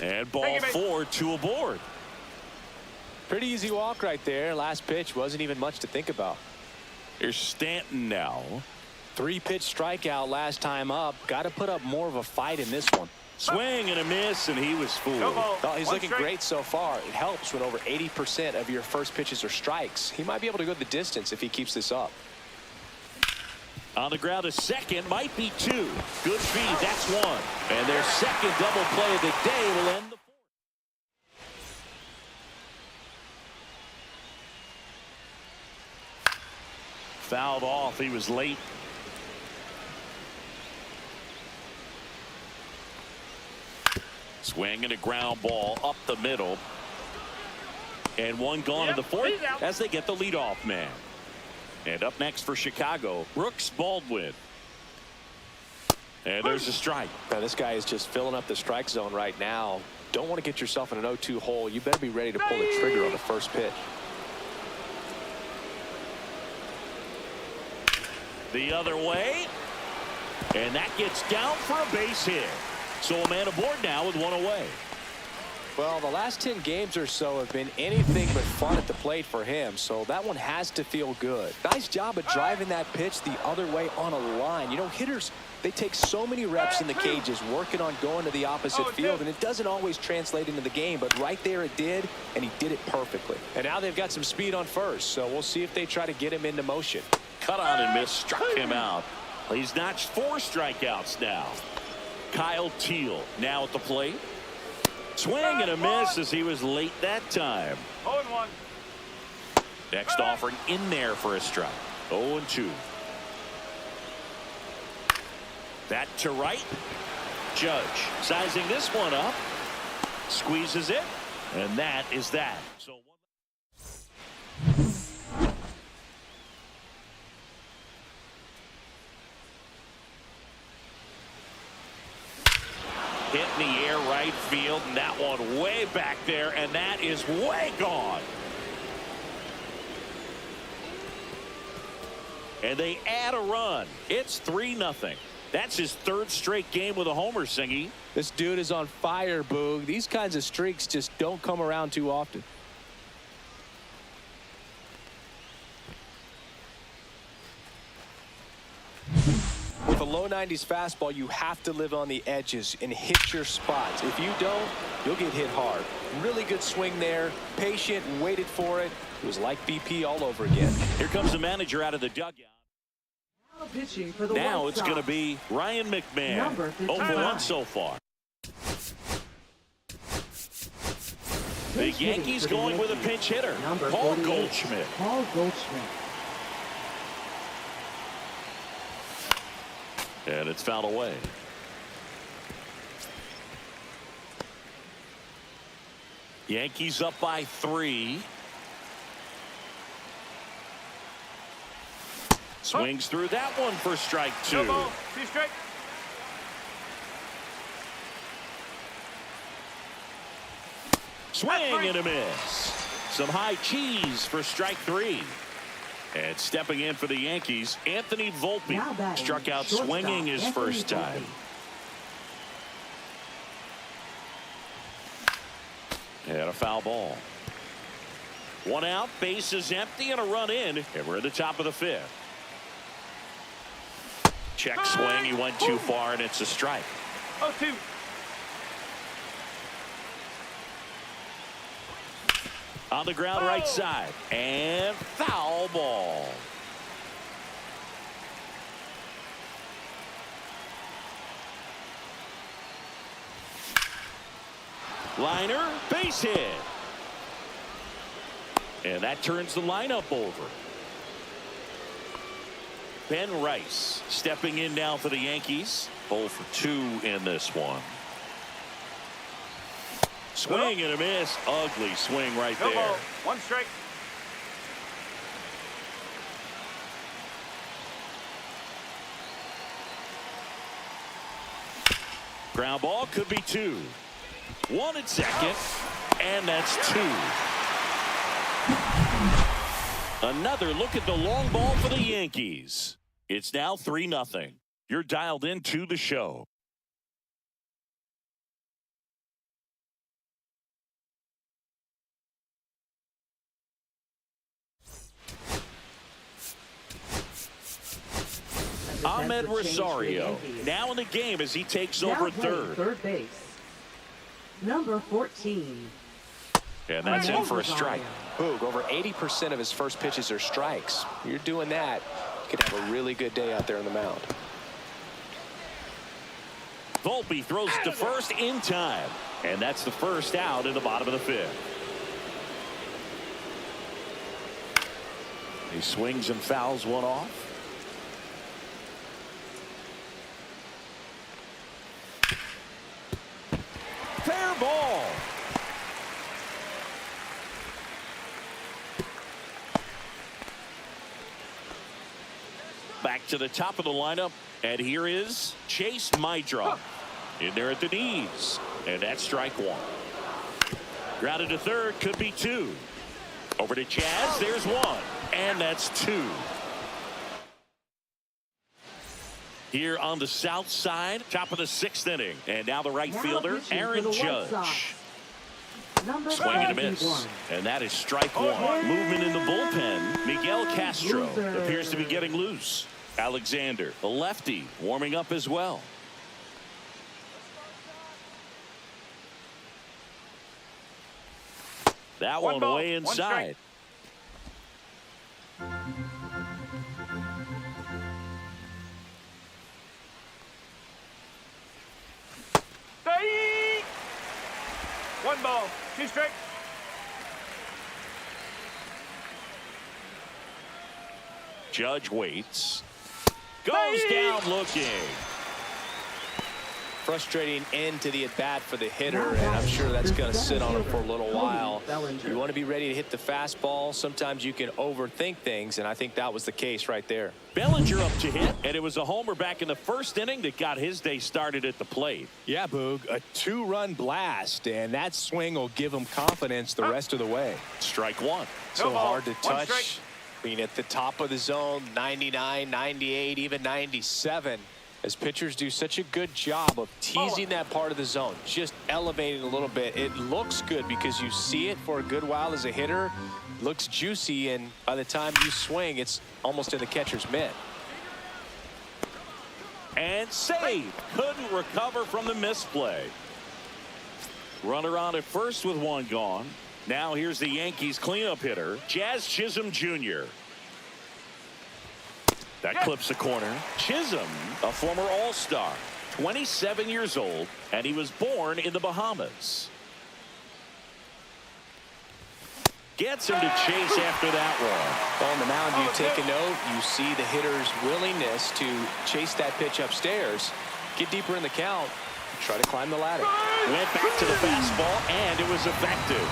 And ball 4, 2 aboard. Pretty easy walk right there. Last pitch wasn't even much to think about. Here's Stanton now. 3-pitch strikeout last time up. Got to put up more of a fight in this one. Swing and a miss, and he was fooled. Oh, he's looking great so far. It helps when over 80% of your first pitches are strikes. He might be able to go the distance if he keeps this up. On the ground, a second, might be 2. Good feed, that's 1. And their second double play of the day will end the 4th. Fouled off, he was late. Swing and a ground ball up the middle. And 1 gone in the 4th as they get the leadoff man. And up next for Chicago, Brooks Baldwin. And there's a strike. Now this guy is just filling up the strike zone right now. Don't want to get yourself in an 0-2 hole. You better be ready to pull the trigger on the first pitch. The other way. And that gets down for a base hit. So a man aboard now with 1 away. Well, the last 10 games or so have been anything but fun at the plate for him, so that one has to feel good. Nice job of driving that pitch the other way on a line. You know, hitters, they take so many reps in the cages working on going to the opposite field, and it doesn't always translate into the game, but right there it did, and he did it perfectly. And now they've got some speed on first, so we'll see if they try to get him into motion. Cut on and miss, struck him out. He's notched 4 strikeouts now. Kyle Teal now at the plate. Swing and a miss as he was late that time. 0-1. Next offering in there for a strike. 0-2. That to right. Judge sizing this one up. Squeezes it. And that is that. So hit in the air right field, and that one way back there, and that is way gone. And they add a run. It's 3-0. That's his third straight game with a homer, Singy. This dude is on fire, Boog. These kinds of streaks just don't come around too often. With a low 90s fastball, you have to live on the edges and hit your spots. If you don't, you'll get hit hard. Really good swing there. Patient, waited for it. It was like BP all over again. Here comes the manager out of the dugout. Now it's going to be Ryan McMahon. 0-1 so far. The Yankees going with a pinch hitter, Paul Goldschmidt. And it's fouled away. Yankees up by 3. Swings through that one for strike 2. No ball, 2 straight. Swing and a miss. Some high cheese for strike 3. And stepping in for the Yankees, Anthony Volpe struck out swinging his first time. And a foul ball. 1 out, bases empty, and a run in. And we're at the top of the 5th. Check swing. He went too far, and it's a strike. 0-2. On the ground, right side. And foul ball. Liner, base hit. And that turns the lineup over. Ben Rice stepping in now for the Yankees. 0 for 2 in this one. Swing and a miss. Ugly swing right No there. ball, 1 strike. Ground ball could be 2. 1 at second. And that's 2. Another look at the long ball for the Yankees. It's now 3-0. You're dialed into the show. Ahmed Rosario now in the game as he takes over third base. Number 14. And that's in for a strike. Boog, over 80% of his first pitches are strikes. You're doing that, you could have a really good day out there on the mound. Volpe throws to first in time, and that's the first out in the bottom of the 5th. He swings and fouls one off. Fair ball. Back to the top of the lineup, and here is Chase Mydra in there at the knees, and that's strike 1. Grounded to third, could be 2. Over to Chaz, there's 1, and that's 2. Here on the south side, top of the 6th inning, and now the right fielder, Aaron Judge. Swing and a miss, and that is strike 1. Movement in the bullpen. Miguel Castro appears to be getting loose. Alexander, the lefty, warming up as well. That one ball, way 1 inside. Strike. 1 ball, 2 strike. Judge waits. Goes down looking. Frustrating end to the at-bat for the hitter, and I'm sure that's going to sit on him for a little while. You want to be ready to hit the fastball. Sometimes you can overthink things, and I think that was the case right there. Bellinger up to hit, and it was a homer back in the 1st inning that got his day started at the plate. Yeah, Boog, a 2-run blast, and that swing will give him confidence the rest of the way. Strike 1. So ball, hard to 1 touch. strike. Being at the top of the zone, 99, 98, even 97. as pitchers do such a good job of teasing that part of the zone, just elevating a little bit. It looks good because you see it for a good while as a hitter. Looks juicy, and by the time you swing, it's almost in the catcher's mitt. And save. Couldn't recover from the misplay. Runner on at first with one gone. Now here's the Yankees cleanup hitter, Chisholm Jr. That clips the corner. Chisholm, a former All-Star, 27 years old, and he was born in the Bahamas. Gets him to chase after that one. On the mound, you take a note. You see the hitter's willingness to chase that pitch upstairs, get deeper in the count, try to climb the ladder. Went back to the fastball, and it was effective.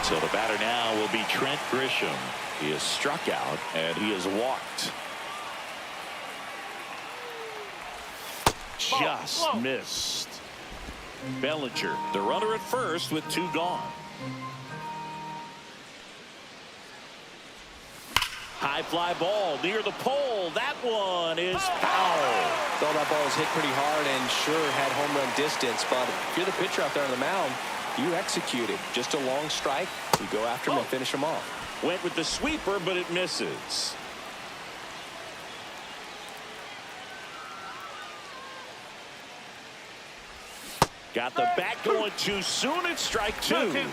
So the batter now will be Trent Grisham. He has struck out, and he has walked. Just missed. Bellinger, the runner at first with two gone. High fly ball near the pole. That one is foul. Thought that ball was hit pretty hard and sure had home run distance, but if you're the pitcher out there on the mound, you execute it. Just a long strike. You go after him and finish him off. Went with the sweeper, but it misses. Got the bat going too soon. It's strike two.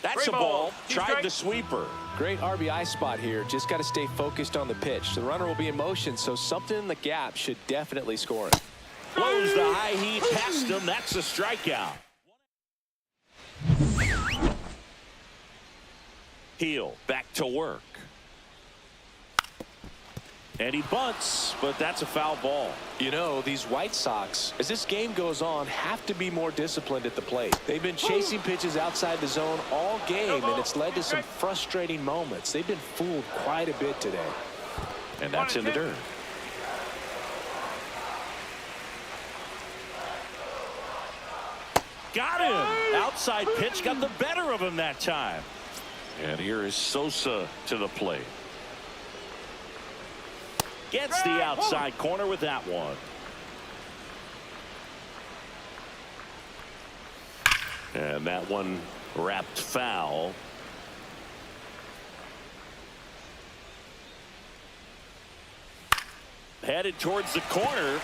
That's a ball. Tried the sweeper. Great RBI spot here. Just got to stay focused on the pitch. The runner will be in motion, so something in the gap should definitely score him. Blows the high heat past him. That's a strikeout. Heel back to work. And he bunts, but that's a foul ball. You know, these White Sox, as this game goes on, have to be more disciplined at the plate. They've been chasing pitches outside the zone all game, and it's led to some frustrating moments. They've been fooled quite a bit today. And that's in the dirt. Got him. Outside pitch got the better of him that time. And here is Sosa to the plate. Gets the outside corner with that one. And that one wrapped foul. Headed towards the corner.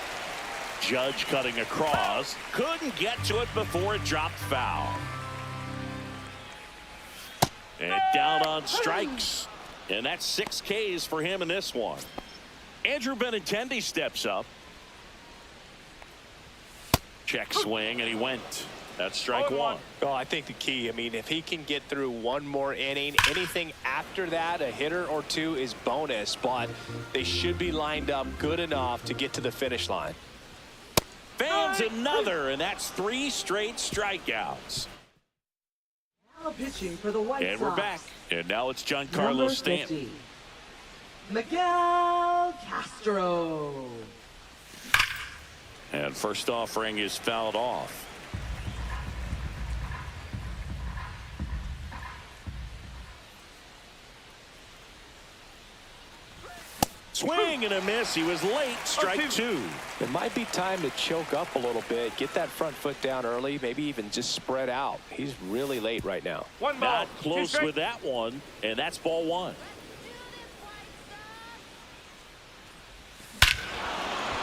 Judge cutting across. Couldn't get to it before it dropped foul. And down on strikes. And that's 6 Ks for him in this one. Andrew Benintendi steps up. Check swing, and he went. That's strike one. Oh, I think the key, I mean, if he can get through one more inning, anything after that, a hitter or two is bonus, but they should be lined up good enough to get to the finish line. Fans another, and that's 3 straight strikeouts. Now pitching for the White Sox. And we're back. And now it's Giancarlo Stanton. Miguel Castro. And first offering is fouled off. Swing and a miss. He was late. Strike two. It might be time to choke up a little bit, get that front foot down early, maybe even just spread out. He's really late right now. One ball. Not close with that one, and that's ball one.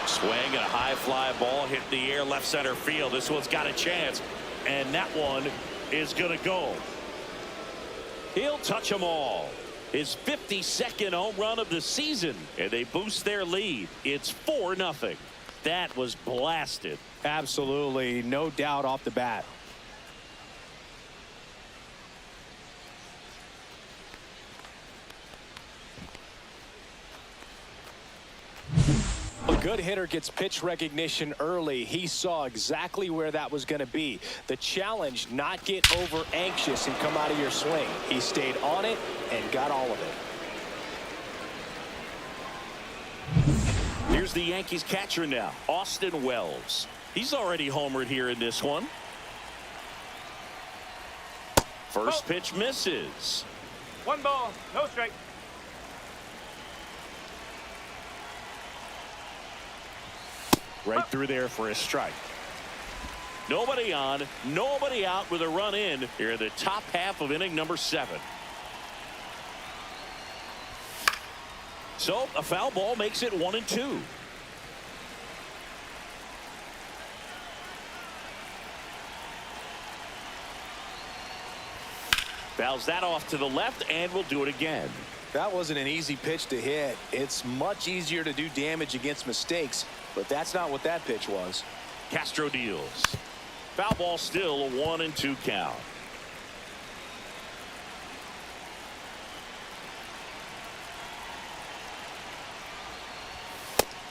Swing and a high fly ball hit the air left center field. This one's got a chance, and that one is going to go. He'll touch them all. His 52nd home run of the season, and they boost their lead. It's 4-0. That was blasted. Absolutely, no doubt off the bat. A good hitter gets pitch recognition early. He saw exactly where that was going to be. The challenge, not get over anxious and come out of your swing. He stayed on it and got all of it. Here's the Yankees catcher now, Austin Wells. He's already homered here in this one. First pitch misses. 1 ball, no strike. Right through there for a strike. Nobody on, nobody out with a run in here in the top half of inning number 7. So a foul ball makes it 1-2. Fouls that off to the left, and we'll do it again. That wasn't an easy pitch to hit. It's much easier to do damage against mistakes, but that's not what that pitch was. Castro deals. Foul ball, still a 1-2 count.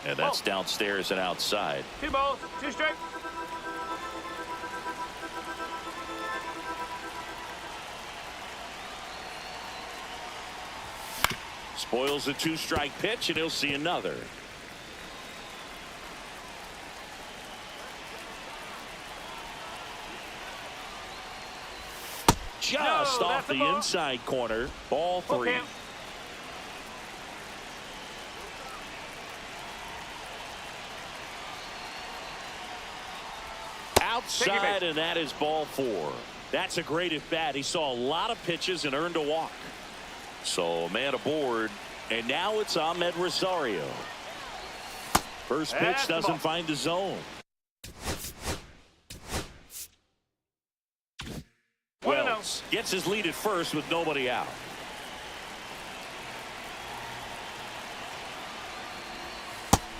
And that's downstairs and outside. 2 balls, 2 strikes. Spoils a 2-strike pitch, and he'll see another. Just off the inside corner. Ball 3. Outside, and that is ball 4. That's a great at bat. He saw a lot of pitches and earned a walk. So a man aboard, and now it's Ahmed Rosario. First pitch doesn't find the zone. Wells gets his lead at first with nobody out.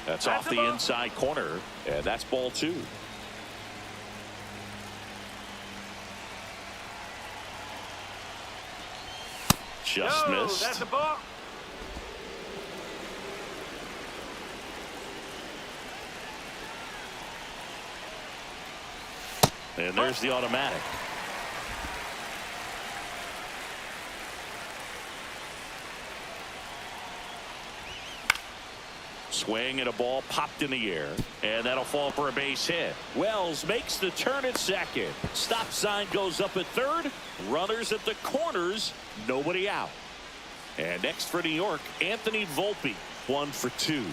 That's off the inside corner, and that's ball 2. Just missed. That's a ball. And there's the automatic. Swing and a ball popped in the air, and that'll fall for a base hit. Wells makes the turn at second. Stop sign goes up at third. Runners at the corners. Nobody out. And next for New York, Anthony Volpe, 1 for 2.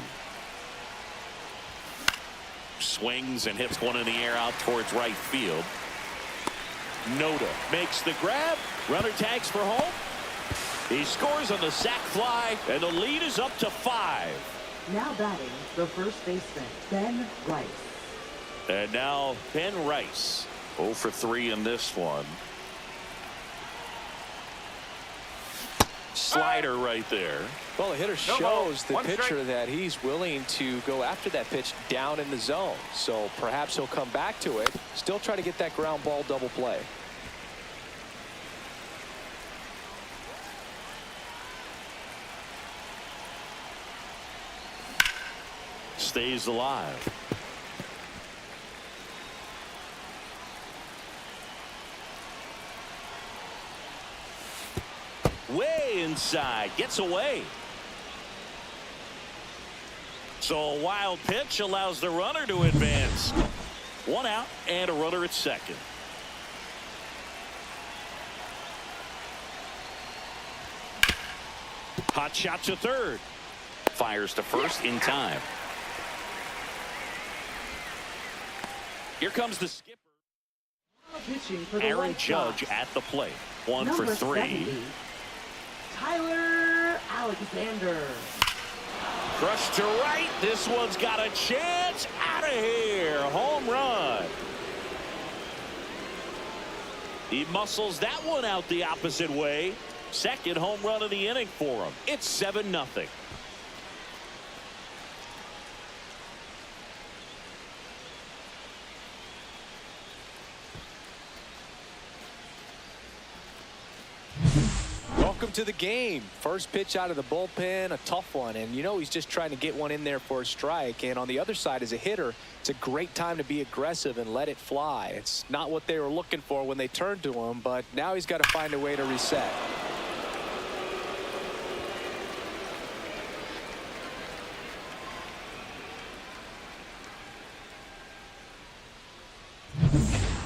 Swings and hits one in the air out towards right field. Noda makes the grab. Runner tags for home. He scores on the sac fly, and the lead is up to 5. Now batting, the first baseman, Ben Rice. And now Ben Rice, 0 for 3 in this one. Slider right there. Well, the hitter shows the pitcher that he's willing to go after that pitch down in the zone. So perhaps he'll come back to it, still try to get that ground ball double play. Stays alive. Way inside, gets away. So a wild pitch allows the runner to advance. 1 out and a runner at second. Hot shot to third. Fires to first in time. Here comes the skipper. Pitching for the Aaron White Judge Sox. at the plate. 1 for 3. 70, Tyler Alexander. Crushed to right. This one's got a chance. Out of here. Home run. He muscles that one out the opposite way. Second home run of the inning for him. It's 7-0. Welcome to the game. First pitch out of the bullpen, a tough one, and you know he's just trying to get one in there for a strike. And on the other side, as a hitter, it's a great time to be aggressive and let it fly. It's not what they were looking for when they turned to him, but now he's got to find a way to reset.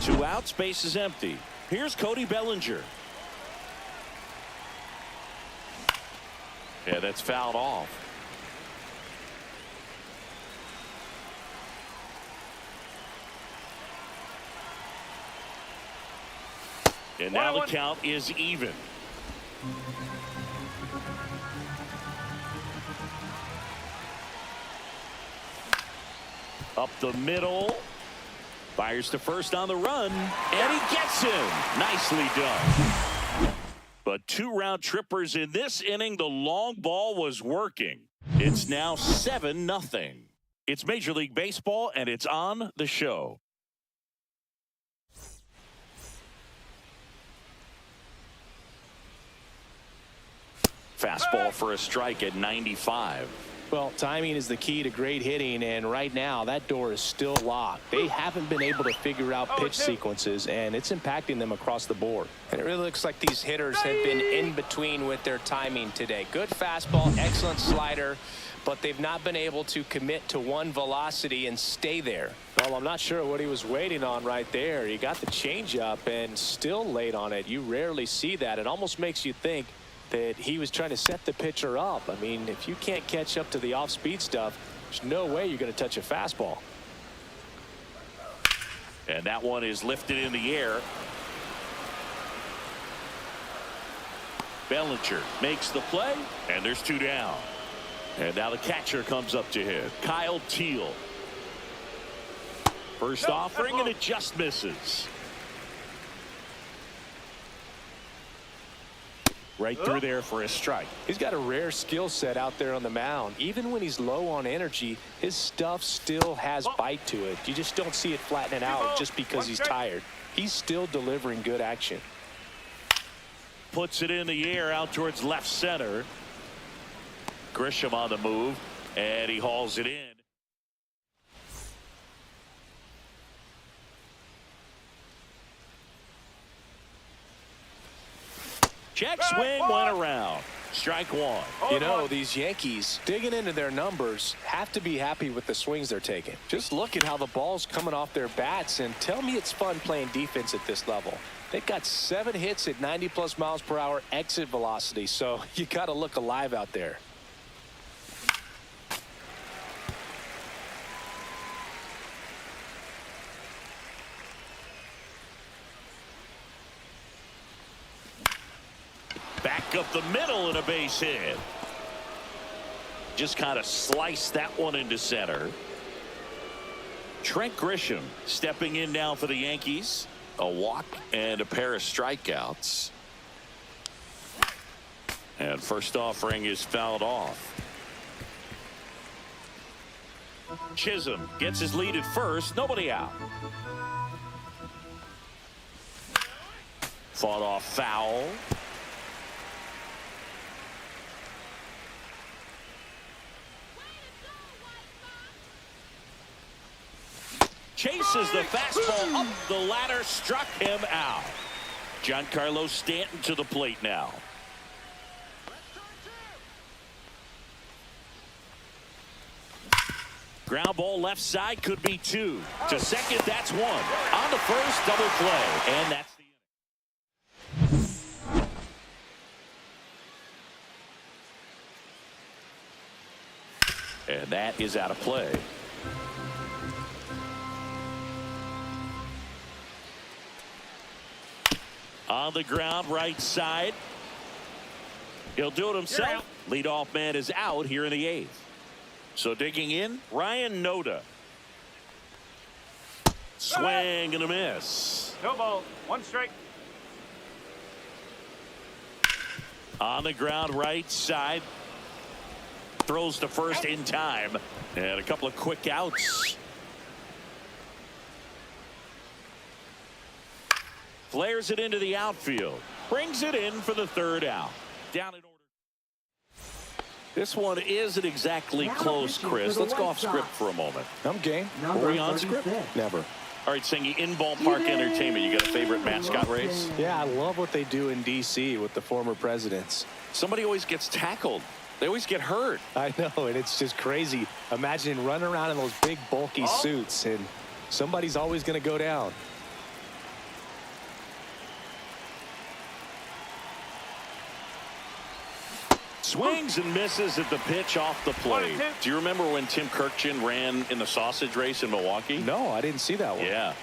Two outs, base is empty. Here's Cody Bellinger. Yeah, that's fouled off. And now the count is even. Up the middle. Fires to first on the run. And he gets him. Nicely done. But 2 round trippers in this inning. The long ball was working. It's now 7-0. It's Major League Baseball, and it's on the show. Fastball for a strike at 95. Well, timing is the key to great hitting, and right now that door is still locked. They haven't been able to figure out pitch sequences, and it's impacting them across the board. And it really looks like these hitters have been in between with their timing today. Good fastball, excellent slider, but they've not been able to commit to one velocity and stay there. Well, I'm not sure what he was waiting on right there. He got the changeup and still laid on it. You rarely see that. It almost makes you think that he was trying to set the pitcher up. I mean, if you can't catch up to the off-speed stuff, there's no way you're going to touch a fastball. And that one is lifted in the air. Bellinger makes the play, and there's 2 down. And now the catcher comes up to hit. Kyle Teal. First offering, and it just misses. Right through there for a strike. He's got a rare skill set out there on the mound. Even when he's low on energy, his stuff still has bite to it. You just don't see it flattening out just because he's tired. He's still delivering good action. Puts it in the air out towards left center. Grisham on the move, and he hauls it in. Check swing went around. Strike 1. You know, these Yankees digging into their numbers have to be happy with the swings they're taking. Just look at how the ball's coming off their bats and tell me it's fun playing defense at this level. They've got 7 hits at 90+ miles per hour exit velocity, so you got to look alive out there. Back up the middle and a base hit. Just kind of sliced that one into center. Trent Grisham stepping in now for the Yankees. A walk and a pair of strikeouts. And first offering is fouled off. Chisholm gets his lead at first. Nobody out. Fought off foul. Chases the fastball up the ladder, struck him out. Giancarlo Stanton to the plate now. Ground ball left side, could be 2. To second, that's 1. On to first, double play. And that's the inning. And that is out of play. On the ground, right side. He'll do it himself. Leadoff man is out here in the 8th. So digging in, Ryan Noda. Swing and a miss. No ball. 1 strike. On the ground, right side. Throws to first in time. And a couple of quick outs. Flares it into the outfield. Brings it in for the 3rd out. Down in order. This one isn't exactly close, Chris. Let's go off script for a moment. I'm game. Were we on script? Never. All right, Singy, in ballpark entertainment, you got a favorite mascot race? Yeah, I love what they do in D.C. with the former presidents. Somebody always gets tackled. They always get hurt. I know, and it's just crazy. Imagine running around in those big, bulky suits, and somebody's always going to go down. Swings and misses at the pitch off the plate. Do you remember when Tim Kirkjian ran in the sausage race in Milwaukee? No, I didn't see that one. Yeah,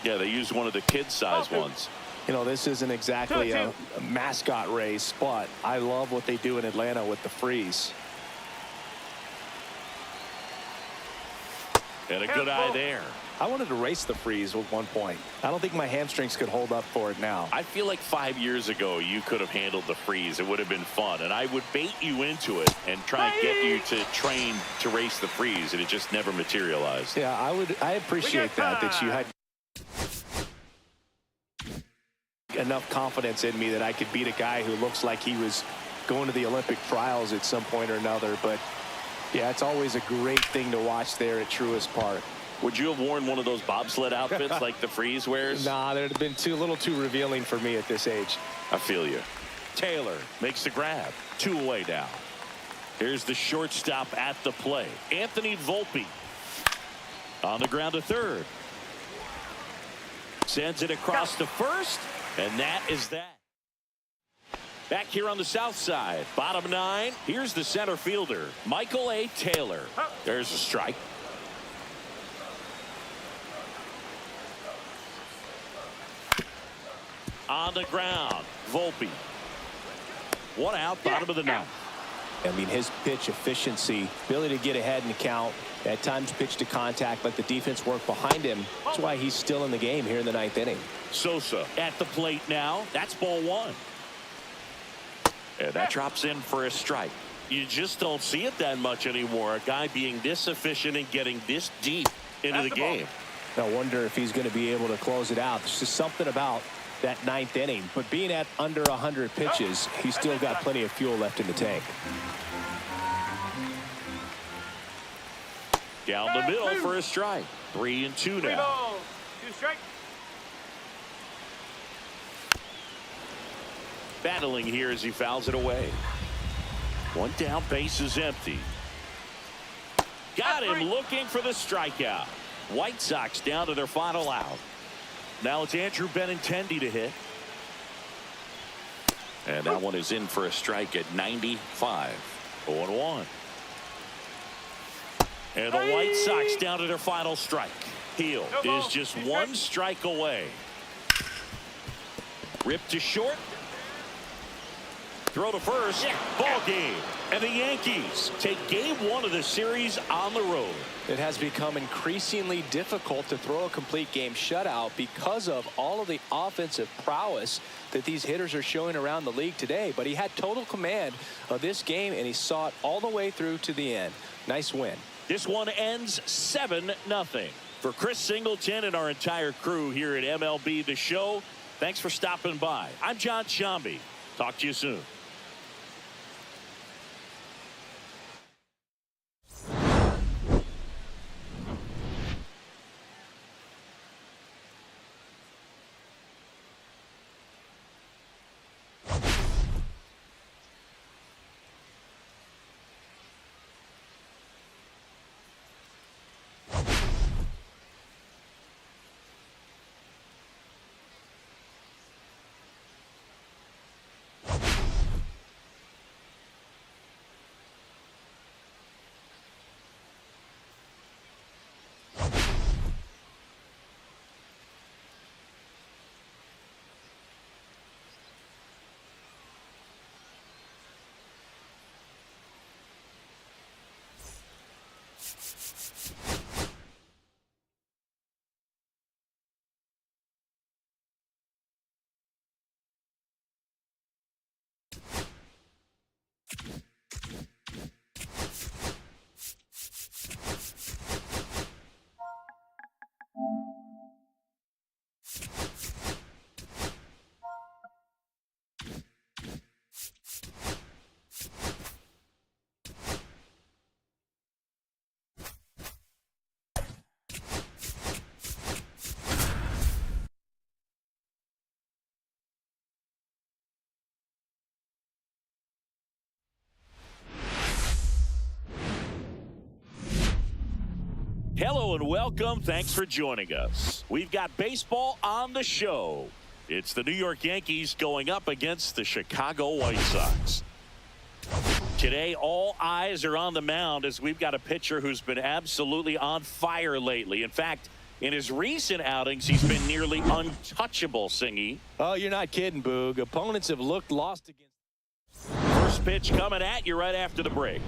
they used one of the kid-size ones. You know, this isn't exactly a mascot race, but I love what they do in Atlanta with the freeze. And a good eye there. I wanted to race the freeze at one point. I don't think my hamstrings could hold up for it now. I feel like 5 years ago you could have handled the freeze. It would have been fun, and I would bait you into it and try and get you to train to race the freeze, and it just never materialized. Yeah, I appreciate that you had enough confidence in me that I could beat a guy who looks like he was going to the Olympic trials at some point or another. But yeah, it's always a great thing to watch there at Truist Park. Would you have worn one of those bobsled outfits like the freeze wears? Nah, that'd have been a little too revealing for me at this age. I feel you. Taylor makes the grab. 2 away now. Here's the shortstop at the play. Anthony Volpe on the ground to third. Sends it across to first, and that is that. Back here on the south side, bottom 9. Here's the center fielder, Michael A. Taylor. There's a strike. On the ground, Volpe. 1 out, bottom of the 9th. I mean, his pitch efficiency, ability to get ahead in the count, at times pitch to contact, let the defense work behind him. That's why he's still in the game here in the 9th inning. Sosa at the plate now. That's ball 1. And that drops in for a strike. You just don't see it that much anymore. A guy being this efficient and getting this deep into the game. I wonder if he's going to be able to close it out. There's just something about that 9th inning. But being at under 100 pitches, he's still got plenty of fuel left in the tank. Down the middle for a strike. 3-2 now. 2 strike. Battling here as he fouls it away. 1 down, base is empty. Got him looking for the strikeout. White Sox down to their final out. Now it's Andrew Benintendi to hit. And that one is in for a strike at 95. 0-1. And the White Sox down to their final strike. Heel is just 1 strike away. Ripped to short. Throw to first. Ball game. And the Yankees take game 1 of the series on the road. It has become increasingly difficult to throw a complete game shutout because of all of the offensive prowess that these hitters are showing around the league today. But he had total command of this game, and he saw it all the way through to the end. Nice win. This one ends 7-0. For Chris Singleton and our entire crew here at MLB The Show, thanks for stopping by. I'm John Shambi. Talk to you soon. Hello and welcome. Thanks for joining us. We've got baseball on the show. It's the New York Yankees going up against the Chicago White Sox. Today, all eyes are on the mound as we've got a pitcher who's been absolutely on fire lately. In fact, in his recent outings, he's been nearly untouchable, Singy. Oh, you're not kidding, Boog. Opponents have looked lost against. First pitch coming at you right after the break.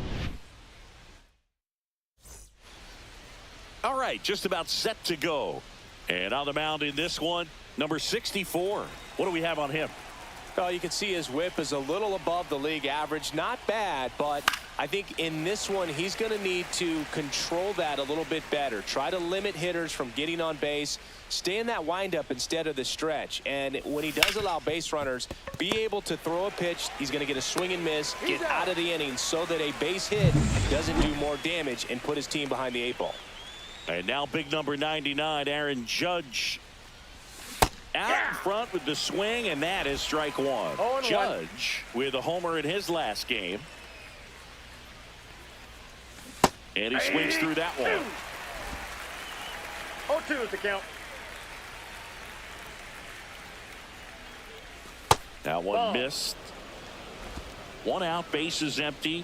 All right, just about set to go. And on the mound in this one, number 64. What do we have on him? Well, you can see his whip is a little above the league average. Not bad, but I think in this one, he's going to need to control that a little bit better. Try to limit hitters from getting on base. Stay in that windup instead of the stretch. And when he does allow base runners, be able to throw a pitch. He's going to get a swing and miss, get out of the inning so that a base hit doesn't do more damage and put his team behind the 8 ball. And now big number 99, Aaron Judge. Out in front with the swing, and that is strike one. Judge with a homer in his last game. And he swings through that one. 0-2 is the count. That one missed. One out, base is empty.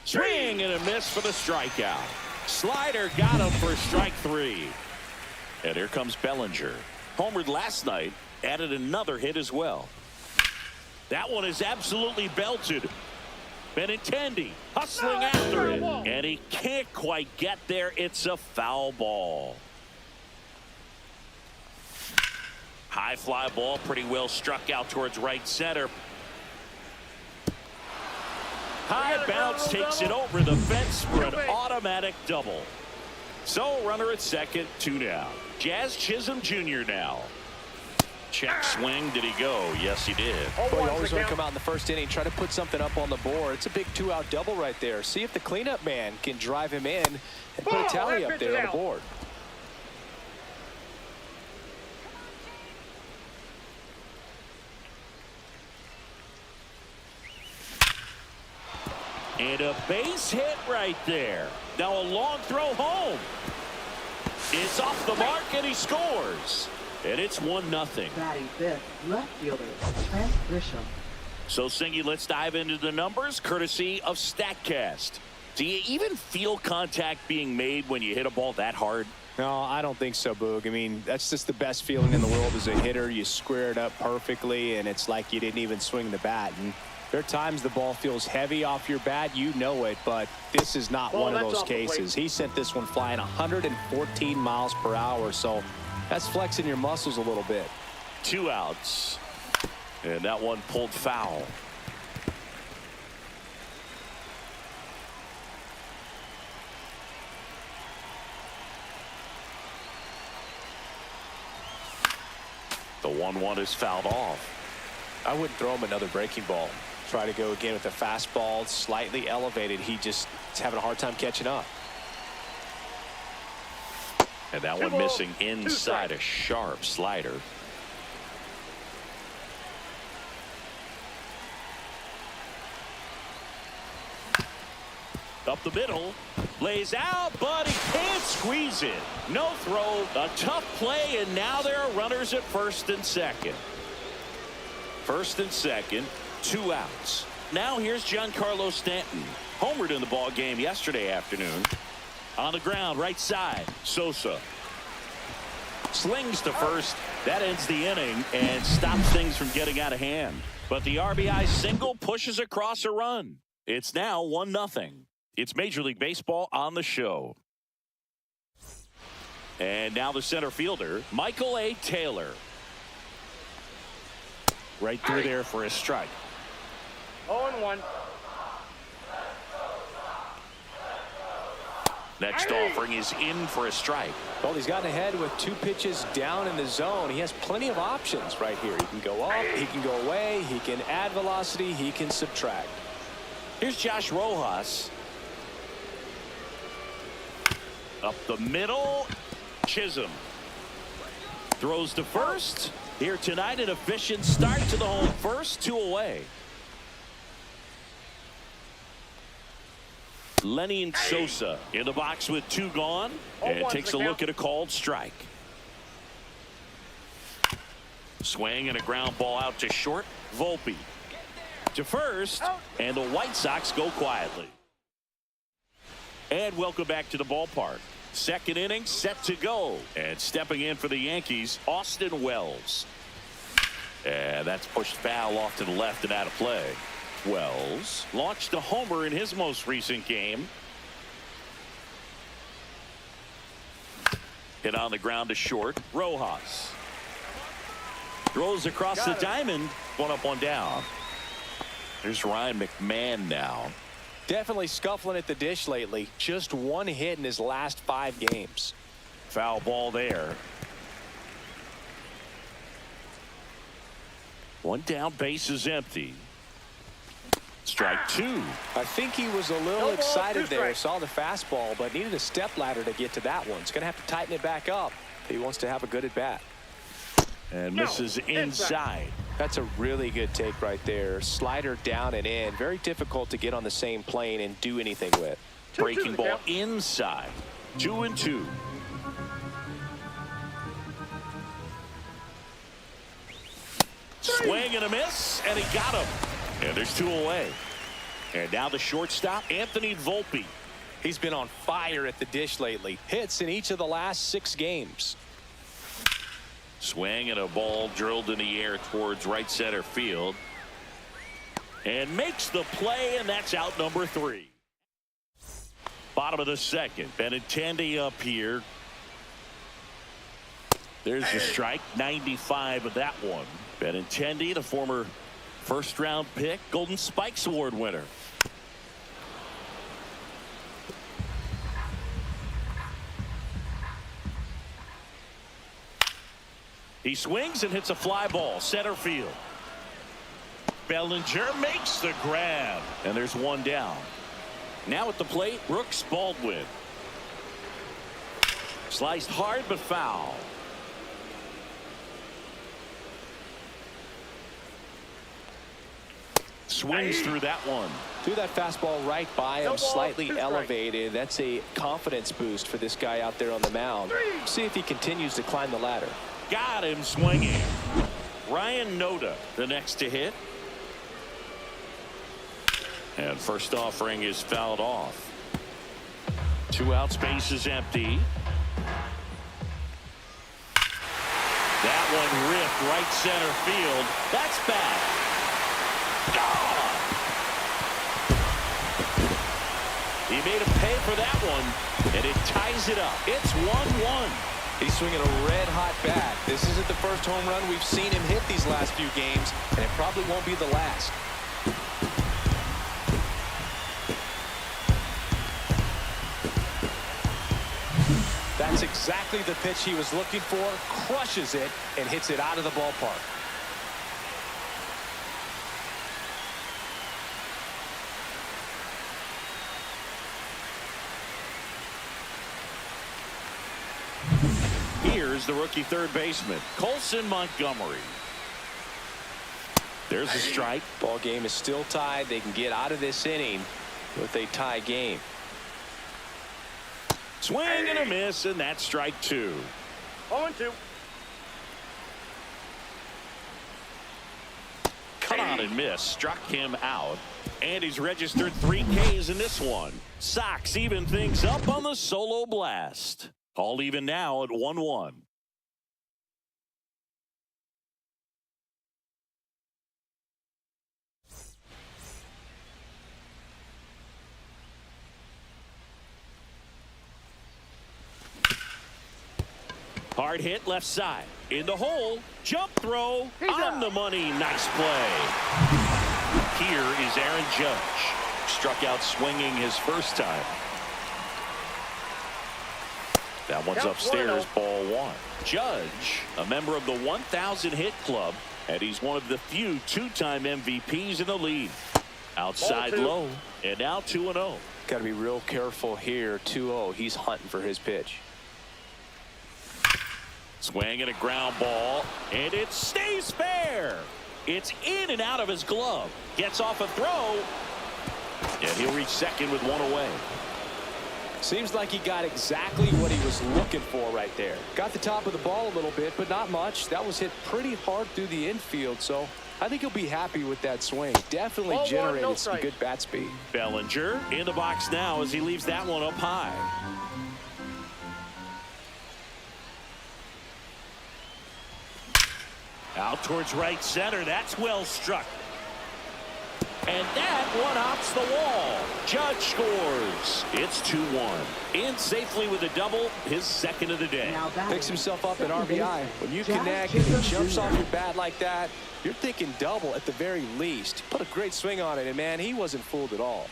Swing and a miss for the strikeout. Slider got him for strike 3. And here comes Bellinger. Homered last night, added another hit as well. That one is absolutely belted. Benintendi hustling after it. And he can't quite get there. It's a foul ball. High fly ball, pretty well struck out towards right center. High bounce takes it over the fence for an automatic double. So runner at second, 2 down. Jazz Chisholm Jr. now. Check swing. Did he go? Yes, he did. Boy, you always want to come out in the first inning, try to put something up on the board. It's a big 2-out double right there. See if the cleanup man can drive him in and put a tally up there on the board. And a base hit right there. Now a long throw home. It's off the mark and he scores. And it's 1-0. Batting fifth, left fielder, Trent Grisham. So, Singy, let's dive into the numbers courtesy of StatCast. Do you even feel contact being made when you hit a ball that hard? No, I don't think so, Boog. I mean, that's just the best feeling in the world as a hitter. You square it up perfectly, and it's like you didn't even swing the bat. And there are times the ball feels heavy off your bat. You know it, but this is not one of those cases. He sent this one flying 114 miles per hour, so that's flexing your muscles a little bit. 2 outs. And that one pulled foul. The 1-1 is fouled off. I wouldn't throw him another breaking ball. Try to go again with the fastball, slightly elevated. He just is having a hard time catching up. And that one missing inside a sharp slider. Up the middle, lays out, but he can't squeeze it. No throw, a tough play, and now there are runners at first and second. First and second, 2 outs. Now here's Giancarlo Stanton. Homered in the ball game yesterday afternoon. On the ground, right side, Sosa. Slings to first. That ends the inning and stops things from getting out of hand. But the RBI single pushes across a run. It's now 1-0. It's Major League Baseball on the show. And now the center fielder, Michael A. Taylor. Right through there for a strike. 0-1. Next offering is in for a strike. Well, he's gotten ahead with 2 pitches down in the zone. He has plenty of options right here. He can go up, he can go away, he can add velocity, he can subtract. Here's Josh Rojas. Up the middle, Chisholm. Throws to first. Here tonight, an efficient start to the home first, 2 away. Lenny Sosa in the box with 2 gone and takes a look at a called strike. Swing and a ground ball out to short. Volpe to first, and the White Sox go quietly. And welcome back to the ballpark. Second inning set to go, and stepping in for the Yankees, Austin Wells. And that's pushed foul off to the left and out of play. Wells launched a homer in his most recent game. Hit on the ground to short. Rojas throws across the diamond. One up, one down. There's Ryan McMahon now. Definitely scuffling at the dish lately. Just one hit in his last 5 games. Foul ball there. One down, base is empty. Strike 2. I think he was a little excited there. Saw the fastball, but needed a step ladder to get to that one. He's going to have to tighten it back up if he wants to have a good at bat. And misses inside. That's a really good take right there. Slider down and in. Very difficult to get on the same plane and do anything with. Breaking ball inside. 2-2. Swing and a miss, and he got him. And there's 2 away. And now the shortstop, Anthony Volpe. He's been on fire at the dish lately. Hits in each of the last 6 games. Swing and a ball drilled in the air towards right center field. And makes the play, and that's out number 3. Bottom of the second. Benintendi up here. There's the strike. 95 of that one. Benintendi, the former first-round pick, Golden Spikes Award winner. He swings and hits a fly ball, center field. Bellinger makes the grab, and there's 1 down. Now at the plate, Brooks Baldwin. Sliced hard but foul. Swings through that one. Threw that fastball right by him, slightly elevated. That's a confidence boost for this guy out there on the mound. See if he continues to climb the ladder. Got him swinging. Ryan Noda, the next to hit. And first offering is fouled off. 2 outs, base is empty. That one ripped right center field. That's back. Gone. He made him pay for that one, and it ties it up. It's 1-1. He's swinging a red-hot bat. This isn't the first home run we've seen him hit these last few games, and it probably won't be the last. That's exactly the pitch he was looking for. Crushes it and hits it out of the ballpark. Here's the rookie third baseman, Colson Montgomery. There's a strike. Ball game is still tied. They can get out of this inning with a tie game. Swing and a miss, and that's strike 2. 0-2. Cut on and miss. Struck him out. And he's registered 3 Ks in this one. Sox even things up on the solo blast. All even now at 1-1. Hard hit left side. In the hole. Jump throw. On the money. Nice play. Here is Aaron Judge. Struck out swinging his first time. That one's upstairs, ball 1. Judge, a member of the 1,000 hit club, and he's one of the few 2-time MVPs in the league. Outside low, and now 2-0. Got to be real careful here. 2-0. He's hunting for his pitch. Swing and a ground ball, and it stays fair. It's in and out of his glove. Gets off a throw, and he'll reach second with 1 away. Seems like he got exactly what he was looking for right there. Got the top of the ball a little bit, but not much. That was hit pretty hard through the infield, so I think he'll be happy with that swing. Definitely generated some good bat speed. Bellinger in the box now as he leaves that one up high. Out towards right center. That's well struck. And that one hops the wall. Judge scores. It's 2-1. In safely with a double, his second of the day. Picks himself up at RBI. When you connect and he jumps off your bat like that, you're thinking double at the very least. Put a great swing on it, and man, he wasn't fooled at all.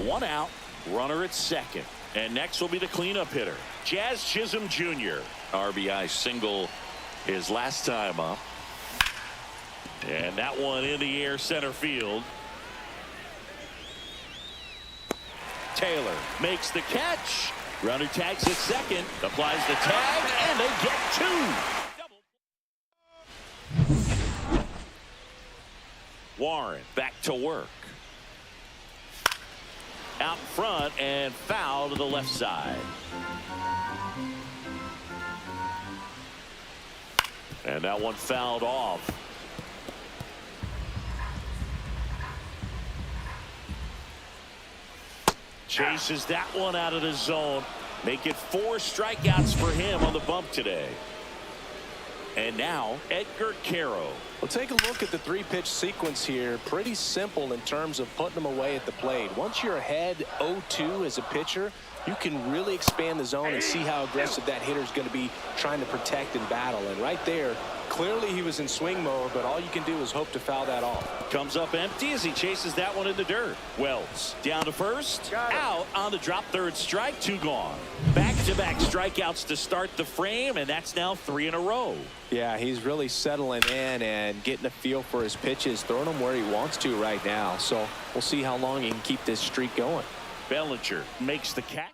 One out, runner at second. And next will be the cleanup hitter, Jazz Chisholm Jr. RBI single his last time up. And that one in the air center field. Taylor makes the catch. Runner tags at second, applies the tag, and they get two. Warren back to work. Out front and foul to the left side. And that one fouled off. Chases that one out of the zone. Make it 4 strikeouts for him on the bump today. And now Edgar Quero. Well, take a look at the 3-pitch sequence here. Pretty simple in terms of putting them away at the plate. Once you're ahead 0-2 as a pitcher, you can really expand the zone and see how aggressive that hitter is going to be trying to protect and battle. And right there, clearly he was in swing mode, but all you can do is hope to foul that off. Comes up empty as he chases that one in the dirt. Wells down to first, out on the drop, third strike, 2 gone. Back-to-back strikeouts to start the frame, and that's now 3 in a row. Yeah, he's really settling in and getting a feel for his pitches, throwing them where he wants to right now. So we'll see how long he can keep this streak going. Bellinger makes the catch.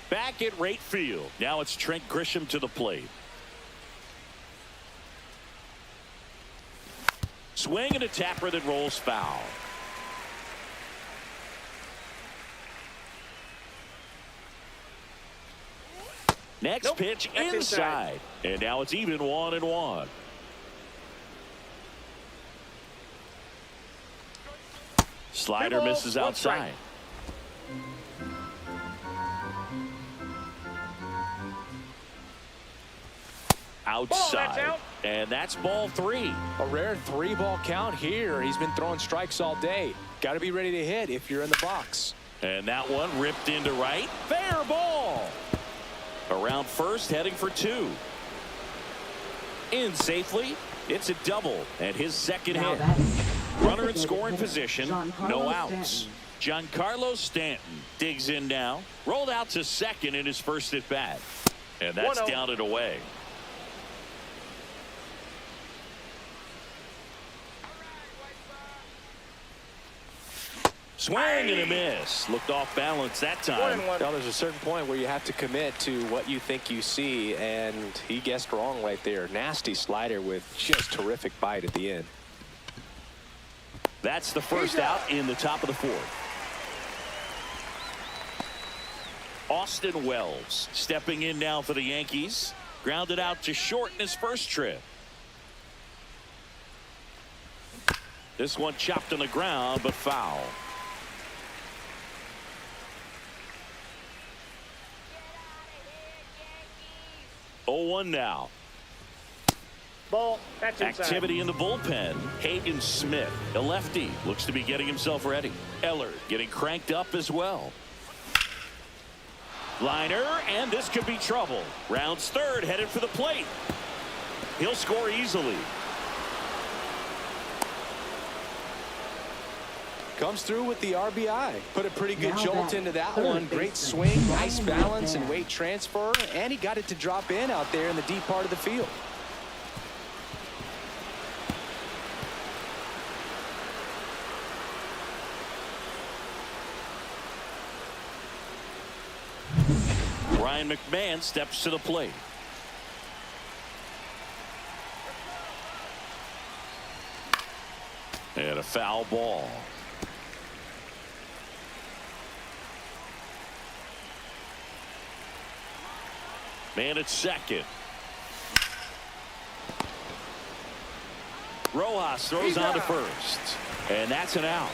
Back at right field. Now it's Trent Grisham to the plate. Swing and a tapper that rolls foul. Next pitch inside. And now it's even 1-1. Slider misses outside. Outside. And that's ball 3. A rare 3-ball count here. He's been throwing strikes all day. Got to be ready to hit if you're in the box. And that one ripped into right. Fair ball. Around first, heading for 2. In safely. It's a double and his second hit. Runner in scoring position. No outs. Giancarlo Stanton digs in now. Rolled out to second in his first at bat. And that's down and away. Swing and a miss. Looked off balance that time. Now there's a certain point where you have to commit to what you think you see, and he guessed wrong right there. Nasty slider with just terrific bite at the end. That's the first out in the top of the 4th. Austin Wells stepping in now for the Yankees. Grounded out to short in his first trip. This one chopped on the ground, but foul. 0-1 now. Ball. That's inside. Activity in the bullpen. Hayden Smith, a lefty, looks to be getting himself ready. Eller getting cranked up as well. Liner, and this could be trouble. Rounds third, headed for the plate. He'll score easily. Comes through with the RBI. Put a pretty good jolt into that one. Great swing, nice balance and weight transfer, and he got it to drop in out there in the deep part of the field. Ryan McMahon steps to the plate. And a foul ball. Man at second. Rojas throws on to first. And that's an out.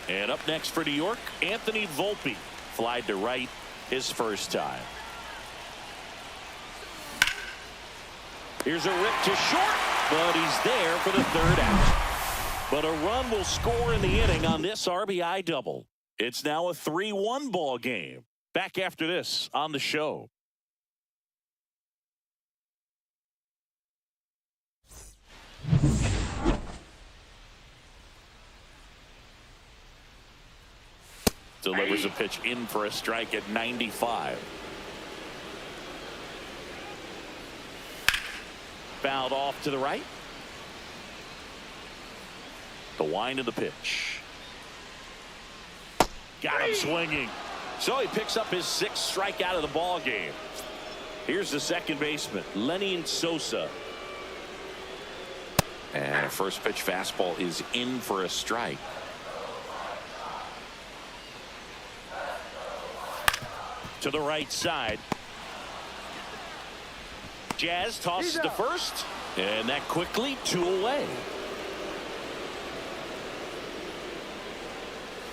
And up next for New York, Anthony Volpe. Flied to right his first time. Here's a rip to short, but he's there for the third out. But a run will score in the inning on this RBI double. It's now a 3-1 ball game. Back after this on the show. Delivers a pitch in for a strike at 95. Fouled off to the right. The wind of the pitch. Got him swinging. So he picks up his 6th strikeout of the ball game. Here's the second baseman, Lenny Sosa. And a first pitch fastball is in for a strike. To the right side. Jazz tosses to first. And that quickly 2 away.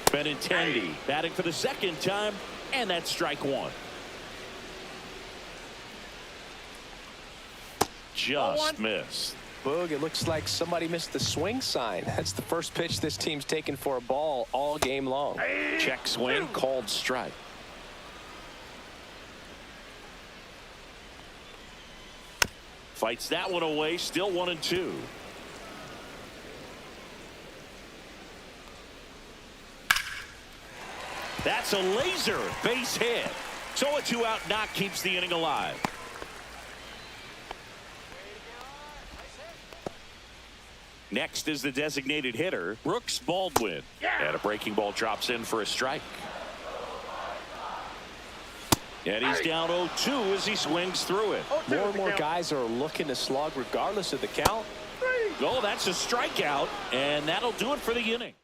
Benintendi batting for the second time. And that's strike 1. Just missed. Boog, it looks like somebody missed the swing sign. That's the first pitch this team's taken for a ball all game long. Check swing, called strike. Fights that one away, still 1-2. That's a laser base hit. So a 2-out knock keeps the inning alive. Next is the designated hitter, Brooks Baldwin. And a breaking ball drops in for a strike. And he's down 0-2 as he swings through it. More and more guys are looking to slug regardless of the count. Oh, that's a strikeout, and that'll do it for the inning.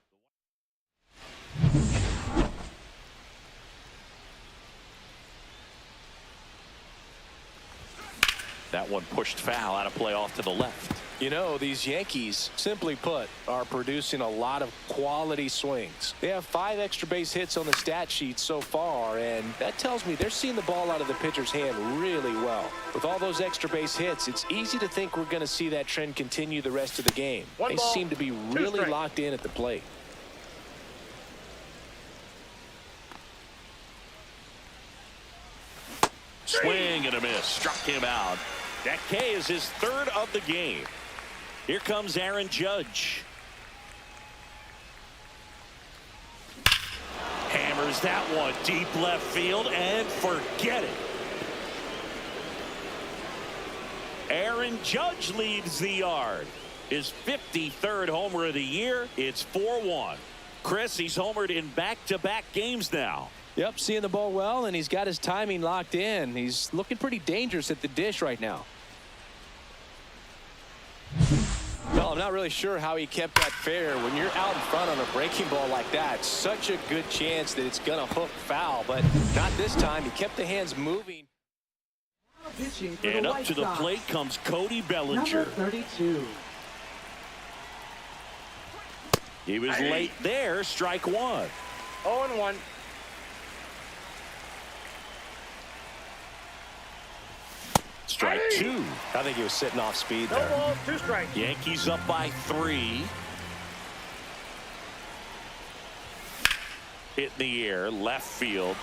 That one pushed foul out of play off to the left. You know, these Yankees, simply put, are producing a lot of quality swings. They have 5 extra base hits on the stat sheet so far, and that tells me they're seeing the ball out of the pitcher's hand really well. With all those extra base hits, it's easy to think we're going to see that trend continue the rest of the game. They seem to be really locked in at the plate. Swing and a miss. Struck him out. That K is his 3rd of the game. Here comes Aaron Judge. Hammers that one deep left field and forget it. Aaron Judge leads the yard. His 53rd homer of the year. It's 4-1. Chris, he's homered in back-to-back games now. Yep, seeing the ball well, and he's got his timing locked in. He's looking pretty dangerous at the dish right now. Well, I'm not really sure how he kept that fair. When you're out in front on a breaking ball like that, such a good chance that it's going to hook foul, but not this time. He kept the hands moving. And up to the plate comes Cody Bellinger. Number 32. He was late there. Strike 1. 0-1. Strike 2. I think he was sitting off speed No there. ball, 2 strikes. Yankees up by 3. Hit in the air, left field.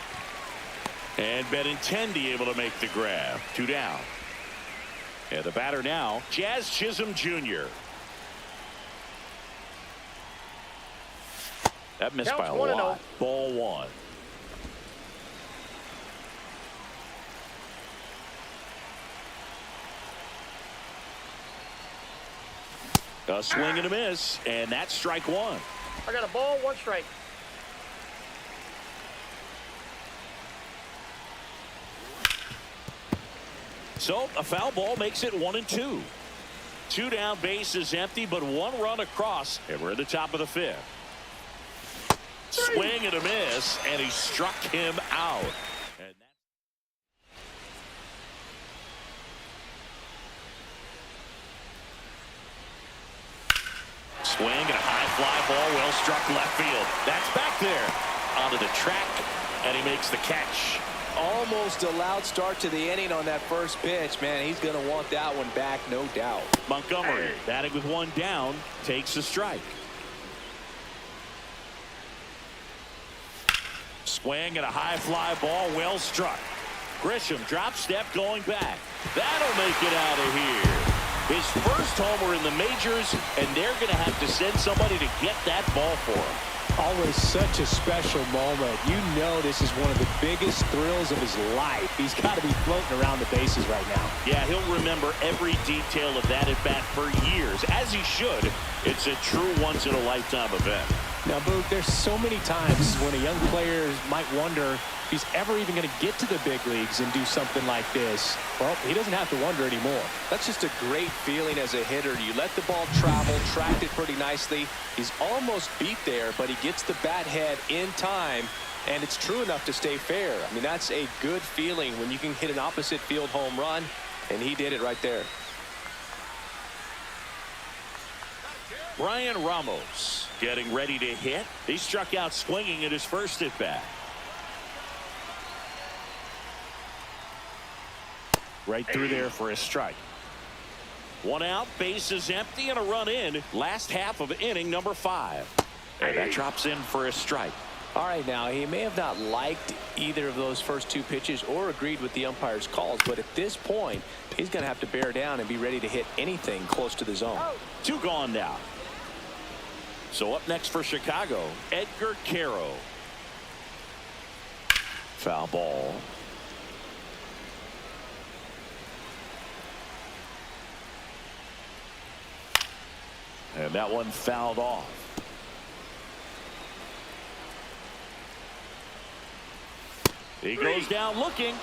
And Benintendi able to make the grab. 2 down. And the batter now, Jazz Chisholm Jr. That missed by a lot. Ball 1. A swing and a miss, and that's strike 1. I got a ball, 1 strike. So a foul ball makes it 1-2. 2 down, base is empty, but 1 run across, and we're at the top of the 5th. Swing and a miss, and he struck him out. Swing and a high fly ball, well struck left field. That's back there onto the track, and he makes the catch. Almost a loud start to the inning on that first pitch. Man, he's going to want that one back, no doubt. Montgomery batting with one down, takes a strike. Swing and a high fly ball, well struck. Grisham drop step going back. That'll make it out of here. His first homer in the majors, and they're going to have to send somebody to get that ball for him. Always such a special moment. You know this is one of the biggest thrills of his life. He's got to be floating around the bases right now. Yeah, he'll remember every detail of that at bat for years, as he should. It's a true once-in-a-lifetime event. Now, Boog, there's so many times when a young player might wonder if he's ever even going to get to the big leagues and do something like this. Well, he doesn't have to wonder anymore. That's just a great feeling as a hitter. You let the ball travel, tracked it pretty nicely. He's almost beat there, but he gets the bat head in time, and it's true enough to stay fair. I mean, that's a good feeling when you can hit an opposite field home run, and he did it right there. Bryan Ramos getting ready to hit. He struck out swinging at his first at bat. Right through there for a strike. One out, bases empty, and a run in. Last half of inning number 5. And that drops in for a strike. All right, now, he may have not liked either of those first two pitches or agreed with the umpire's calls, but at this point, he's going to have to bear down and be ready to hit anything close to the zone. 2 gone now. So up next for Chicago, Edgar Quero. Foul ball. And that one fouled off. He goes down looking.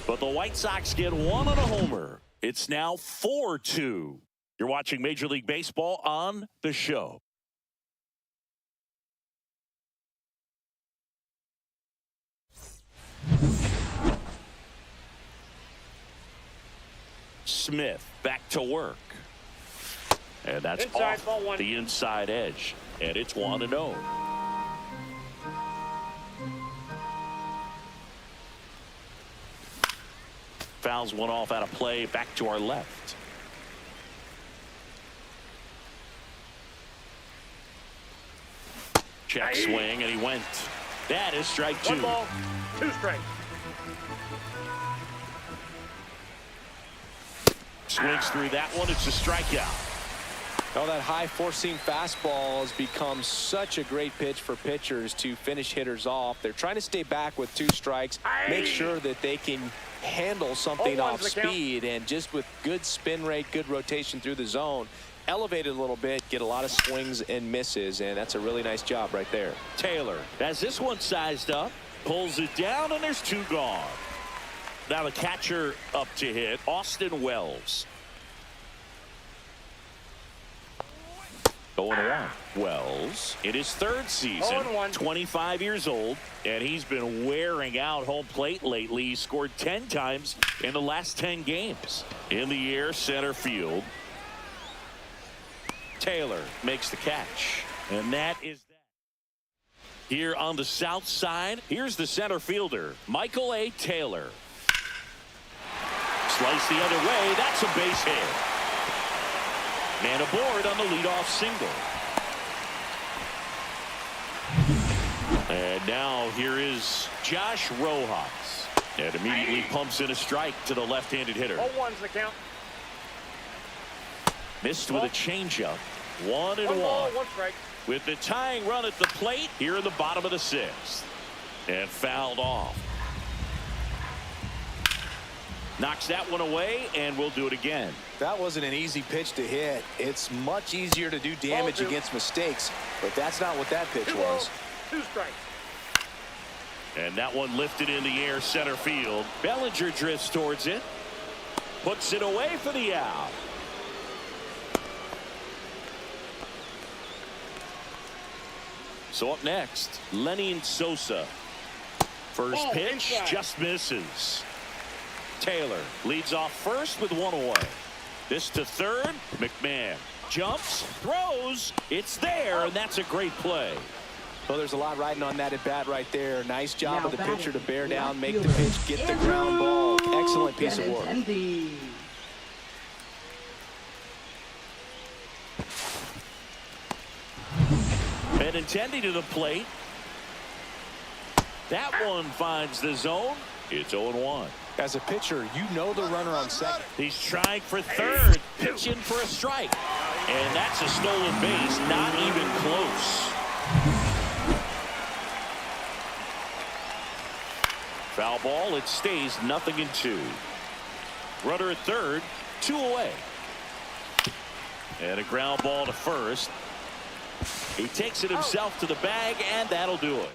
But the White Sox get one on a homer. It's now 4-2. You're watching Major League Baseball on The Show. Smith back to work. And that's Inside, off ball one. the inside edge. And it's 1-0. Fouls one off out of play, back to our left. Check swing, and he went. That is strike 2. 1 ball, 2 strikes. Swings through that one. It's a strikeout. Oh, that high four-seam fastball has become such a great pitch for pitchers to finish hitters off. They're trying to stay back with 2 strikes, make sure that they can handle something off speed, and just with good spin rate, good rotation through the zone, elevate it a little bit, get a lot of swings and misses, and that's a really nice job right there. Taylor has this one sized up, pulls it down, and there's 2 gone. Now the catcher up to hit, Austin Wells. 0-1. Wells in his 3rd season, 0-1. 25 years old, and he's been wearing out home plate lately. He scored 10 times in the last 10 games. In the air, center field. Taylor makes the catch, and that is that. Here on the south side, here's the center fielder, Michael A. Taylor. Slice the other way, that's a base hit. Man aboard on the leadoff single. And now here is Josh Rojas. And immediately pumps in a strike to the left-handed hitter. 0-1's the count. Missed with a changeup. 1-1. 1 ball, 1 strike. With the tying run at the plate here in the bottom of the 6th. And fouled off. Knocks that one away, and we'll do it again. That wasn't an easy pitch to hit. It's much easier to do damage against mistakes, but that's not what that pitch 2 was. balls, 2 strikes. And that one lifted in the air, center field. Bellinger drifts towards it. Puts it away for the out. So up next, Lenin Sosa. First pitch, inside. just misses. Taylor leads off first with 1 away. This to third. McMahon jumps, throws. It's there, and that's a great play. Well, there's a lot riding on that at bat right there. Nice job Now of the pitcher to batting, bear down, make the fielder, pitch, get the ground ball. Excellent piece of work. Benintendi. Benintendi to the plate. That one finds the zone. It's 0-1. As a pitcher, you know the runner on second. He's trying for third. Pitching for a strike. And that's a stolen base. Not even close. Foul ball. It stays 0-2. Runner at third. 2 away. And a ground ball to first. He takes it himself to the bag, and that'll do it.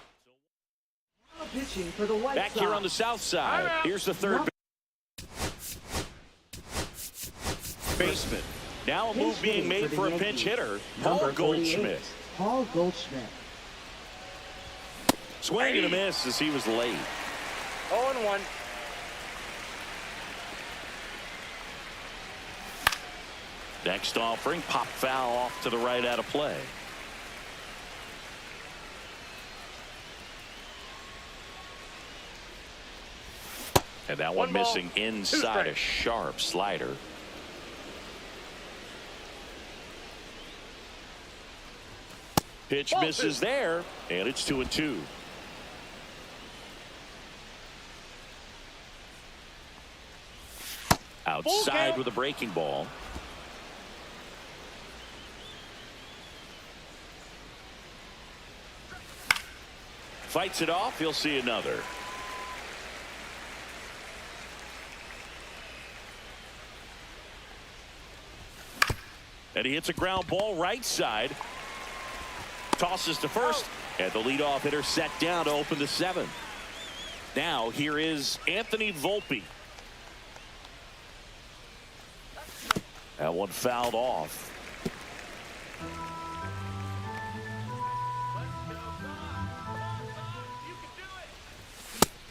Pitching for the White Back Sox. here on the south side. Here's the third baseman. Now a move Pinch being hitting made for the for a Yankees. pinch hitter. Number Paul 48, Goldschmidt. Paul Goldschmidt. Swing and a miss as he was late. 0-1. Next offering, pop foul off to the right out of play. And that one ball, missing 2 inside a strikes. sharp slider. Pitch Ball misses 2. there, and it's 2-2. Outside with a breaking ball. Fights it off. He'll see another. And he hits a ground ball right side. Tosses to first. And the leadoff hitter set down to open the 7th. Now here is Anthony Volpe. That one fouled off.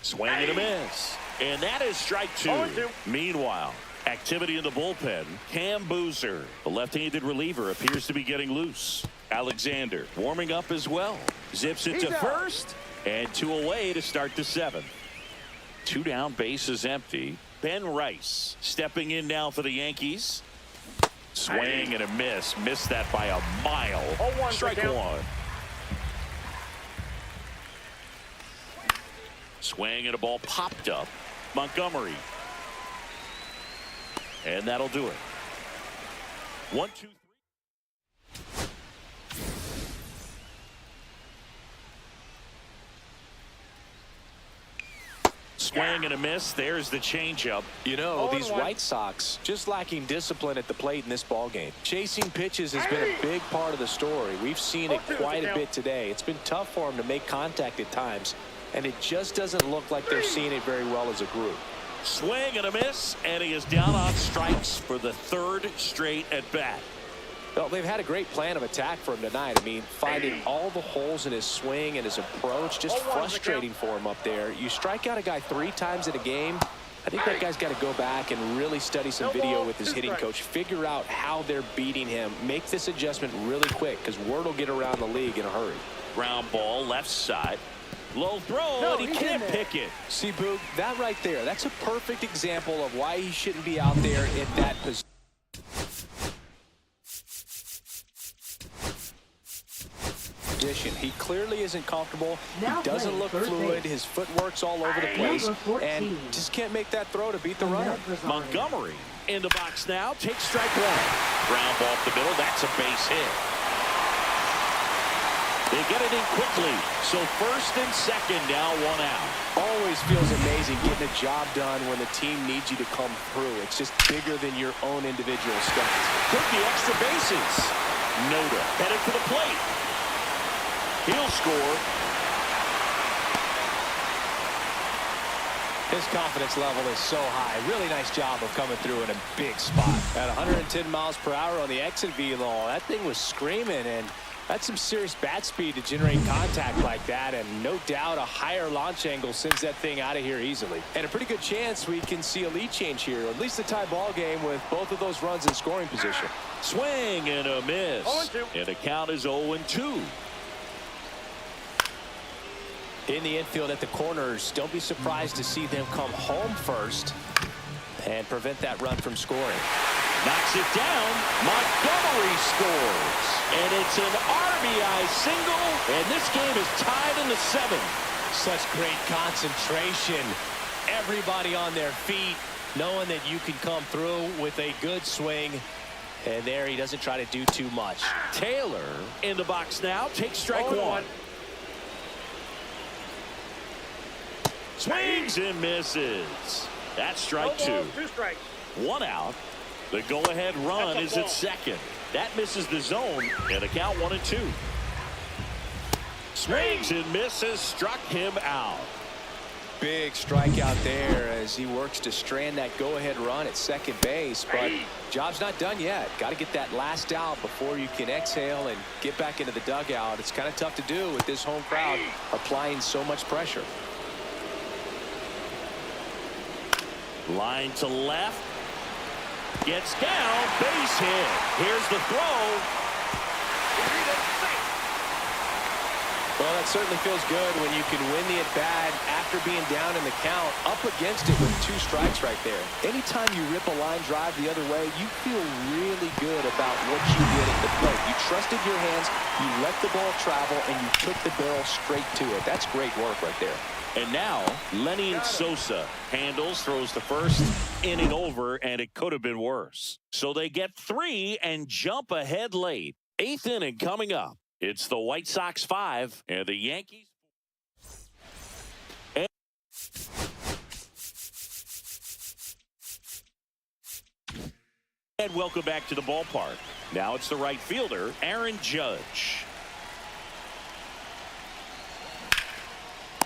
Swing and a miss. And that is strike 2. 0-2. Meanwhile, activity in the bullpen. Cam Boozer, the left-handed reliever, appears to be getting loose. Alexander warming up as well. Zips it to first. And 2 away to start the 7th. 2 down, bases empty. Ben Rice stepping in now for the Yankees. Swing and a miss. Missed that by a mile. 0-1 Strike count. 1. Swing and a ball popped up. Montgomery. And that'll do it. 1, 2, 3. Swing and a miss. There's the changeup. You know, 0-1. these White Sox just lacking discipline at the plate in this ball game. Chasing pitches has been a big part of the story. We've seen it 0-2 quite a count. bit today. It's been tough for them to make contact at times, and it just doesn't look like they're seeing it very well as a group. Swing and a miss, and he is down on strikes for the 3rd straight at bat. Well, they've had a great plan of attack for him tonight. I mean, finding all the holes in his swing and his approach, just 0-1 frustrating for him up there. You strike out a guy 3 times in a game, I think that guy's got to go back and really study some video with his hitting coach, figure out how they're beating him, make this adjustment really quick, because word will get around the league in a hurry. Ground ball left side. Low throw, and he can't pick it. See, Boog, that right there, that's a perfect example of why he shouldn't be out there in that position. He clearly isn't comfortable. Now He doesn't playing look third fluid. base. His footwork's all over the place, Number 14. and just can't make that throw to beat the runner. Montgomery in the box now. Takes strike 1. Ground ball up the middle. That's a base hit. They get it in quickly. So first and second now, 1 out. Always feels amazing getting a job done when the team needs you to come through. It's just bigger than your own individual stats. Took the extra bases. Noda headed for the plate. He'll score. His confidence level is so high. Really nice job of coming through in a big spot. At 110 miles per hour on the exit velo, that thing was screaming, and That's some serious bat speed to generate contact like that, and no doubt a higher launch angle sends that thing out of here easily. And a pretty good chance we can see a lead change here, or at least a tie ball game with both of those runs in scoring position. Swing and a miss. 0-2. And the count is 0-2. In the infield at the corners, don't be surprised to see them come home first and prevent that run from scoring. Knocks it down. Montgomery scores. And it's an RBI single. And this game is tied in the 7th. Such great concentration. Everybody on their feet, knowing that you can come through with a good swing. And there he doesn't try to do too much. Taylor in the box now. Takes strike 1. Swings and misses. That's strike 2. 2 strikes. 1 out. The go-ahead run is at second. That misses the zone, and a count 1-2. Swings and misses, struck him out. Big strikeout there as he works to strand that go-ahead run at second base, but job's not done yet. Got to get that last out before you can exhale and get back into the dugout. It's kind of tough to do with this home crowd applying so much pressure. Line to left. Gets down, base hit. Here's the throw. Well, that certainly feels good when you can win the at-bat after being down in the count, up against it with 2 strikes right there. Anytime you rip a line drive the other way, you feel really good about what you did at the plate. You trusted your hands, you let the ball travel, and you took the barrel straight to it. That's great work right there. And now, Lenny Sosa handles, throws the first inning over, and it could have been worse. So they get 3 and jump ahead late. 8th inning coming up. It's the White Sox 5 and the Yankees. And welcome back to the ballpark. Now it's the right fielder, Aaron Judge.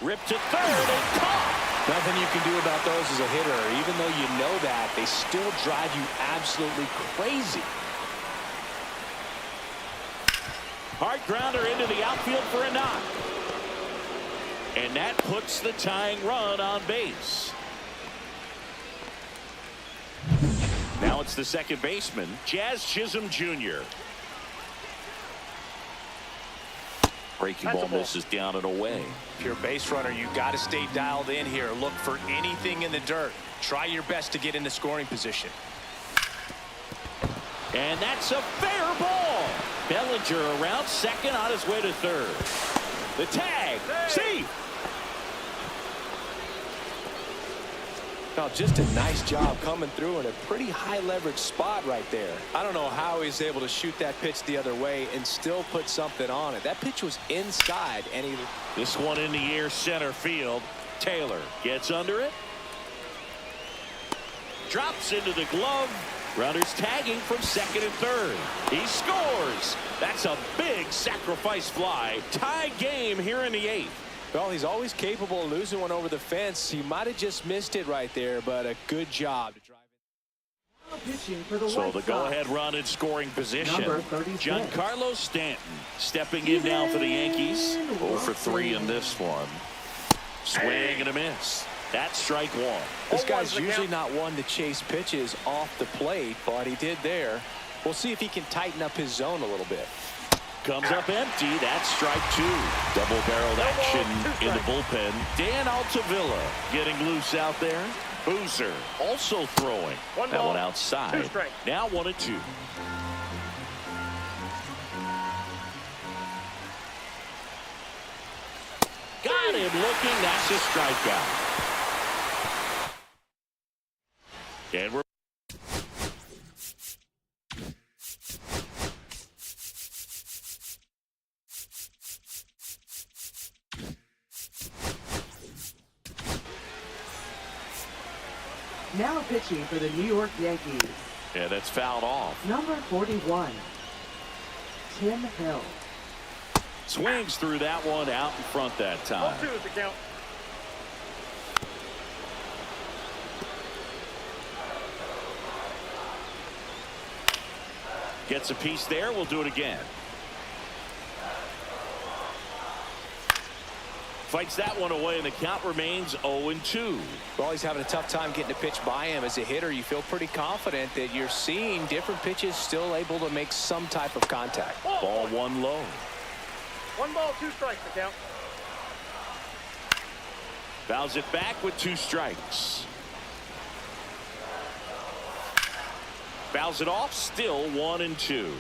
Ripped to third and caught. Nothing you can do about those as a hitter. Even though you know that, they still drive you absolutely crazy. Hard grounder into the outfield for a knock. And that puts the tying run on base. Now it's the second baseman, Jazz Chisholm Jr. Breaking ball misses down and away. If you're a base runner, you got to stay dialed in here. Look for anything in the dirt. Try your best to get into scoring position. And that's a fair ball. Bellinger around second on his way to third. The tag. See. Now, just a nice job coming through in a pretty high leverage spot right there. I don't know how he's able to shoot that pitch the other way and still put something on it. That pitch was inside, and he... This one in the air, center field. Taylor gets under it. Drops into the glove. Runners tagging from second and third. He scores. That's a big sacrifice fly. Tie game here in the 8th. Well, he's always capable of losing one over the fence. He might have just missed it right there, but a good job to drive it. Pitching for the So White the go-ahead run in scoring position. Number 36. Giancarlo Stanton stepping in now for the Yankees. 0 for 3 in this one. Swing and a miss. That's strike 1. This guy's usually not one to chase pitches off the plate, but he did there. We'll see if he can tighten up his zone a little bit. Comes up empty. That's strike 2. Double-barreled action in the bullpen. Dan Altavilla getting loose out there. Boozer also throwing. That one outside. Now 1-2. Got him looking. That's a strikeout. And we're Now pitching for the New York Yankees. yeah, that's fouled off. Number 41, Tim Hill. Swings through that one out in front that time. 0-2 is the count. Gets a piece there. We'll do it again. Fights that one away, and the count remains 0-2. Well, he's having a tough time getting a pitch by him. As a hitter, you feel pretty confident that you're seeing different pitches still able to make some type of contact. Ball one low. 1 ball, 2 strikes, the count. Fouls it back with 2 strikes. Fouls it off, still 1-2.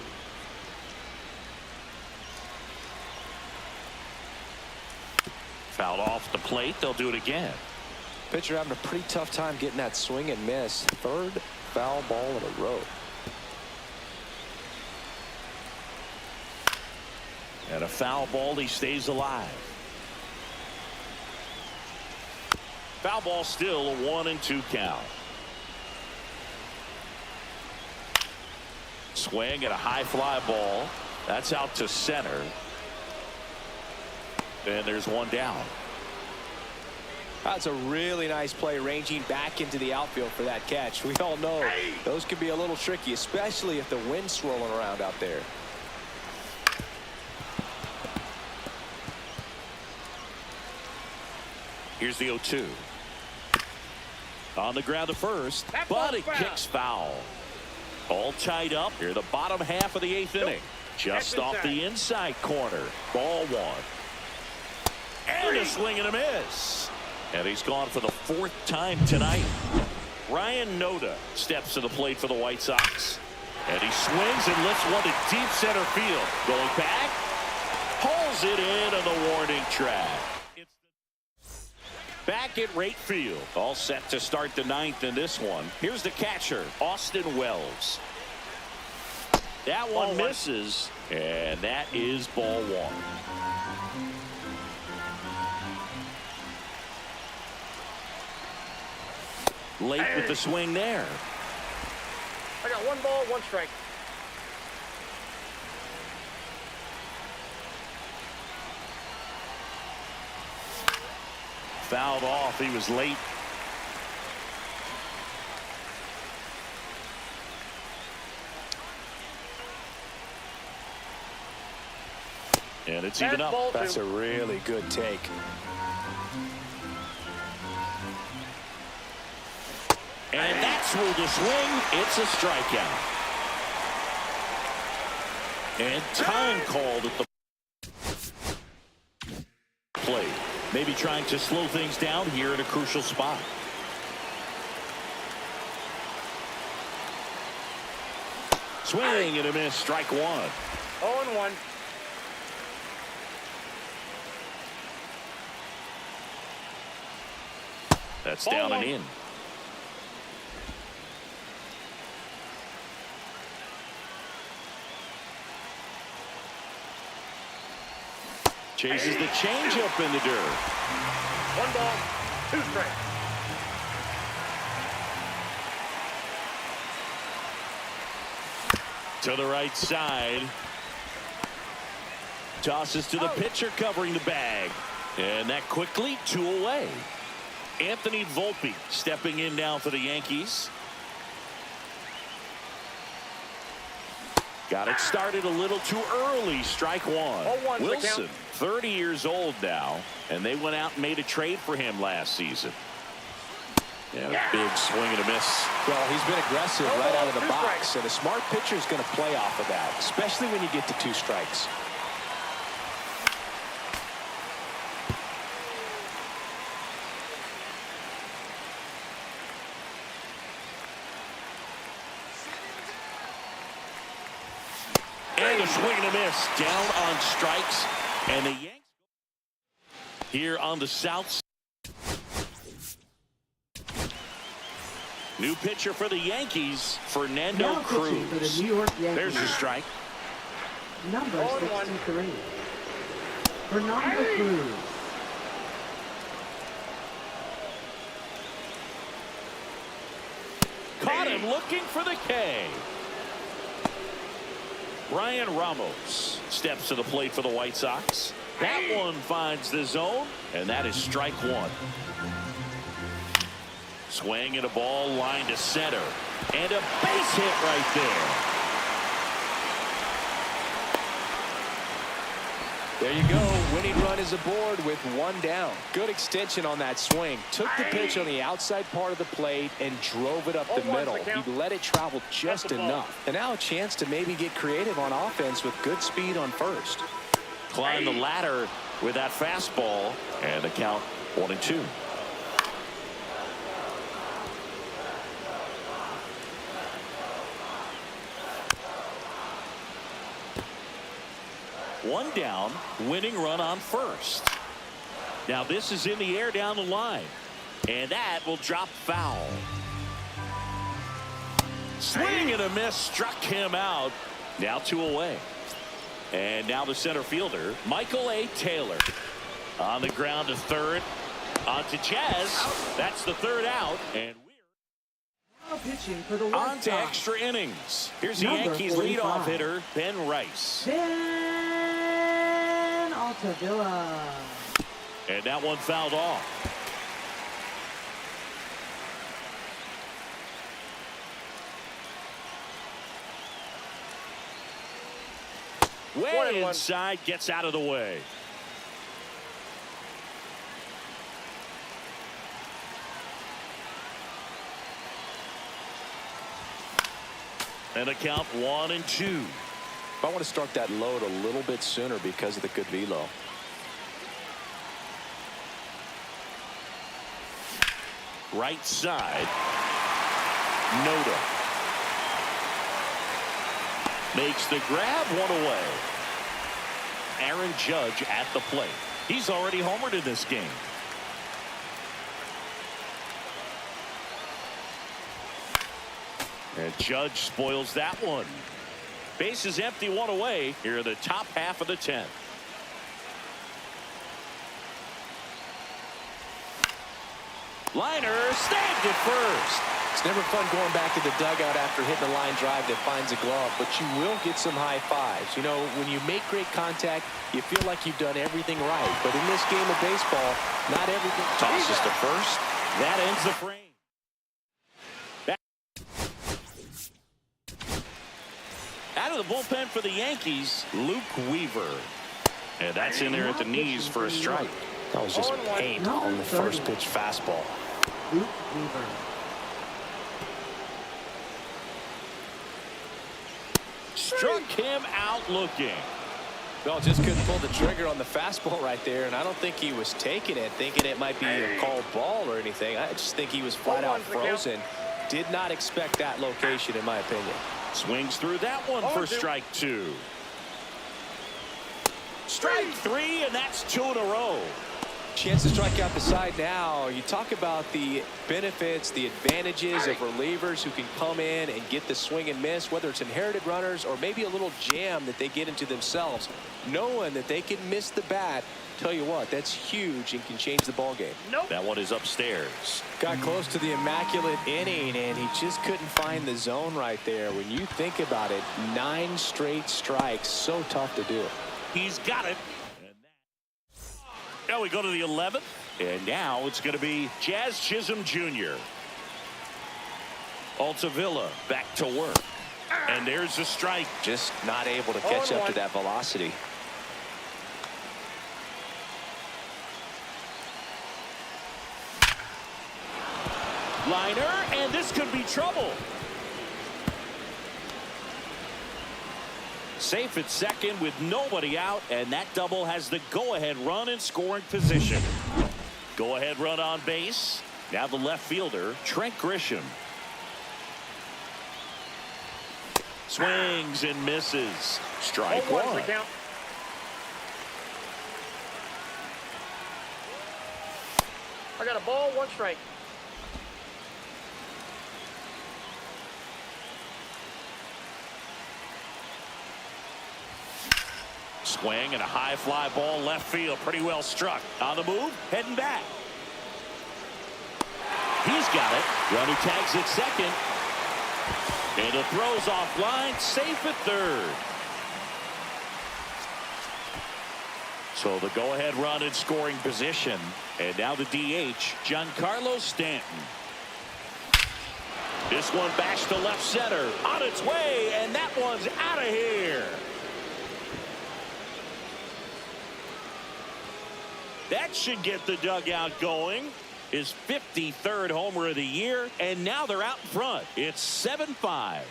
Fouled off the plate. They'll do it again. Pitcher having a pretty tough time getting that swing and miss. 3rd foul ball in a row. And a foul ball. He stays alive. Foul ball, still a 1-2 count. Swing at a high fly ball. That's out to center. And there's one down. That's a really nice play, ranging back into the outfield for that catch. We all know those can be a little tricky, especially if the wind's swirling around out there. Here's the 0-2. On the ground to first, but it kicks foul. All tied up here, the bottom half of the 8th inning. Just off the inside corner. Ball 1. And a swing and a miss. And he's gone for the 4th time tonight. Ryan Noda steps to the plate for the White Sox. And he swings and lifts one to deep center field. Going back. Pulls it in on the warning track. Back at right field. All set to start the 9th in this one. Here's the catcher, Austin Wells. That one misses. And that is ball 1. Late with the swing there. I got 1 ball, 1 strike. Fouled off. He was late. And it's even up. That's a really good take. And that's where the swing. It's a strikeout. And time called at the plate. Maybe trying to slow things down here at a crucial spot. Swing and a miss. Strike 1. 0-1. That's down and in. Chases the changeup in the dirt. 1 ball, 2 strikes. To the right side. Tosses to the pitcher covering the bag. And that quickly 2 away. Anthony Volpe stepping in now for the Yankees. Got it started a little too early. Strike 1. Wilson, 30 years old now, and they went out and made a trade for him last season. Yeah, big swing and a miss. Well, he's been aggressive right out of the box, and a smart pitcher is going to play off of that, especially when you get to 2 strikes. And a swing and a miss. Down on strikes. And the Yankees here on the south side. New pitcher for the Yankees, Fernando Now Cruz. pitching for the New York Yankees. There's a strike. Number 63. Fernando Cruz. Caught him looking for the K. Bryan Ramos steps to the plate for the White Sox. That one finds the zone, and that is strike 1. Swing and a ball line to center. And a base hit right there. There you go. Winning run is aboard with one down. Good extension on that swing. Took the pitch on the outside part of the plate and drove it up the middle. He let it travel just enough. And now a chance to maybe get creative on offense with good speed on first. Climb the ladder with that fastball, and the count 1-2. One down, winning run on first. Now this is in the air down the line, and that will drop foul. Swing and a miss struck him out. Now 2 away. And now the center fielder, Michael A. Taylor. On the ground to third. On to Chaz. That's the third out. And Now pitching for the White on to Sox, extra innings. Here's the Number Yankees 45. leadoff hitter, Ben Rice. Ben Altavilla. And that one fouled off. Way inside, gets out of the way. And a count 1-2. I want to start that load a little bit sooner because of the good velo. Right side. Noda makes the grab, 1 away. Aaron Judge at the plate. He's already homered in this game. And Judge spoils that one. Base is empty, 1 away here in the top half of the 10th. Liner snagged it first. It's never fun going back to the dugout after hitting a line drive that finds a glove, but you will get some high fives. You know, when you make great contact, you feel like you've done everything right. But in this game of baseball, not everything. Tosses to first. That ends the frame. Out of the bullpen for the Yankees, Luke Weaver. And that's in there at the knees for a strike. That was just paint on the first pitch fastball. Luke Weaver. Struck him out looking. Well, just couldn't pull the trigger on the fastball right there, and I don't think he was taking it, thinking it might be a called ball or anything. I just think he was flat out frozen. Did not expect that location, in my opinion. Swings through that one for strike 2. Strike 3, and that's 2 in a row. Chance to strike out the side now. You talk about the benefits, the advantages of relievers who can come in and get the swing and miss, whether it's inherited runners or maybe a little jam that they get into themselves. Knowing that they can miss the bat, tell you what, that's huge and can change the ball game. That one is upstairs. Got close to the immaculate inning, and he just couldn't find the zone right there. When you think about it, 9 straight strikes, so tough to do. He's got it. Now we go to the 11th, and now it's going to be Jazz Chisholm Jr. Altavilla back to work. And there's the strike. Just not able to catch up to that velocity. Liner, and this could be trouble. Safe at second with nobody out, and that double has the go-ahead run in scoring position. Go-ahead run on base. Now the left fielder, Trent Grisham. Swings and misses. Strike 1. I got a ball, 1 strike. Swing and a high fly ball left field. Pretty well struck. On the move, heading back. He's got it. Runner tags at second. And the throw's offline. Safe at third. So the go-ahead run in scoring position. And now the DH, Giancarlo Stanton. This one bashed to left center. On its way, and that one's out of here. That should get the dugout going. His 53rd homer of the year, and now they're out in front. It's 7-5.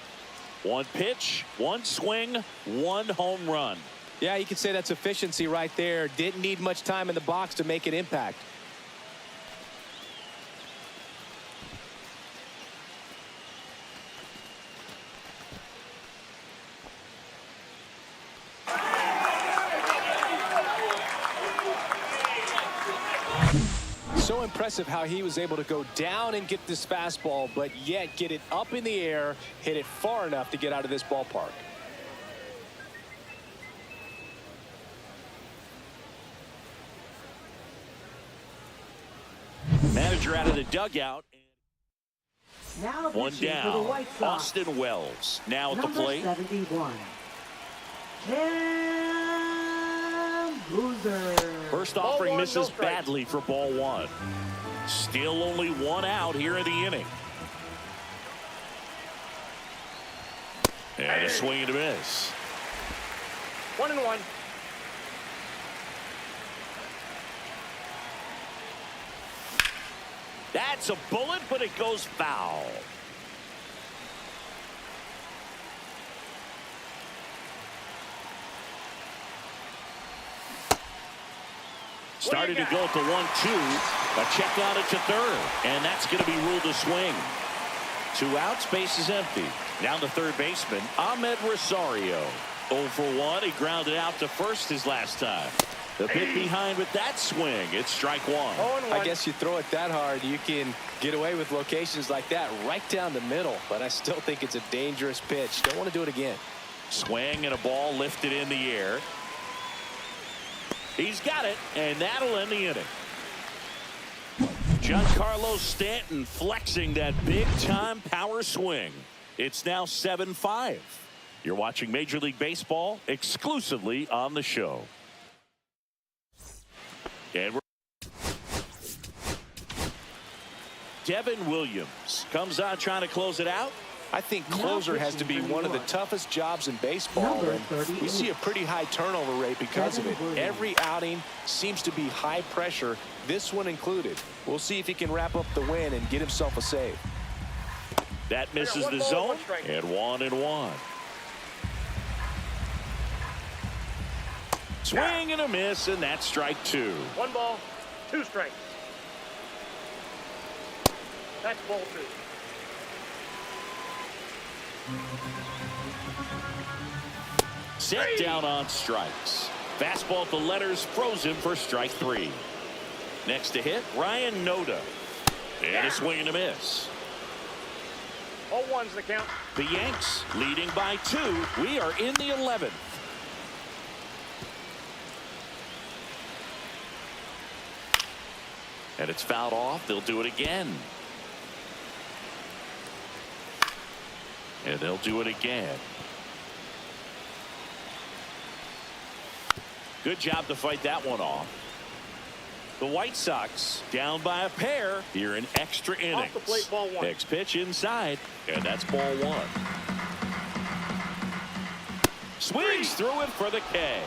One pitch, one swing, one home run. Yeah, you could say that's efficiency right there. Didn't need much time in the box to make an impact. So impressive how he was able to go down and get this fastball, but yet get it up in the air, hit it far enough to get out of this ballpark. Manager out of the dugout. Now One pitching for the down. White Sox. Austin Wells now at the Number plate. 71. Cam Boozer. First Ball offering one, misses no strike. badly for ball one. Still only one out here in the inning. And a swing and a miss. 1-1. That's a bullet, but it goes foul. Started to go at the 1-2. A check on it to third. And that's going to be ruled a swing. 2 outs, base is empty. Down to third baseman, Ahmed Rosario. 0 for 1. He grounded out to first his last time. The bit behind with that swing. It's strike one. 0-1. I guess you throw it that hard, you can get away with locations like that right down the middle. But I still think it's a dangerous pitch. Don't want to do it again. Swing and a ball lifted in the air. He's got it, and that'll end the inning. Giancarlo Stanton flexing that big-time power swing. It's now 7-5. You're watching Major League Baseball exclusively on the show. And Devin Williams comes on trying to close it out. I think closer has to be one of the toughest jobs in baseball. Number And 38. we see a pretty high turnover rate because of it. Devin Williams. Every outing seems to be high pressure, this one included. We'll see if he can wrap up the win and get himself a save. That misses one the ball, zone. one strike. And 1-1. Swing and a miss, and that's strike 2. 1 ball, 2 strikes. That's ball 2. Set down on strikes. Fastball at the letters frozen for strike 3. Next to hit, Ryan Noda. And a swing and a miss. 0-1's the count. The Yanks leading by 2. We are in the 11th. And it's fouled off. They'll do it again. And they'll do it again. Good job to fight that one off. The White Sox down by a pair here in extra innings. Off the plate, ball 1. Next pitch inside, and that's ball 1. Swings through it for the K.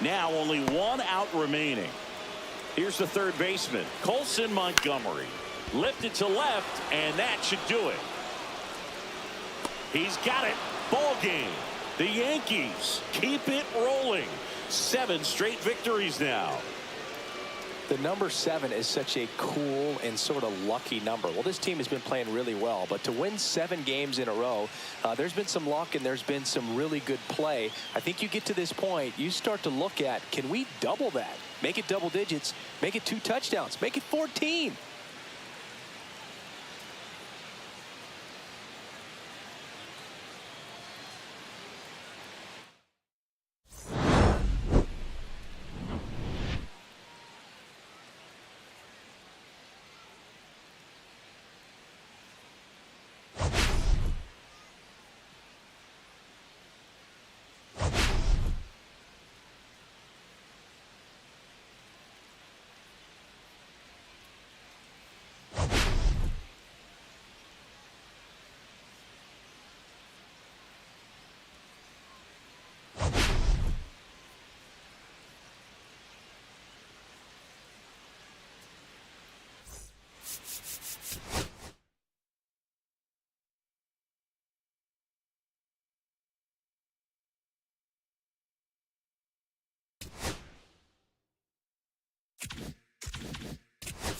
Now only 1 out remaining. Here's the third baseman, Colson Montgomery. Lifted to left, and that should do it. He's got it. Ball game. The Yankees keep it rolling. 7 straight victories now. The number 7 is such a cool and sort of lucky number. Well, this team has been playing really well, but to win 7 games in a row, there's been some luck and there's been some really good play. I think you get to this point, you start to look at, can we double that? Make it double digits, make it 2 touchdowns, make it 14.